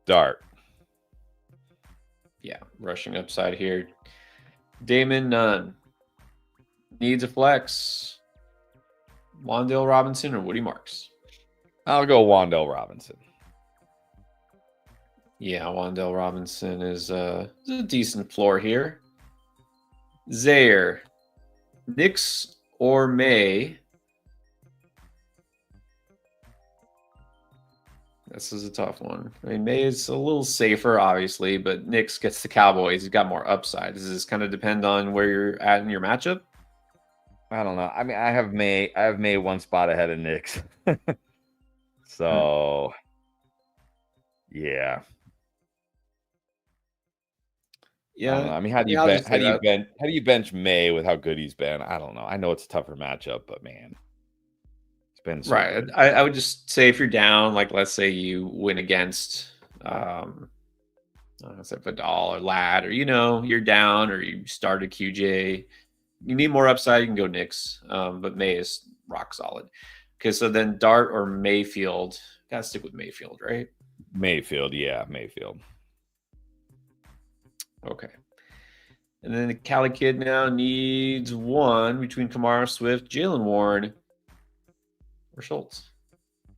Dart. Yeah, rushing upside here. Damon Nunn needs a flex. Wan'Dale Robinson or Woody Marks? I'll go Wan'Dale Robinson. Yeah, Wan'Dale Robinson is a decent floor here. Zaire, Nix or May? This is a tough one. I mean, May is a little safer, obviously, but Nix gets the Cowboys. He's got more upside. Does this kind of depend on where you're at in your matchup? I don't know. I mean, I have May 1 spot ahead of Nix. So, yeah. Yeah. I mean, how do you bench May with how good he's been? I don't know. I know it's a tougher matchup, but man, it's been so right. good. I would just say if you're down, like let's say you win against say Vidal or Lad, or you're down or you started QJ, you need more upside, you can go Nix. But May is rock solid. Okay, so then Dart or Mayfield. Gotta stick with Mayfield, right? Mayfield, yeah, Mayfield. Okay. And then the Cali Kid now needs 1 between Kamara, Swift, Jalen Warren, or Schultz.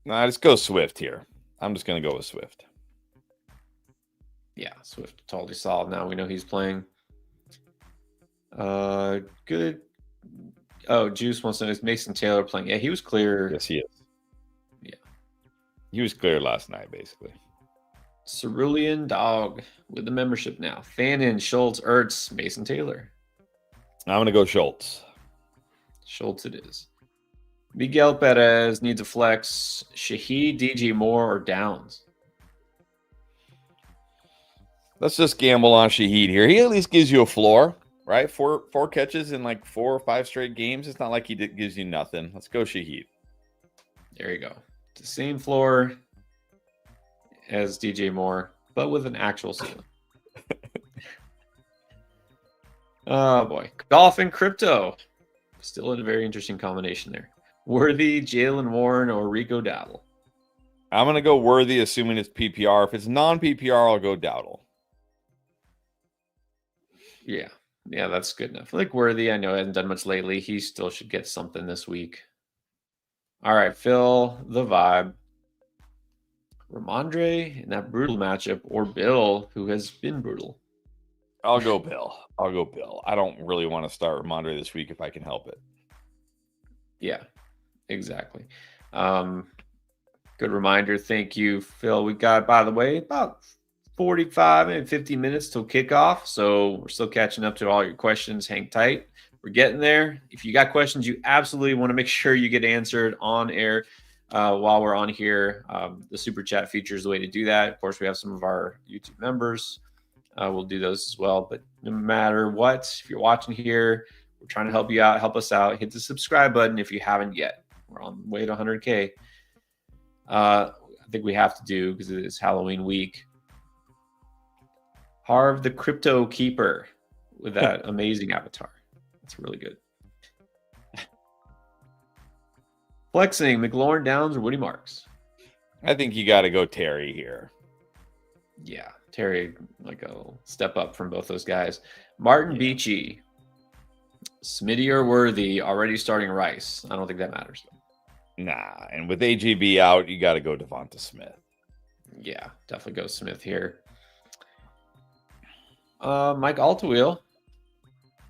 Nah, just go Swift here. I'm just going to go with Swift. Yeah, Swift totally solid. Now we know he's playing. Good. Oh, Juice wants to know, is Mason Taylor playing? Yeah, he was clear. Yes, he is. Yeah. He was clear last night, basically. Cerulean Dog with the membership now. Fannin, Schultz, Ertz, Mason Taylor. I'm going to go Schultz. Schultz it is. Miguel Perez needs a flex. Shaheed, DJ Moore, or Downs? Let's just gamble on Shaheed here. He at least gives you a floor, right? Four catches in like 4 or 5 straight games. It's not like he gives you nothing. Let's go Shaheed. There you go. It's the same floor as DJ Moore, but with an actual ceiling. Oh boy. Golf and crypto. Still in a very interesting combination there. Worthy, Jalen Warren, or Rico Dowdle? I'm going to go Worthy, assuming it's PPR. If it's non-PPR, I'll go Dowdle. Yeah, that's good enough. Like Worthy, I know he hasn't done much lately. He still should get something this week. All right, Phil, the vibe. Ramondre in that brutal matchup, or Bill, who has been brutal? I'll go Bill. I don't really want to start Ramondre this week if I can help it. Yeah, exactly. Good reminder. Thank you, Phil. We got, by the way, about 45 and 50 minutes till kickoff. So we're still catching up to all your questions. Hang tight. We're getting there. If you got questions, you absolutely want to make sure you get answered on air while we're on here. The super chat feature is the way to do that. Of course, we have some of our YouTube members. We'll do those as well. But no matter what, if you're watching here, we're trying to help you out, help us out. Hit the subscribe button if you haven't yet. We're on the way to 100K. I think we have to do, because it is Halloween week. Harv the Crypto Keeper with that amazing avatar. That's really good. Flexing, McLaurin, Downs, or Woody Marks? I think you got to go Terry here. Yeah, Terry, like a step up from both those guys. Martin Beachy, Smitty or Worthy, already starting Rice. I don't think that matters. Nah, and with AGB out, you got to go Devonta Smith. Yeah, definitely go Smith here. Mike Altawheel.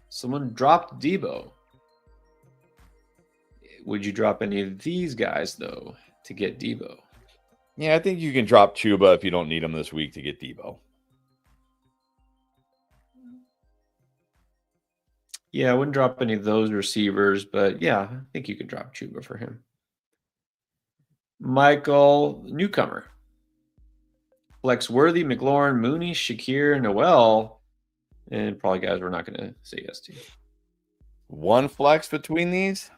Someone dropped Debo. Would you drop any of these guys, though, to get Debo? Yeah, I think you can drop Chuba if you don't need him this week to get Debo. Yeah, I wouldn't drop any of those receivers, but yeah, I think you could drop Chuba for him. Michael, newcomer. Flex Worthy, McLaurin, Mooney, Shakir, Noel, and probably guys we're not going to say yes to. One flex between these?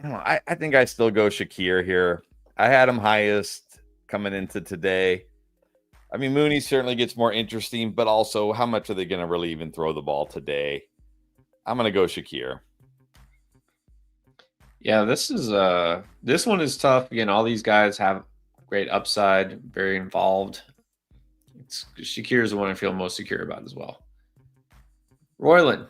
I think I still go Shakir here. I had him highest coming into today. I mean, Mooney certainly gets more interesting, but also how much are they going to really even throw the ball today? I'm going to go Shakir. Yeah, this one is tough. Again, all these guys have great upside, very involved. Shakir is the one I feel most secure about as well. Royland.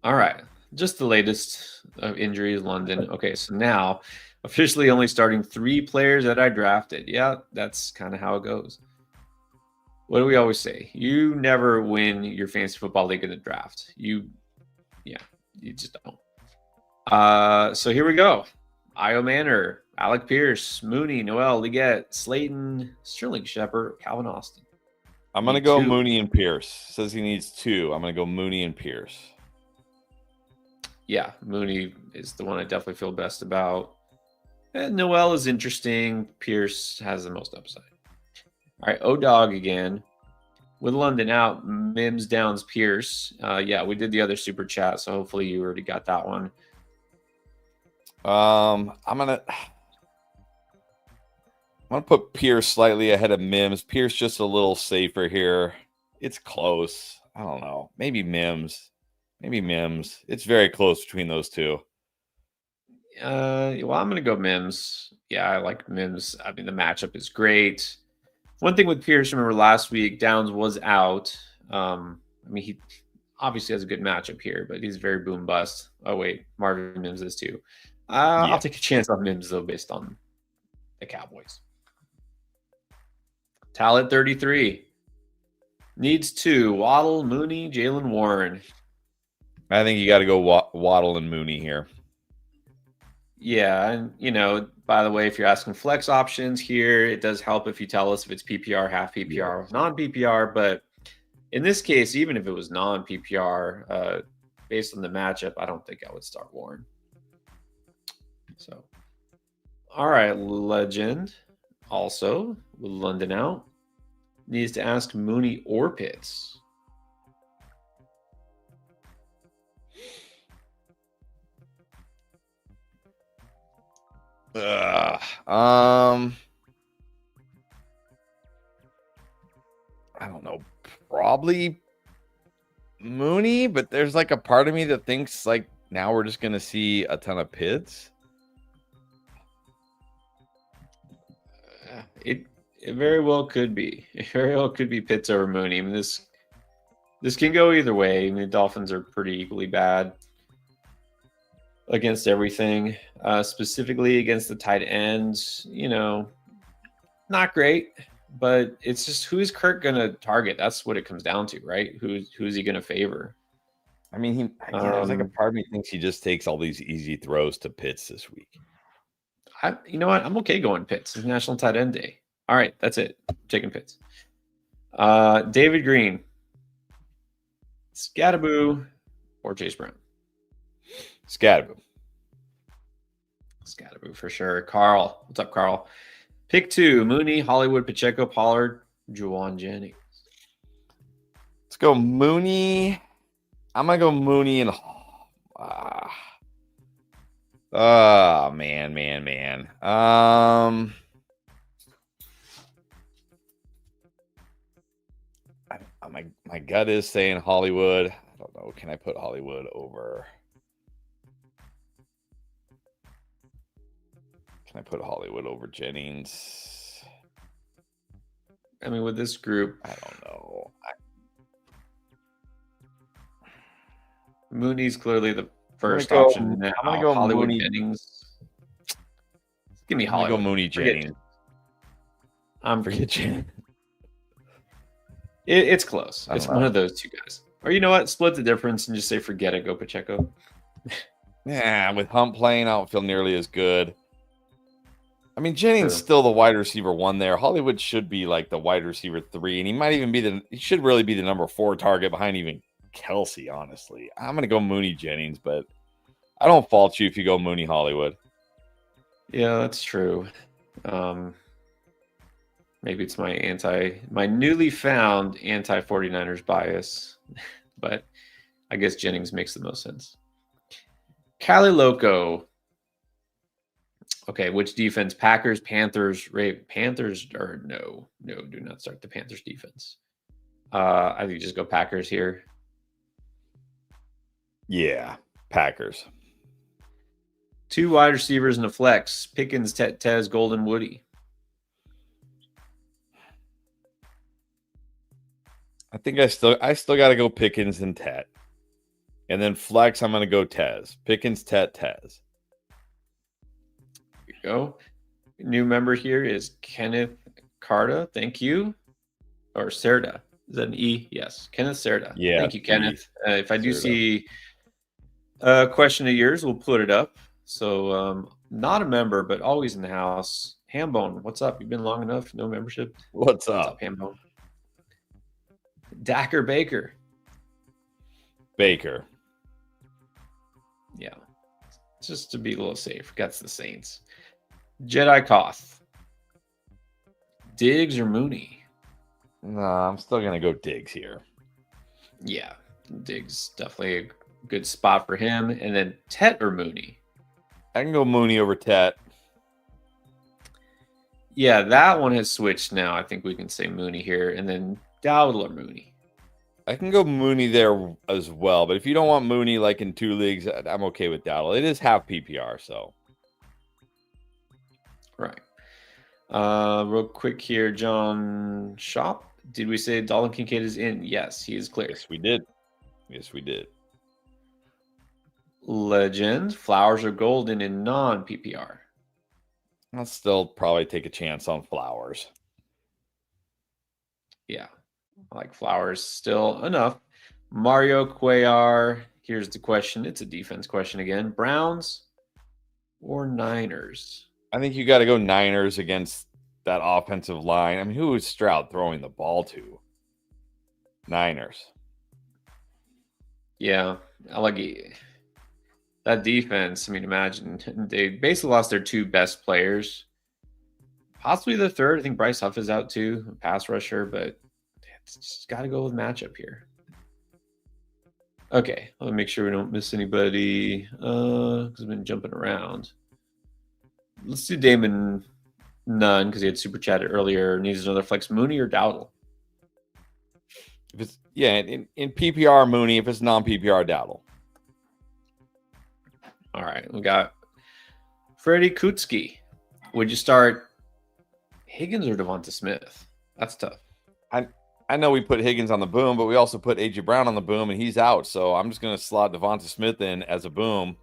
All right. Just the latest of injuries, London. Okay, so now officially only starting 3 players that I drafted. Yeah, that's kind of how it goes. What do we always say? You never win your fantasy football league in the draft. You just don't. So here we go. Io Manor, Alec Pierce, Mooney, Noel, Leggett, Slayton, Sterling Shepard, Calvin Austin. I'm going to go Mooney and Pierce. Says he needs 2. I'm going to go Mooney and Pierce. Yeah, Mooney is the one I definitely feel best about. And Noel is interesting. Pierce has the most upside. All right, O-Dog again. With London out, Mims, Downs, Pierce. Yeah, we did the other super chat, so hopefully you already got that one. I'm gonna put Pierce slightly ahead of Mims. Pierce just a little safer here. It's close. I don't know. Maybe Mims. It's very close between those two. Well, I'm going to go Mims. Yeah, I like Mims. I mean, the matchup is great. One thing with Pierce, remember last week, Downs was out. I mean, he obviously has a good matchup here, but he's very boom bust. Oh, wait, Marvin Mims is too. I'll take a chance on Mims, though, based on the Cowboys. Talent 33. Needs 2. Waddle, Mooney, Jalen Warren. I think you got to go Waddle and Mooney here. Yeah, and by the way, if you're asking flex options here, it does help if you tell us if it's PPR, half PPR, non-PPR. But in this case, even if it was non-PPR, based on the matchup, I don't think I would start Warren. So, all right, Legend. Also, with London out, needs to ask Mooney or Pitts. I don't know. Probably Mooney, but there's like a part of me that thinks like now we're just gonna see a ton of Pitts. It very well could be. It very well could be Pitts over Mooney. I mean, this can go either way. I mean, the Dolphins are pretty equally bad against everything, specifically against the tight ends. Not great, but it's just who's Kirk going to target? That's what it comes down to, right? Who's he going to favor? I mean, there's like a part of me thinks he just takes all these easy throws to Pitts this week. You know what? I'm okay going Pitts. It's National Tight End Day. All right, that's it. I'm taking Pitts. David Green, Scatterboo, or Chase Brown? Scatterboo for sure. Carl, what's up, Carl? Pick 2: Mooney, Hollywood, Pacheco, Pollard, Juwan Jennings. Let's go Mooney. I'm gonna go Mooney and man. My gut is saying Hollywood. I don't know. Can I put Hollywood over? Can I put Hollywood over Jennings? I mean, with this group, I don't know. Mooney's clearly the first option now. I'm gonna go Hollywood Mooney. Jennings. Give me I'm Hollywood. gonna go Mooney Jennings. Forget Jennings. It's close. It's one of those two guys. Or you know what? Split the difference and just say forget it. Go Pacheco. Yeah, with Hunt playing, I don't feel nearly as good. I mean, Jennings still the wide receiver 1 there. Hollywood should be like the wide receiver 3, and he might even be he should really be the number 4 target behind even Kelsey, honestly. I'm going to go Mooney Jennings, but I don't fault you if you go Mooney Hollywood. Yeah, that's true. Maybe it's my newly found anti-49ers bias, but I guess Jennings makes the most sense. Cali Loco. Okay, which defense? Packers, Panthers, Panthers, or no, do not start the Panthers defense. I think just go Packers here. Yeah, Packers. 2 wide receivers and a flex. Pickens, Tez, Golden, Woody. I think I still got to go Pickens and Tet. And then flex, I'm going to go Tez. Pickens, Tet, Tez. Here you go. New member here is Kenneth Carta. Thank you. Or Serda. Is that an E? Yes. Kenneth Serda. Yeah. Thank you, Kenneth. If I do see a question of yours, we'll put it up. So not a member, but always in the house. Hambone, what's up? You've been long enough? No membership? What's up, Hambone? Dacker Baker. Yeah. Just to be a little safe. That's the Saints. Jedi Koth. Diggs or Mooney? No, I'm still going to go Diggs here. Yeah. Diggs definitely a good spot for him. And then Tet or Mooney? I can go Mooney over Tet. Yeah, that one has switched now. I think we can say Mooney here. And then Dowdle or Mooney? I can go Mooney there as well. But if you don't want Mooney like in 2 leagues, I'm okay with Dowdle. It is half PPR, so. Right. Real quick here, John Shop. Did we say Dalton Kincaid is in? Yes, he is clear. Yes, we did. Legend. Flowers or Golden in non-PPR? I'll still probably take a chance on Flowers. Yeah, I like Flowers still enough. Mario Cuellar. Here's the question. It's a defense question again. Browns or Niners? I think you got to go Niners against that offensive line. I mean, who is Stroud throwing the ball to? Niners. Yeah, I like that defense. I mean, imagine they basically lost their 2 best players, possibly the third. I think Bryce Huff is out too, pass rusher, but it's just got to go with matchup here. Okay, let me make sure we don't miss anybody because I've been jumping around. Let's do Damon Nunn because he had super chatted earlier. Needs another flex. Mooney or Dowdle? If it's in PPR Mooney, if it's non-PPR Dowdle. All right, we got Freddie Kutzke. Would you start Higgins or Devonta Smith? That's tough. I know we put Higgins on the boom, but we also put A.J. Brown on the boom, and he's out. So I'm just going to slot Devonta Smith in as a boom,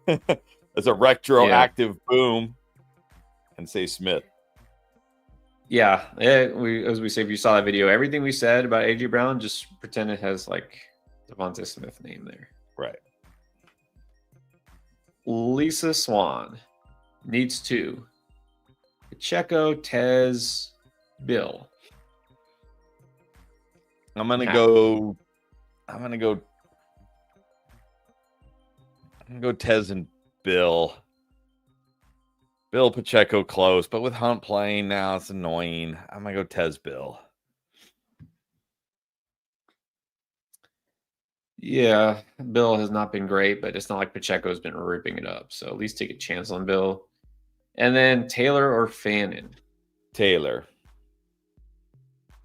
as a retroactive boom, and say Smith. Yeah, as we say, if you saw that video, everything we said about A.J. Brown, just pretend it has like Devonta Smith name there. Right. Lisa Swan needs 2. Pacheco, Tez, Bill. I'm gonna go Tez and Bill. Bill Pacheco close, but with Hunt playing now, it's annoying. I'm gonna go Tez Bill. Yeah, Bill has not been great, but it's not like Pacheco's been ripping it up. So at least take a chance on Bill. And then Taylor or Fannin? Taylor.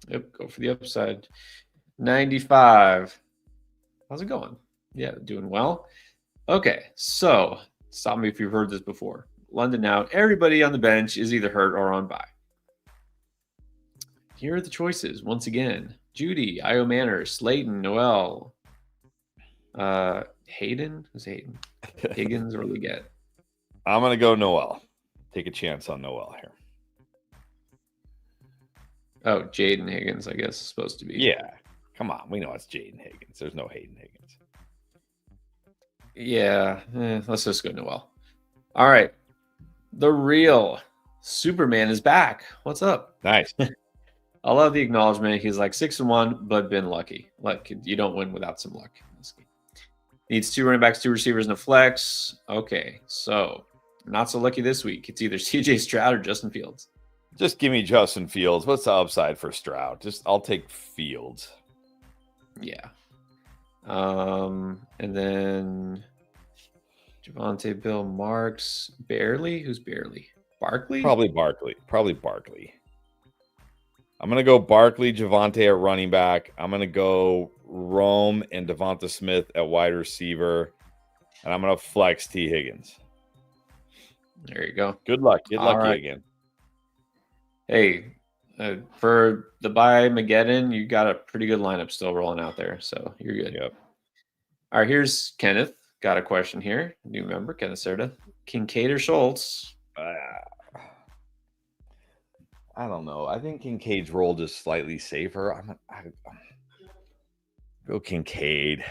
Yep, go for the upside. 95. How's it going? Yeah, doing well. Okay, so stop me if you've heard this before. London out. Everybody on the bench is either hurt or on bye. Here are the choices once again: Judy, Io Manor, Slayton, Noel, Hayden. Who's Hayden? Higgins or Leggett? I'm gonna go Noel. Take a chance on Noel here. Oh, Jaden Higgins, I guess, is supposed to be. Yeah. Come on. We know it's Jaden Higgins. There's no Hayden Higgins. Yeah. Let's just go Noel. All right. The real Superman is back. What's up? Nice. I love the acknowledgement. He's like 6-1, but been lucky. Like, you don't win without some luck. Needs 2 running backs, 2 receivers, and a flex. Okay. So, not so lucky this week. It's either CJ Stroud or Justin Fields. Just give me Justin Fields. What's the upside for Stroud? I'll take Fields. Yeah. And then Javonte, Bill, Marks, Barely. Who's Barely? Barkley? Probably Barkley. I'm going to go Barkley, Javonte at running back. I'm going to go Rome and Devonta Smith at wide receiver. And I'm going to flex T. Higgins. There you go. Good luck. Get lucky right. again. Hey, for the bye Mageddon, you got a pretty good lineup still rolling out there. So you're good. Yep. All right, here's Kenneth. Got a question here. New member, Kenneth Serta. Kincaid or Schultz? I don't know. I think Kincaid's role is slightly safer. Go Kincaid.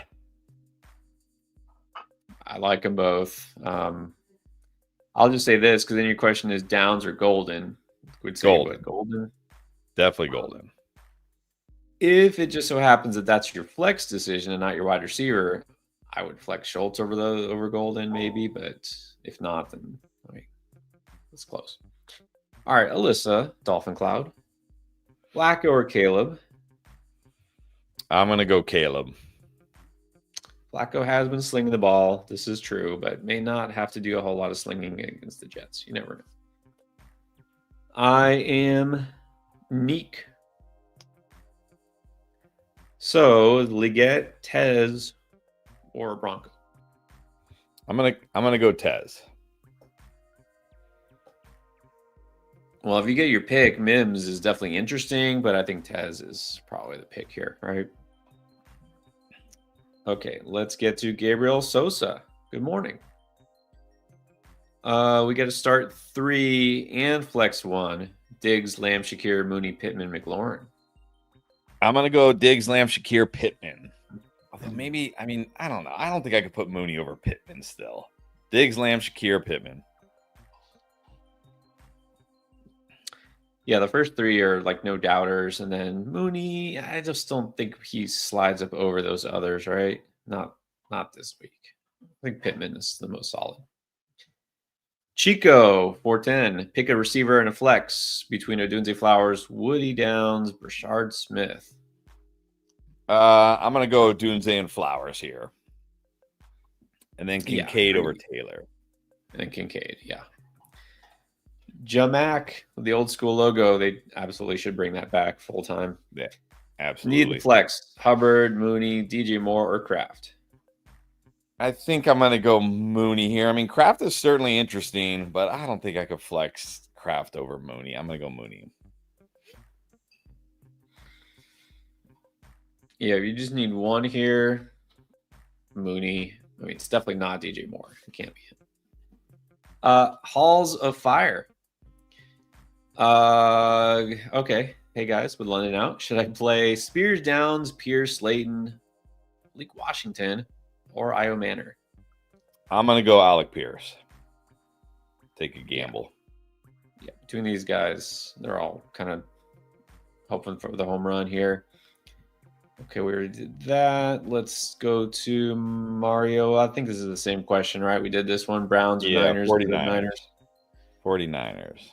I like them both. I'll just say this because then your question is Downs or Golden. Would say Golden. What, Golden? Definitely Golden. If it just so happens that that's your flex decision and not your wide receiver, I would flex Schultz over Golden maybe, but if not, then it's close. All right, Alyssa, Dolphin Cloud. Flacco or Caleb? I'm going to go Caleb. Flacco has been slinging the ball. This is true, but may not have to do a whole lot of slinging against the Jets. You never know. I am Neek. So, Leggett, Tez, or Bronco? I'm gonna go Tez. Well, if you get your pick, Mims is definitely interesting, but I think Tez is probably the pick here, right? Okay, let's get to Gabriel Sosa. Good morning. We got to start 3 and flex 1. Diggs, Lamb, Shakir, Mooney, Pittman, McLaurin. I'm gonna go Diggs, Lamb, Shakir, Pittman. Although maybe, I mean, I don't know. I don't think I could put Mooney over Pittman still. Diggs, Lamb, Shakir, Pittman. Yeah, the first three are like no doubters, and then Mooney, I just don't think he slides up over those others, right? Not this week. I think Pittman is the most solid. Chico 410. Pick a receiver and a flex between Odunze Flowers, Woody Downs, Brashard Smith. I'm gonna go Dunze and Flowers here, and then Kincaid over Taylor. And Kincaid, yeah. Jamack, the old school logo, they absolutely should bring that back full time. Yeah, absolutely. Need the flex. Hubbard, Mooney, DJ Moore, or Kraft. I think I'm going to go Mooney here. I mean, Kraft is certainly interesting, but I don't think I could flex Kraft over Mooney. I'm going to go Mooney. Yeah, you just need one here. Mooney. I mean, it's definitely not DJ Moore. It can't be it. Halls of Fire. Okay. Hey guys, with London out, should I play Spears, Downs, Pierce, Slayton, Malik Washington, or Io Manor? I'm gonna go Alec Pierce. Take a gamble. Yeah, between these guys, they're all kind of hoping for the home run here. Okay, we already did that. Let's go to Mario. I think this is the same question, right? We did this one. Browns or Niners? 49ers. 49ers.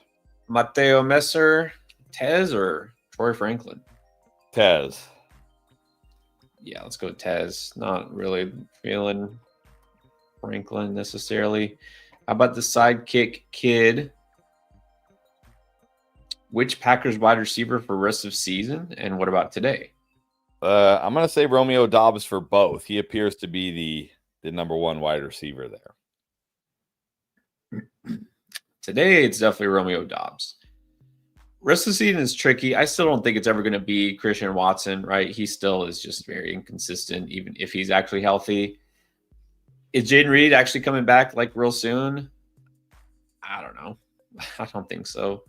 Mateo Messer, Tez, or Troy Franklin? Tez. Yeah, let's go Tez. Not really feeling Franklin necessarily. How about the sidekick kid? Which Packers wide receiver for rest of season? And what about today? I'm going to say Romeo Doubs for both. He appears to be the number one wide receiver there. Today, it's definitely Romeo Doubs. Rest of the season is tricky. I still don't think it's ever going to be Christian Watson, right? He still is just very inconsistent, even if he's actually healthy. Is Jaden Reed actually coming back like real soon? I don't know. I don't think so.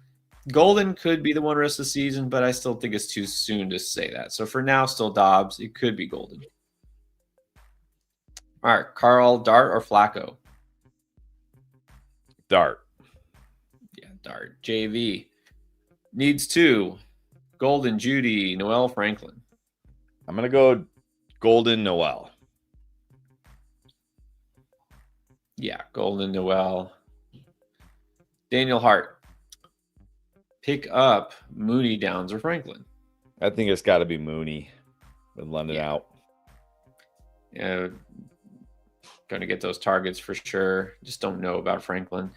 Golden could be the one rest of the season, but I still think it's too soon to say that. So for now, still Dobbs. It could be Golden. All right, Carl, Dart, or Flacco? Dart. Yeah, Dart. JV. Needs two. Golden, Judy, Noel, Franklin. I'm going to go Golden, Noel. Yeah, Golden, Noel. Daniel Hart. Pick up Mooney, Downs, or Franklin. I think it's got to be Mooney with London out. Yeah, going to get those targets for sure. Just don't know about Franklin.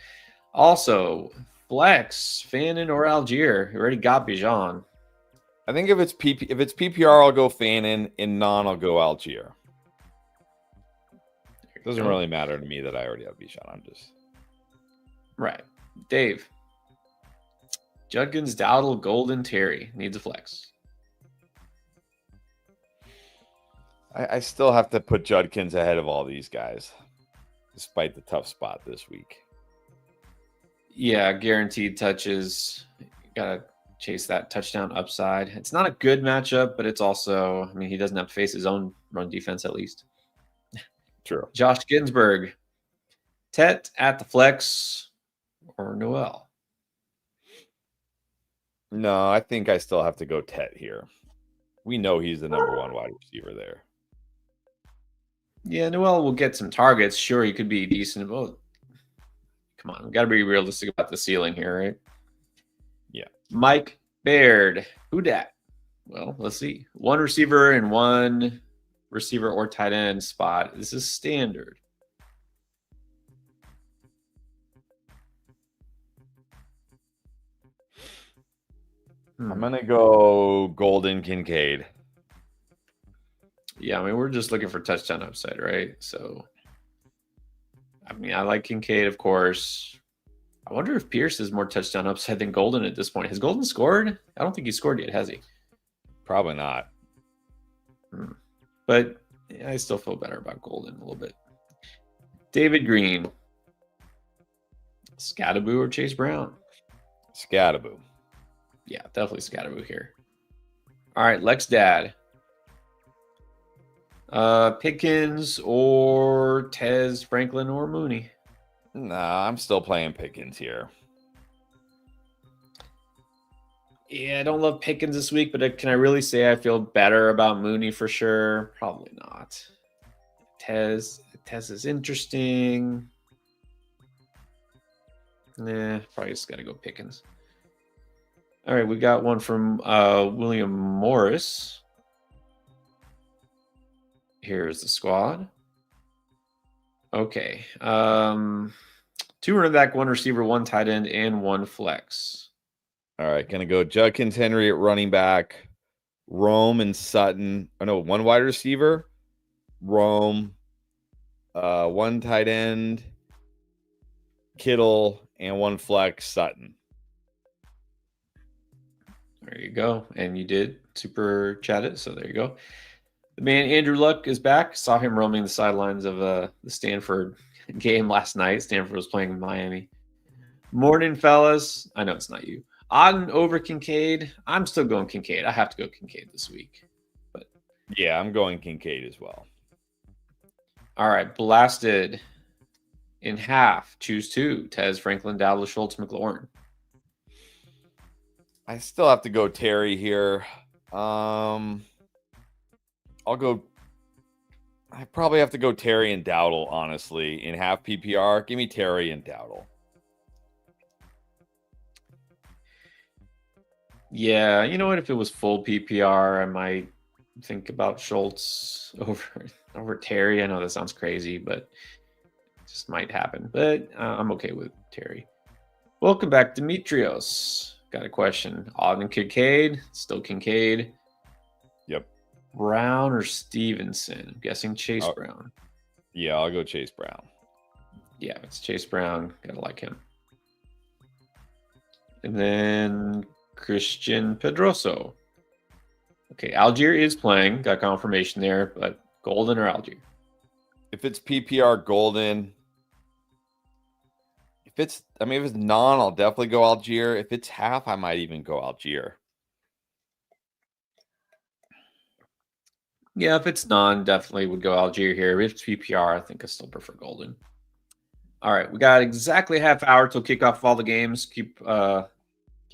Also, flex, Fannin, or Algier. You already got Bijan. I think if it's PPR, I'll go Fannin. In non, I'll go Algier. Doesn't really matter to me that I already have Bijan. I'm just right. Dave. Judkins, Dowdle, Golden, Terry. Needs a flex. I still have to put Judkins ahead of all these guys, despite the tough spot this week. Yeah, guaranteed touches. You got to chase that touchdown upside. It's not a good matchup, but it's also, I mean, he doesn't have to face his own run defense at least. True. Josh Ginsburg. Tet at the flex or Noel? No, I think I still have to go Tet here. We know he's the number one wide receiver there. Yeah, Noel will get some targets. Sure, he could be decent. Well, come on, we got to be realistic about the ceiling here, right? Yeah. Mike Baird. Who dat? Well, let's see. One receiver and one receiver or tight end spot. This is standard. I'm going to go Golden, Kincaid. Yeah, I mean, we're just looking for touchdown upside, right? So, I mean, I like Kincaid, of course. I wonder if Pierce is more touchdown upside than Golden at this point. Has Golden scored? I don't think he scored yet, has he? Probably not. But yeah, I still feel better about Golden a little bit. David Green. Scattaboo or Chase Brown? Scattaboo. Yeah, definitely Scattaboo here. All right, Lex Dad. Pickens or Tez, Franklin or Mooney? Nah, I'm still playing Pickens here. Yeah, I don't love Pickens this week, but can I really say I feel better about Mooney for sure? Probably not. Tez is interesting. Nah, probably just got to go Pickens. All right, we got one from William Morris. Here's the squad. Okay. 2 running back, 1 receiver, 1 tight end, and 1 flex. All right, gonna go Judkins Henry at running back, Rome and Sutton. Oh no, 1 wide receiver, Rome, 1 tight end, Kittle, and 1 flex, Sutton. There you go. And you did super chat it, so there you go. The man Andrew Luck is back. Saw him roaming the sidelines of the Stanford game last night. Stanford was playing in Miami. Morning, fellas. I know it's not you. Auden over Kincaid. I'm still going Kincaid. I have to go Kincaid this week. But yeah, I'm going Kincaid as well. All right, blasted in half. Choose 2. Tez, Franklin, Dallas, Schultz, McLaurin. I still have to go Terry here. I'll go. I probably have to go Terry and Dowdle, honestly, in half PPR. Give me Terry and Dowdle. Yeah, you know what? If it was full PPR, I might think about Schultz over Terry. I know that sounds crazy, but it just might happen. But I'm okay with Terry. Welcome back, Demetrios. Got a question. Auden Kincaid, still Kincaid. Yep. Brown or Stevenson? I'm guessing Chase Brown. Yeah, I'll go Chase Brown. Yeah, it's Chase Brown. Gotta like him. And then Christian Pedroso. Okay, Algier is playing. Got confirmation there, but Golden or Algier? If it's PPR, Golden. If it's non, I'll definitely go Algier. If it's half, I might even go Algier. Yeah, if it's non, definitely would go Algier here. If it's PPR, I think I still prefer Golden. All right, we got exactly half hour till kickoff of all the games. Keep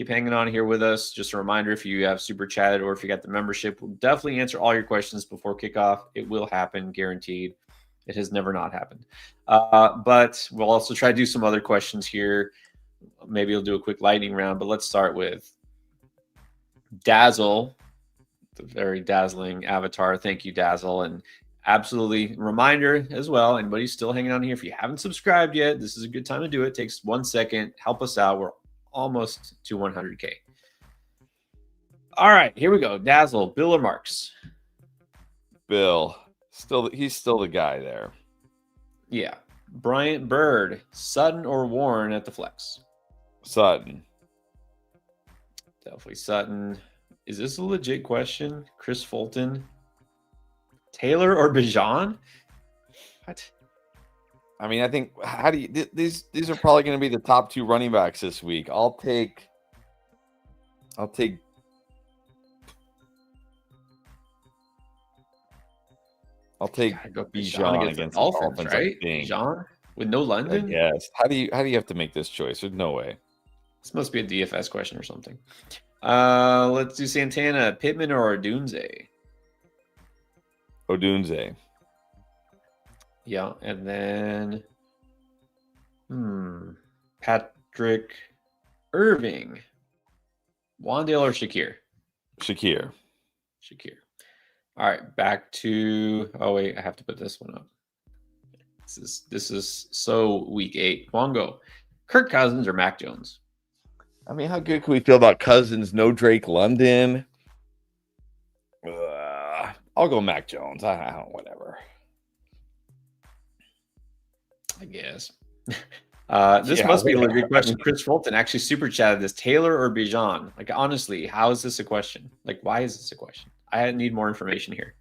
hanging on here with us. Just a reminder, if you have super chatted or if you got the membership, we'll definitely answer all your questions before kickoff. It will happen, guaranteed. It has never not happened. But we'll also try to do some other questions here. Maybe we'll do a quick lightning round, but let's start with Dazzle, the very dazzling avatar. Thank you, Dazzle. And absolutely reminder as well, anybody still hanging on here, if you haven't subscribed yet, this is a good time to do it. It takes 1 second. Help us out. We're almost to 100K. All right, here we go. Dazzle, Bill or Marks? Bill. He's still the guy there. Yeah. Bryant Bird, Sutton or Warren at the flex? Sutton. Definitely Sutton. Is this a legit question? Chris Fulton, Taylor or Bijan? What? I mean, I think these are probably going to be the top 2 running backs this week. I'll take Bijan against the Dolphins, right? Bijan with no London. Yes. How do you have to make this choice? There's no way. This must be a DFS question or something. Let's do Santana, Pittman or Odunze. Odunze. Yeah, and then Patrick Irving, Wandale or Shakir? Shakir. All right, back to. Oh wait, I have to put this one up. This is so week 8. Wongo, Kirk Cousins or Mac Jones? I mean, how good can we feel about Cousins? No Drake London. I'll go Mac Jones. I don't. Whatever. I guess. This must be a legit question. Chris Fulton actually super chatted this. Taylor or Bijan? Like, honestly, how is this a question? Like, why is this a question? I need more information here.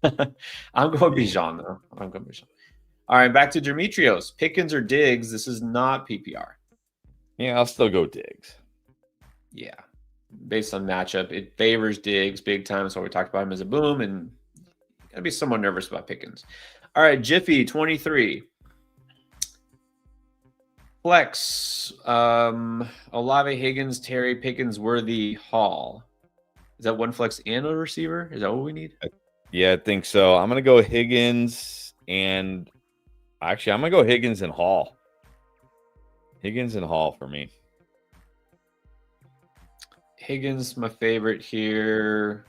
I'm going Bijan, though. All right, back to Demetrios. Pickens or Diggs? This is not PPR. Yeah, I'll still go Diggs. Yeah. based on matchup. It favors Diggs big time, so we talked about him as a boom, and gotta be somewhat nervous about Pickens. All right, Jiffy 23. Flex. Olave, Higgins, Terry, Pickens, Worthy, Hall. Is that one flex and a receiver? Is that what we need? Yeah, I think so. I'm gonna go Higgins and actually I'm gonna go Higgins and Hall. Higgins and Hall for me. Higgins, my favorite here.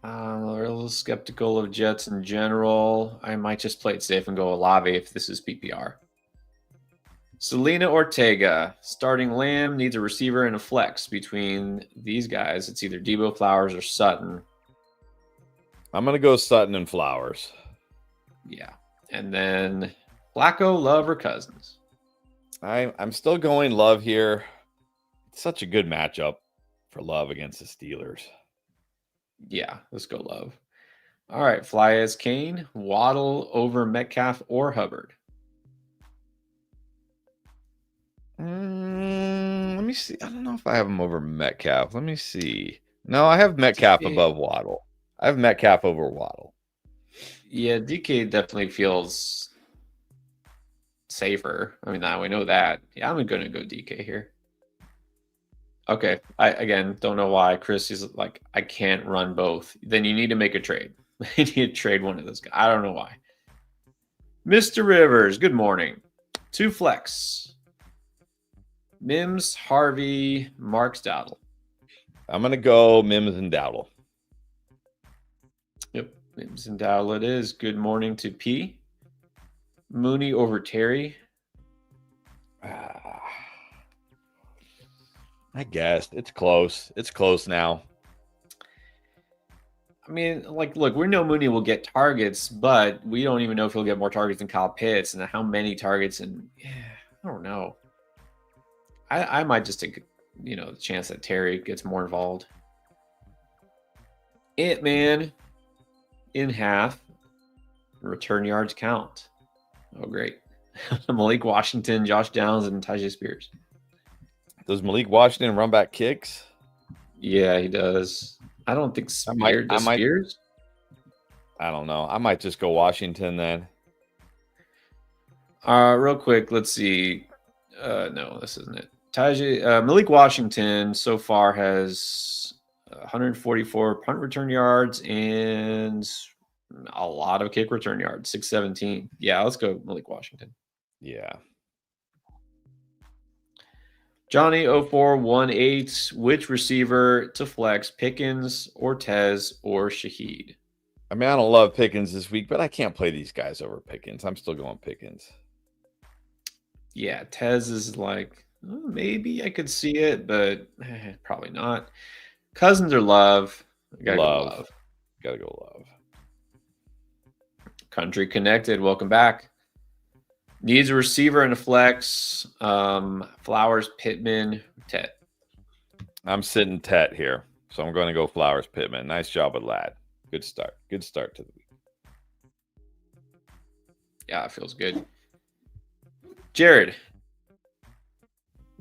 I'm a little skeptical of Jets in general. I might just play it safe and go Olave if this is PPR. Selena Ortega, starting Lamb, needs a receiver and a flex. Between these guys, it's either Debo Flowers or Sutton. I'm gonna go Sutton and Flowers. Yeah. And then Flacco, Love, or Cousins? I'm still going Love here. It's such a good matchup for Love against the Steelers. Yeah, let's go Love. All right, fly as Kane, Waddle over Metcalf or Hubbard. Let me see. I don't know if I have him over Metcalf. Let me see. No, I have Metcalf above Waddle. I have Metcalf over Waddle. Yeah, DK definitely feels safer. I mean, now we know that. Yeah, I'm going to go DK here. Okay, I again don't know why Chris is like, I can't run both. Then you need to make a trade. You need to trade one of those guys. I don't know why. Mr. Rivers, good morning. 2 flex. Mims, Harvey, Marks, Dowdle. I'm going to go Mims and Dowdle. Yep, Mims and Dowdle it is. Good morning to P. Mooney over Terry. I guess it's close. It's close now. I mean, like, look, we know Mooney will get targets, but we don't even know if he'll get more targets than Kyle Pitts and how many targets. And I don't know. I might just take, the chance that Terry gets more involved. Ant-Man in half. Return yards count. Oh, great. Malik Washington, Josh Downs, and Tyjae Spears. Does Malik Washington run back kicks? Yeah, he does. I don't think Spears? I don't know. I might just go Washington then. Real quick, let's see. No, this isn't it. Malik Washington so far has 144 punt return yards and a lot of kick return yards, 617. Yeah, let's go Malik Washington. Yeah. Johnny 0418, which receiver to flex, Pickens, Ortez, or Shaheed? I mean, I don't love Pickens this week, but I can't play these guys over Pickens. I'm still going Pickens. Yeah, Tez is like, maybe I could see it, but probably not. Cousins or Love? Gotta go Love. Gotta go Love. Country Connected, welcome back. Needs a receiver and a flex. Flowers, Pittman, Tet. I'm sitting Tet here, so I'm going to go Flowers, Pittman. Nice job with Lad. Good start. Good start to the week. Yeah, it feels good. Jared.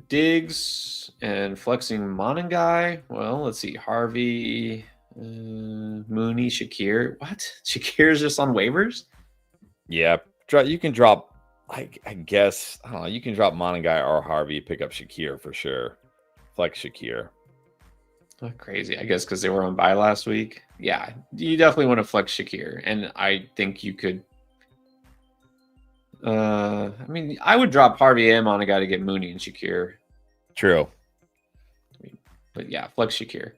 Diggs and flexing Monangai. Well, let's see. Harvey, Mooney, Shakir. What? Shakir's just on waivers? Yeah. You can drop, I guess, I don't know. You can drop Monangai or Harvey, pick up Shakir for sure. Flex Shakir. Oh, crazy. I guess because they were on bye last week. Yeah, you definitely want to flex Shakir. And I think you could. I mean, I would drop Harvey and Monangai to get Mooney and Shakir. True. But yeah, flex Shakir.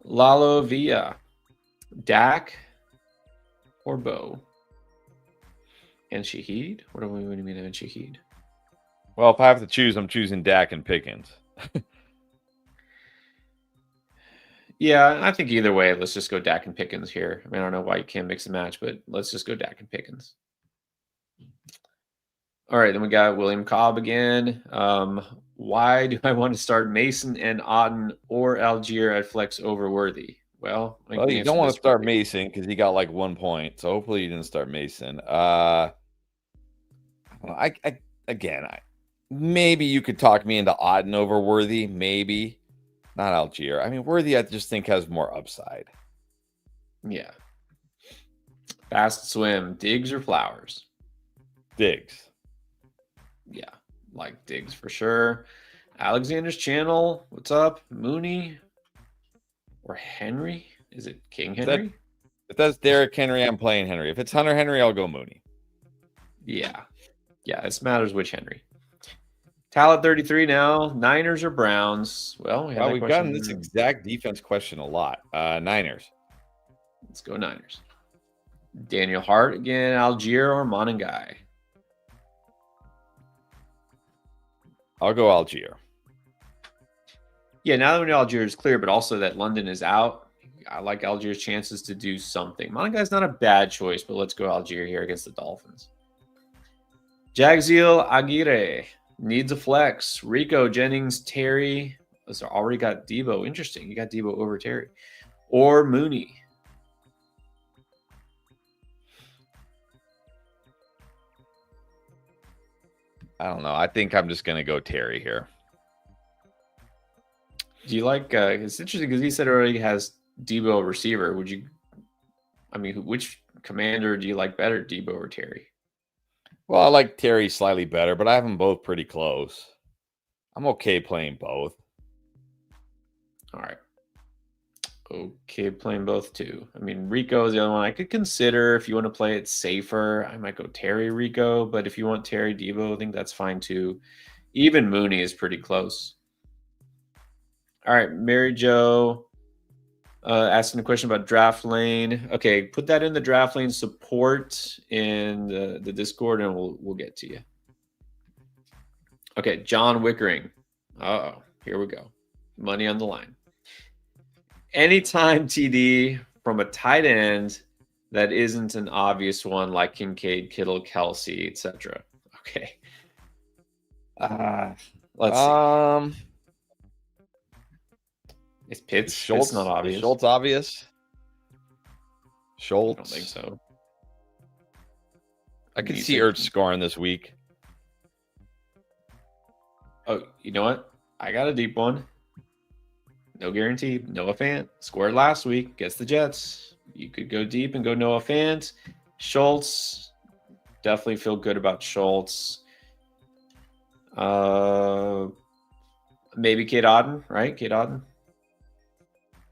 Lalo Villa. Dak or Bo? And Shaheed? What do we mean in Shaheed? Well, if I have to choose, I'm choosing Dak and Pickens. Yeah, I think either way, let's just go Dak and Pickens here. I mean, I don't know why you can't mix and match, but let's just go Dak and Pickens. All right, then we got William Cobb again. Why do I want to start Mason and Otten or Algier at flex over Worthy? Well, you don't want to start Mason because he got like 1 point. So hopefully you didn't start Mason. Maybe you could talk me into Auden over Worthy. Maybe. Not Algier. I mean, Worthy, I just think has more upside. Yeah. Fast swim, Diggs or Flowers? Diggs. Yeah, like Diggs for sure. Alexander's Channel, what's up? Mooney or Henry? Is it King Henry? If that's Derrick Henry, I'm playing Henry. If it's Hunter Henry, I'll go Mooney. Yeah. Yeah, it matters which Henry. Tal 33 now. Niners or Browns? Well, We've gotten this exact defense question a lot. Niners. Let's go Niners. Daniel Hart again. Algier or Monangai? I'll go Algier. Yeah, now that we know Algier is clear, but also that London is out, I like Algier's chances to do something. Monangai's not a bad choice, but let's go Algier here against the Dolphins. Jagziel Aguirre needs a flex. Rico, Jennings, Terry. Those are already got Debo. Interesting. You got Debo over Terry. Or Mooney. I don't know. I think I'm just going to go Terry here. Do you like it's interesting because he said already has Debo receiver. Would you which commander do you like better, Debo or Terry? Well, I like Terry slightly better, but I have them both pretty close. I'm okay playing both. All right. Okay, playing both too. I mean, Rico is the other one I could consider if you want to play it safer. I might go Terry Rico, but if you want Terry Debo, I think that's fine too. Even Mooney is pretty close. All right, Mary Jo asking a question about Draft Lane. Okay, put that in the Draft Lane support in the Discord, and we'll get to you. Okay, John Wickering. Uh-oh, here we go. Money on the line. Anytime TD from a tight end that isn't an obvious one like Kincaid, Kittle, Kelsey, etc. Okay. Let's see. Is Pitts Schultz Pitts not obvious? Is Schultz obvious? Schultz? I don't think so. I could see Ertz scoring this week. Oh, you know what? I got a deep one. No guarantee. Noah Fant scored last week against the Jets. You could go deep and go Noah Fant. Schultz, definitely feel good about Schultz. Maybe Cade Otton, right? Cade Otton.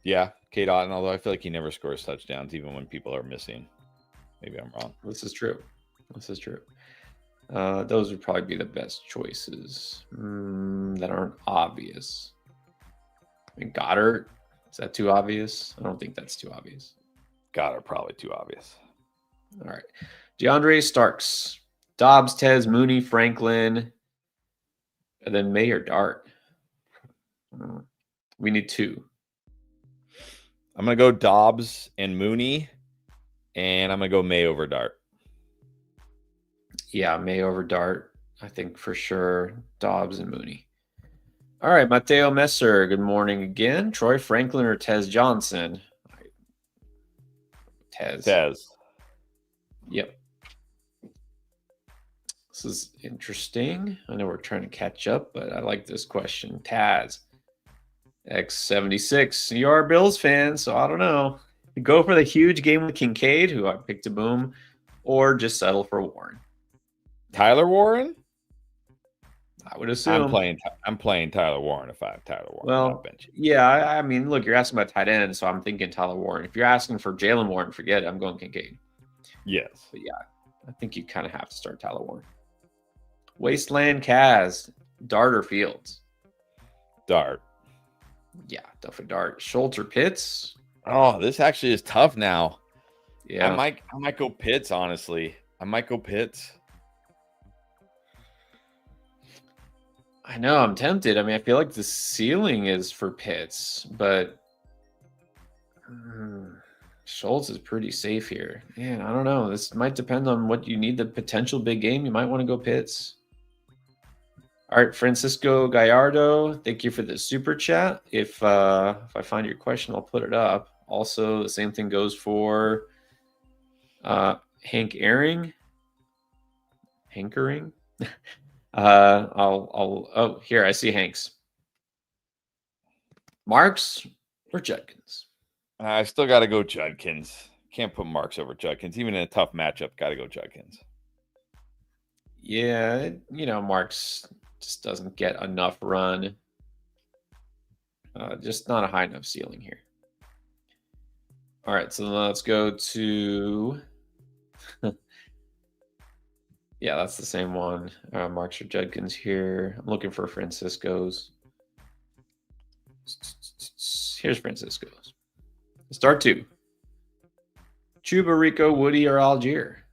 Yeah, Cade Otton, although I feel like he never scores touchdowns, even when people are missing. Maybe I'm wrong. This is true. Those would probably be the best choices that aren't obvious. I mean, Goddard, is that too obvious? I don't think that's too obvious. Goddard, probably too obvious. All right. DeAndre Starks, Dobbs, Tez, Mooney, Franklin, and then May or Dart. We need two. I'm going to go Dobbs and Mooney, and I'm going to go May over Dart. Yeah, May over Dart. I think for sure Dobbs and Mooney. All right, Mateo Messer, good morning again. Troy Franklin or Tez Johnson? Tez. Yep. This is interesting. I know we're trying to catch up, but I like this question. Taz. X76. You are a Bills fan, so I don't know. Go for the huge game with Kincaid, who I picked to boom, or just settle for Warren. Tyler Warren? I would assume. I'm playing Tyler Warren if I have Tyler Warren. Well, yeah, I mean, look, you're asking about tight end, so I'm thinking Tyler Warren. If you're asking for Jalen Warren, forget it. I'm going Kincaid. Yes. But yeah, I think you kind of have to start Tyler Warren. Wasteland Kaz, Dart or Fields? Dart. Yeah, definitely Dart. Schultz or Pitts? Oh, this actually is tough now. Yeah. I might go Pitts, honestly. I might go Pitts. I know, I'm tempted. I mean, I feel like the ceiling is for Pitts, but Schultz is pretty safe here. Man, I don't know. This might depend on what you need the potential big game. You might want to go Pitts. All right, Francisco Gallardo, thank you for the super chat. If I find your question, I'll put it up. Also, the same thing goes for Hank Hankering. Oh, here I see Hanks. Marks or Judkins? I still got to go Judkins. Can't put Marks over Judkins. Even in a tough matchup, got to go Judkins. Yeah, Marks just doesn't get enough run. Just not a high enough ceiling here. All right, so then let's go to. Yeah, that's the same one. Marks or Judkins here. I'm looking for Francisco's. Here's Francisco's. Start 2. Chuba, Rico, Woody, or Algier?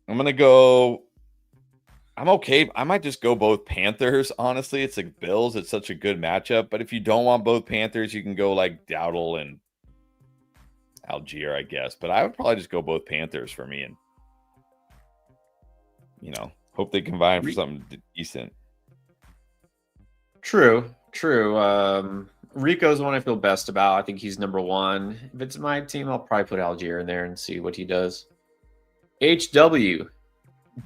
I'm going to go. I'm okay. I might just go both Panthers. Honestly, it's like Bills. It's such a good matchup. But if you don't want both Panthers, you can go like Dowdle and Algier, I guess. But I would probably just go both Panthers for me and, hope they combine for something decent. True. Rico's the one I feel best about. I think he's number 1. If it's my team, I'll probably put Algier in there and see what he does. HW,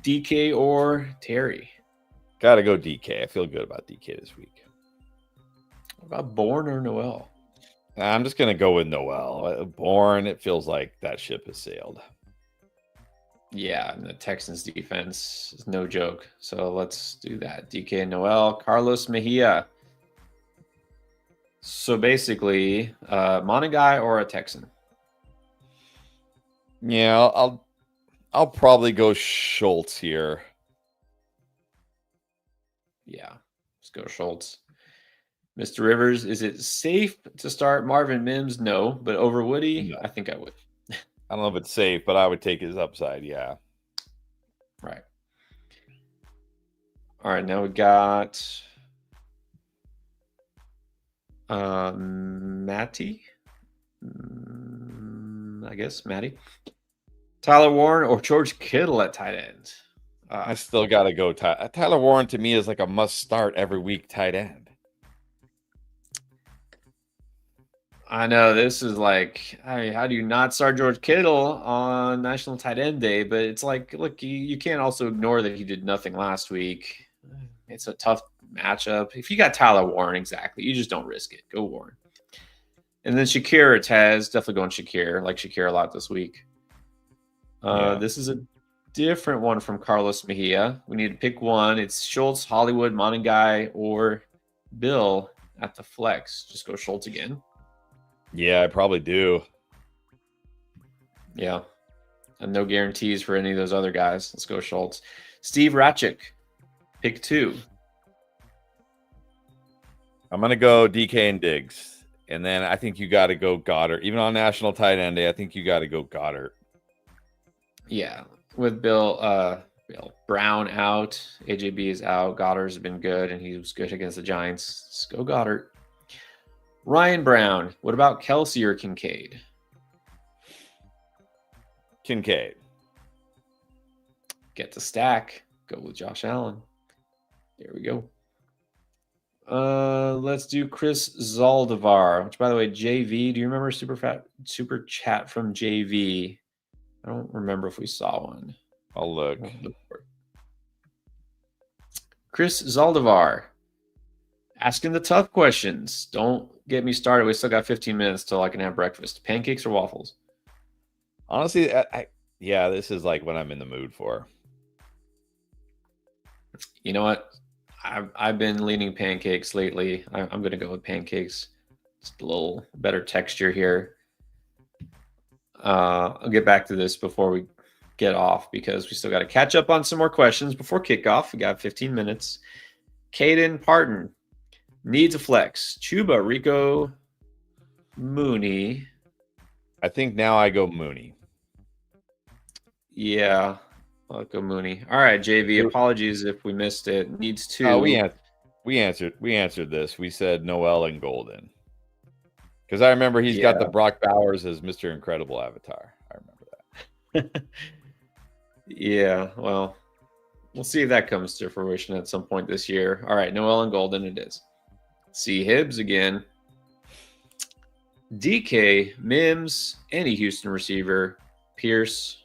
DK or Terry? Gotta go DK. I feel good about DK this week. What about Bourne or Noel? I'm just gonna go with Noel. Bourne, it feels like that ship has sailed. Yeah, and the Texans defense is no joke. So let's do that. DK and Noel. Carlos Mejia. So basically, Monagai or a Texan? Yeah, I'll probably go Schultz here. Yeah, let's go Schultz. Mr. Rivers, is it safe to start Marvin Mims? No, but over Woody, No. I think I would. I don't know if it's safe, but I would take his upside. Yeah. Right. All right, now we got Matty. I guess Matty. Tyler Warren or George Kittle at tight end? I still got to go. Tyler Warren to me is like a must start every week tight end. I know this is like, how do you not start George Kittle on National Tight End Day? But it's like, look, you can't also ignore that he did nothing last week. It's a tough matchup. If you got Tyler Warren, exactly, you just don't risk it. Go Warren. And then Shakir or Taz, definitely going Shakir. Like Shakir a lot this week. This is a different one from Carlos Mejia. We need to pick one. It's Schultz, Hollywood, Monagai, or Bill at the flex. Just go Schultz again. Yeah, I probably do. Yeah. And no guarantees for any of those other guys. Let's go Schultz. Steve Ratchick, pick 2. I'm going to go DK and Diggs. And then I think you got to go Goddard. Even on National Tight End Day, I think you got to go Goddard. Yeah. With Bill Brown out, AJB is out. Goddard's been good, and he was good against the Giants. Let's go Goddard. Ryan Brown. What about Kelsey or Kincaid? Kincaid. Get the stack. Go with Josh Allen. There we go. Let's do Chris Zaldivar. Which, by the way, JV. Do you remember super chat from JV? I don't remember if we saw one. I'll look. Chris Zaldivar. Asking the tough questions. Don't get me started. We still got 15 minutes till I can have breakfast. Pancakes or waffles? Honestly, this is like what I'm in the mood for. You know what? I've been leaning pancakes lately. I'm going to go with pancakes. Just a little better texture here. I'll get back to this before we get off because we still got to catch up on some more questions before kickoff. We got 15 minutes. Caden Parton. Needs a flex. Chuba, Rico, Mooney. I think now I go Mooney. Yeah, I'll go Mooney. All right, JV. Apologies if we missed it. Needs 2. Oh, we answered this. We said Noel and Golden because I remember he's got the Brock Bowers as Mr. Incredible avatar. I remember that. Yeah, well, we'll see if that comes to fruition at some point this year. All right, Noel and Golden it is. See Hibbs again. DK, Mims, any Houston receiver. Pierce.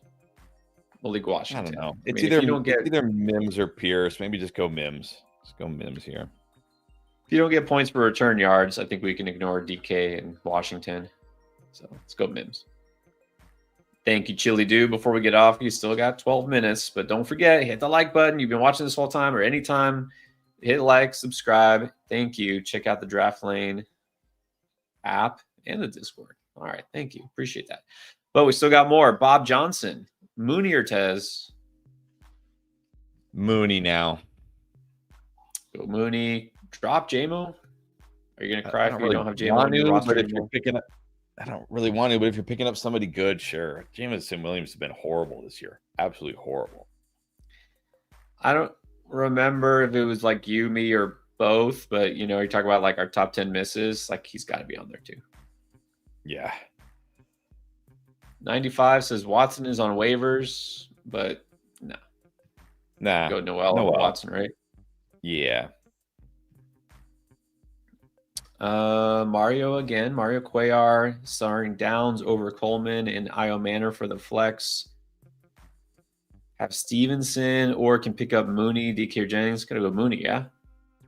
Malik I Washington. don't know. I It's mean, if you don't get either Mims or Pierce. Maybe just go Mims. Just go Mims here. if you don't get points for return yards, I think we can ignore DK and Washington. So let's go Mims. Thank you, Chili Dude. Before we get off, you still got 12 minutes, but don't forget, hit the like button. You've been watching this whole time or anytime, hit like, subscribe. Thank you. Check out the Draft Lane app and the Discord. All right. Thank you. Appreciate that. But we still got more. Bob Johnson, Mooney or Tez? Mooney now. Go Mooney. Drop JMO. Are you going to cry if you don't have JMO want on your to, roster but if anymore? you're picking up, I don't really want to, but if you're picking up somebody good, sure. Jameson Williams has been horrible this year. Absolutely horrible. I don't remember if it was like you, me, or both, but you talk about like our top 10 misses. Like he's got to be on there too. Yeah. 95 says Watson is on waivers, but no. Nah. Go Noel or Watson, right? Yeah. Mario again. Mario Cuellar starring Downs over Coleman and Io Manor for the flex. Have Stevenson or can pick up Mooney, DK or Jennings. Gotta go Mooney, yeah?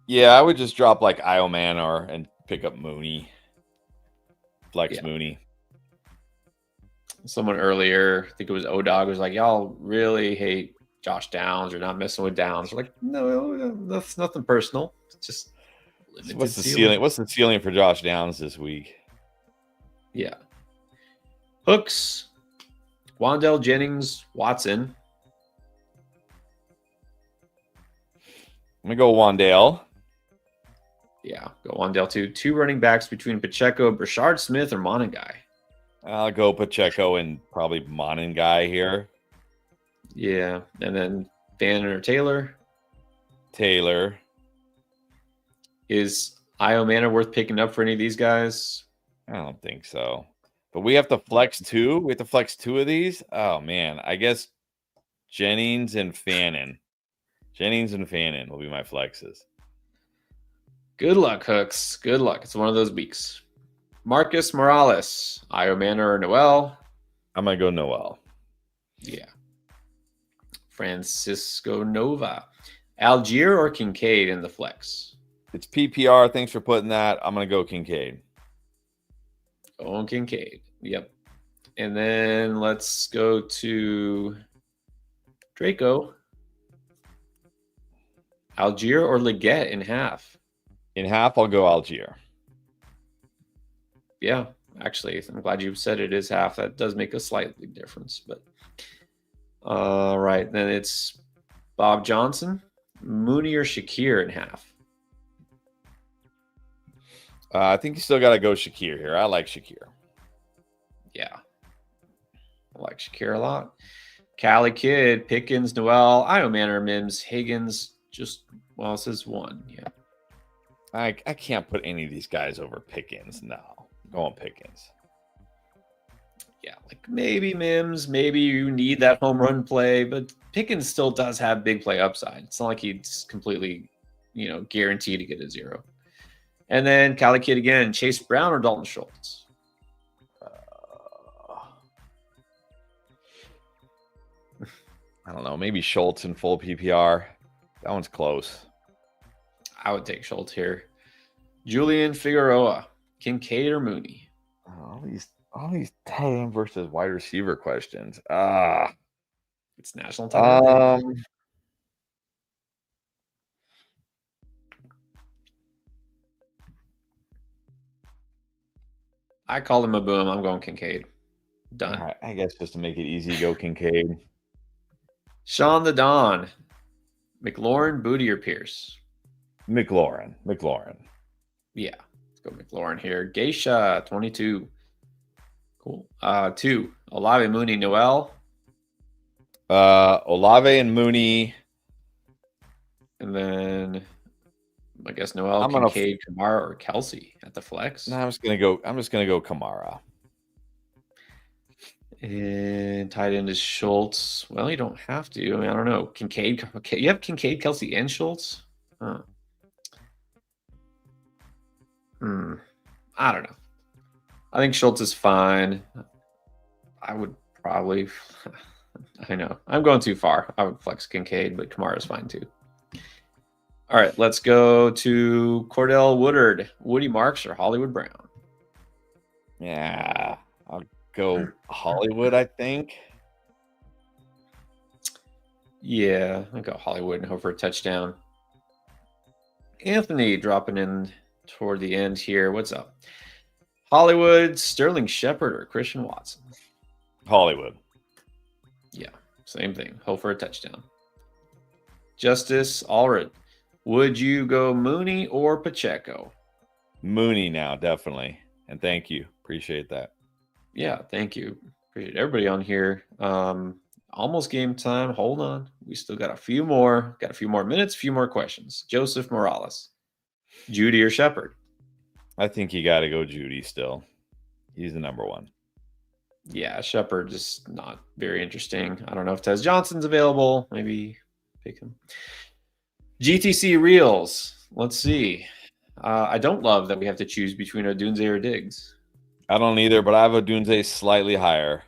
Yeah, I would just drop like Io Manor and pick up Mooney. Flex Mooney. Someone earlier, I think it was O-Dog, was like, y'all really hate Josh Downs or not messing with Downs. We're like, no, that's nothing personal. It's just what's the ceiling? What's the ceiling for Josh Downs this week? Yeah. Hooks, Wandell Jennings, Watson. I'm gonna go Wandale. Yeah, go Wandale too. 2 running backs between Pacheco, Brashard Smith, or Monangai. I'll go Pacheco and probably Monangai here. Yeah, and then Van or Taylor. Is Io Manor worth picking up for any of these guys? I don't think so. But we have to flex 2. We have to flex 2 of these. Oh man, I guess Jennings and Fannin. Jennings and Fannin will be my flexes. Good luck, Hooks. Good luck. It's one of those weeks. Marcus Morales, Io Manor or Noel? I'm gonna go Noel. Yeah. Francisco Nova, Algier or Kincaid in the flex? It's PPR. Thanks for putting that. I'm gonna go Kincaid. Going Kincaid. Yep. And then let's go to Draco. Algier or Leggett in half? In half, I'll go Algier. Yeah, actually, I'm glad you said it is half. That does make a slightly difference. But all right, then it's Bob Johnson, Mooney or Shakir in half? I think you still got to go Shakir here. I like Shakir. Yeah, I like Shakir a lot. Cali Kid, Pickens, Noel, Io Manor, Mims, Higgins. It says 1. Yeah. I can't put any of these guys over Pickens. No, I'm going Pickens. Yeah, like maybe Mims, maybe you need that home run play, but Pickens still does have big play upside. It's not like he's completely, guaranteed to get a 0. And then Cali Kid again, Chase Brown or Dalton Schultz? I don't know. Maybe Schultz in full PPR. That one's close. I would take Schultz here. Julian Figueroa, Kincaid or Mooney? All these tight end versus wide receiver questions. It's national tight end. I called him a boom. I'm going Kincaid. Done. Right, I guess just to make it easy, go Kincaid. Sean the Don, McLaurin, Booty, or Pierce? McLaurin. Yeah, let's go McLaurin here. Geisha, 22. Cool. 2, Olave, Mooney, Noel. Olave and Mooney. And then I guess Noel, Kincaid, Kamara, or Kelsey at the flex. No, I'm just gonna go Kamara. And tight end is Schultz. Well, you don't have to. I mean, I don't know. Kincaid. Okay, you have Kincaid, Kelsey, and Schultz. Huh. I don't know. I think Schultz is fine. I would probably. I know. I'm going too far. I would flex Kincaid, but Kamara's fine too. All right, let's go to Cordell Woodard, Woody Marks, or Hollywood Brown. Yeah, I'll go Hollywood, I think. Yeah, I'll go Hollywood and hope for a touchdown. Anthony dropping in toward the end here. What's up? Hollywood, Sterling Shepard, or Christian Watson? Hollywood. Yeah, same thing. Hope for a touchdown. Justice Allred, would you go Mooney or Pacheco? Mooney now, definitely. And thank you. Appreciate that. Yeah, thank you. Appreciate everybody on here. Almost game time. Hold on. We still got a few more. Got a few more minutes, a few more questions. Joseph Morales, Judy or Shepard? I think you got to go Judy still. He's the number one. Yeah, Shepard is not very interesting. I don't know if Tez Johnson's available. Maybe pick him. GTC Reels. Let's see. I don't love that we have to choose between Odunze or Diggs. I don't either, but I have Odunze slightly higher.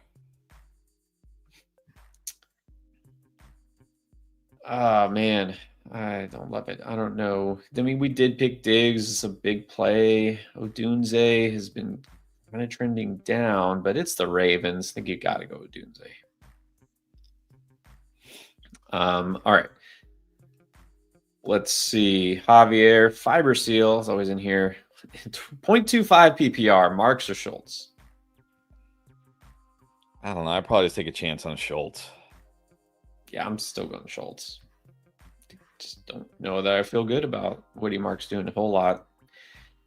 Oh, man. I don't love it. I don't know. I mean, we did pick Diggs. It's a big play. Odunze has been kind of trending down, but it's the Ravens. I think you got to go Odunze. All right. Let's see. Javier, Fiber Seal is always in here. 0.25 PPR, Marks or Schultz? I don't know. I'd probably just take a chance on Schultz. Yeah, I'm still going Schultz. Just don't know that I feel good about Woody Marks doing a whole lot.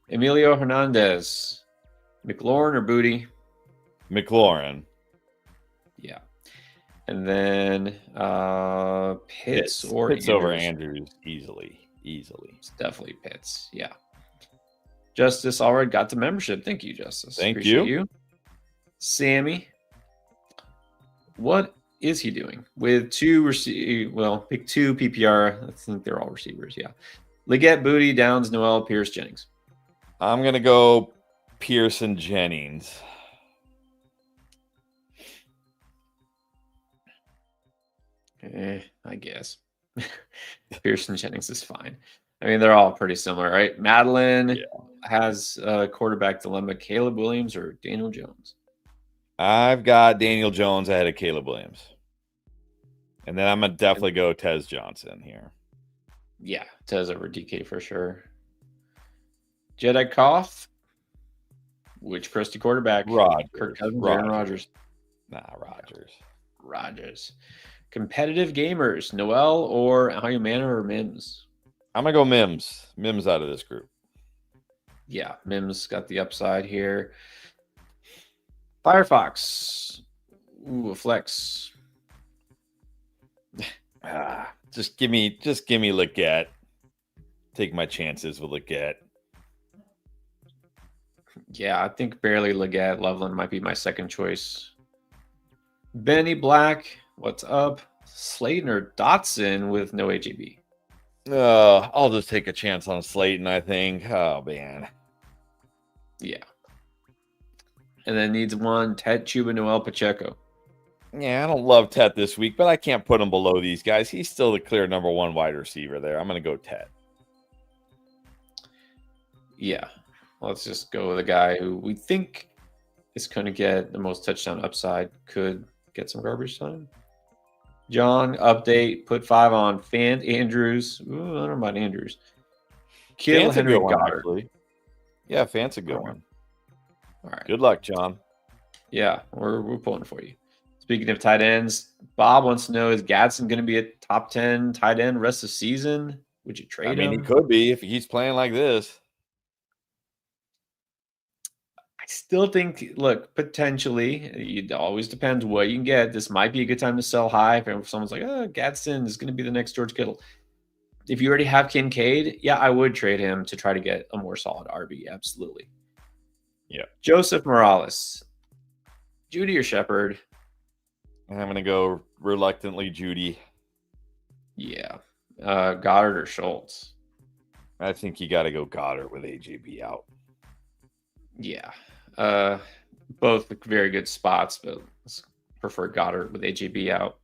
Emilio Hernandez, McLaurin or Booty? McLaurin. Yeah. And then Pitts or Pitts Andrews. over Andrews easily. It's definitely Pitts. Yeah. Justice already got the membership. Thank you, Justice. Thank Appreciate you. Sammy, what is he doing with two pick two PPR. I think they're all receivers. Yeah. Leggett, Booty, Downs, Noel, Pierce, Jennings. I'm going to go Pearson Jennings. I guess. Pearson Jennings is fine. I mean, they're all pretty similar, right? Madeline has a quarterback dilemma. Caleb Williams or Daniel Jones? I've got Daniel Jones ahead of Caleb Williams. And then I'm going to definitely go Tez Johnson here. Yeah, Tez over DK for sure. Jedi Koff. Which crusty quarterback? Rodgers. Kirk Cousins, Aaron Rodgers. Nah, Rodgers. Rodgers. Competitive gamers, Noel or Ayumana or Mims? I'm going to go Mims. Mims out of this group. Yeah, Mims got the upside here. Firefox. Ooh, a flex. Just give me Leggett. Take my chances with Leggett. Yeah, I think barely Leggett. Loveland might be my second choice. Benny Black, what's up? Slayton or Dotson with no AJB? I'll just take a chance on Slayton, I think. Oh, man. Yeah. And then needs one, Ted Chuba, Noel Pacheco. Yeah, I don't love Ted this week, but I can't put him below these guys. He's still the clear number one wide receiver there. I'm going to go Ted. Yeah. Let's just go with a guy who we think is going to get the most touchdown upside. Could get some garbage time. John, update, put 5 on Fant Andrews. Ooh, I don't know about Andrews. Kill Fant's Henry a good one, Goddard. actually. Yeah, Fant's a good one. All right. Good luck, John. Yeah, we're pulling for you. Speaking of tight ends, Bob wants to know, is Gadsden going to be a top 10 tight end rest of the season? Would you trade him? He could be if he's playing like this. I still think, look, potentially, it always depends what you can get. This might be a good time to sell high. If someone's like, oh, Gadsden is going to be the next George Kittle. If you already have Kincaid, yeah, I would trade him to try to get a more solid RB. Absolutely. Yeah. Joseph Morales, Judy or Shepard? I'm going to go reluctantly Judy. Yeah. Goddard or Schultz? I think you got to go Goddard with AJB out. Yeah. Both very good spots, but let's prefer Goddard with AJB out.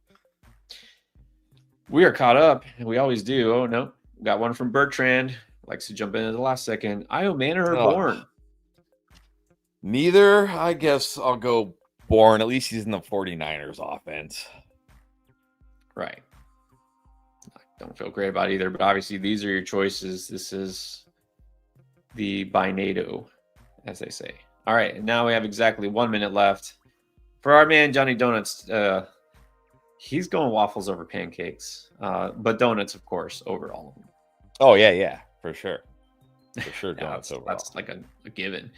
We are caught up, and we always do. Oh, no. Got one from Bertrand. Likes to jump in at the last second. Io Manor or Bourne? Neither. I guess I'll go Bourne. At least he's in the 49ers offense. Right. I don't feel great about either, but obviously these are your choices. This is the Binado, as they say. All right, and now we have exactly 1 minute left. For our man, Johnny Donuts, he's going waffles over pancakes, but donuts, of course, over all of them. Oh, yeah, for sure. For sure, donuts over. That's like a given.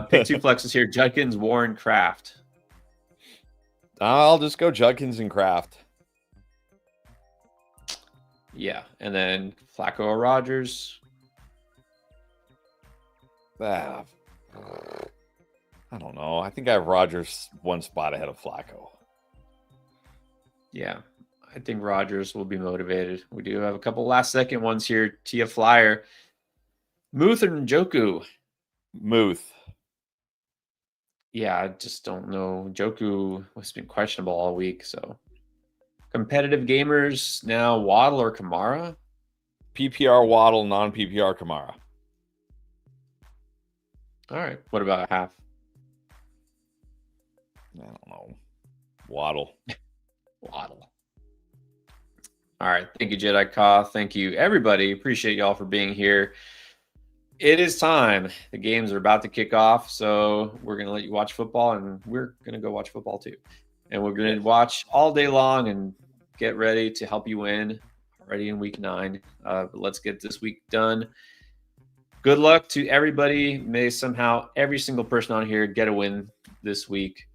Pick two flexes here: Judkins, Warren, Kraft. I'll just go Judkins and Kraft. Yeah, and then Flacco or Rodgers. I don't know. I think I have Rodgers one spot ahead of Flacco. Yeah, I think Rodgers will be motivated. We do have a couple last-second ones here. Tia Flyer. Muth or Njoku? Muth. Yeah, I just don't know. Njoku has been questionable all week, so. Competitive gamers now, Waddle or Kamara? PPR Waddle, non-PPR Kamara. All right. What about half? I don't know. Waddle. Waddle. All right. Thank you, Jedi Ka. Thank you, everybody. Appreciate y'all for being here. It is time. The games are about to kick off, so we're going to let you watch football, and we're going to go watch football too. And we're going to watch all day long and get ready to help you win already in week 9. But let's get this week done. Good luck to everybody. May somehow every single person on here get a win this week.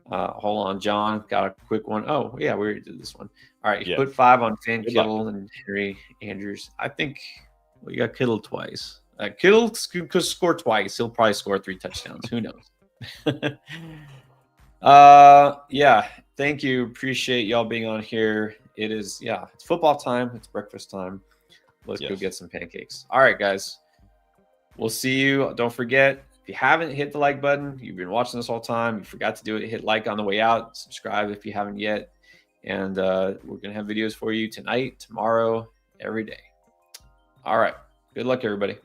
Hold on, John. Got a quick one. Oh, yeah, we already did this one. All right, put 5 on Fan Kittle and Henry Andrews. I think you got Kittle twice. Kittle could score twice. He'll probably score 3 touchdowns. Who knows? Yeah, thank you. Appreciate y'all being on here. It is, it's football time. It's breakfast time. Let's go get some pancakes. All right, guys. We'll see you. Don't forget, if you haven't hit the like button, you've been watching this all time, you forgot to do it, hit like on the way out. Subscribe if you haven't yet. And we're going to have videos for you tonight, tomorrow, every day. All right. Good luck, everybody.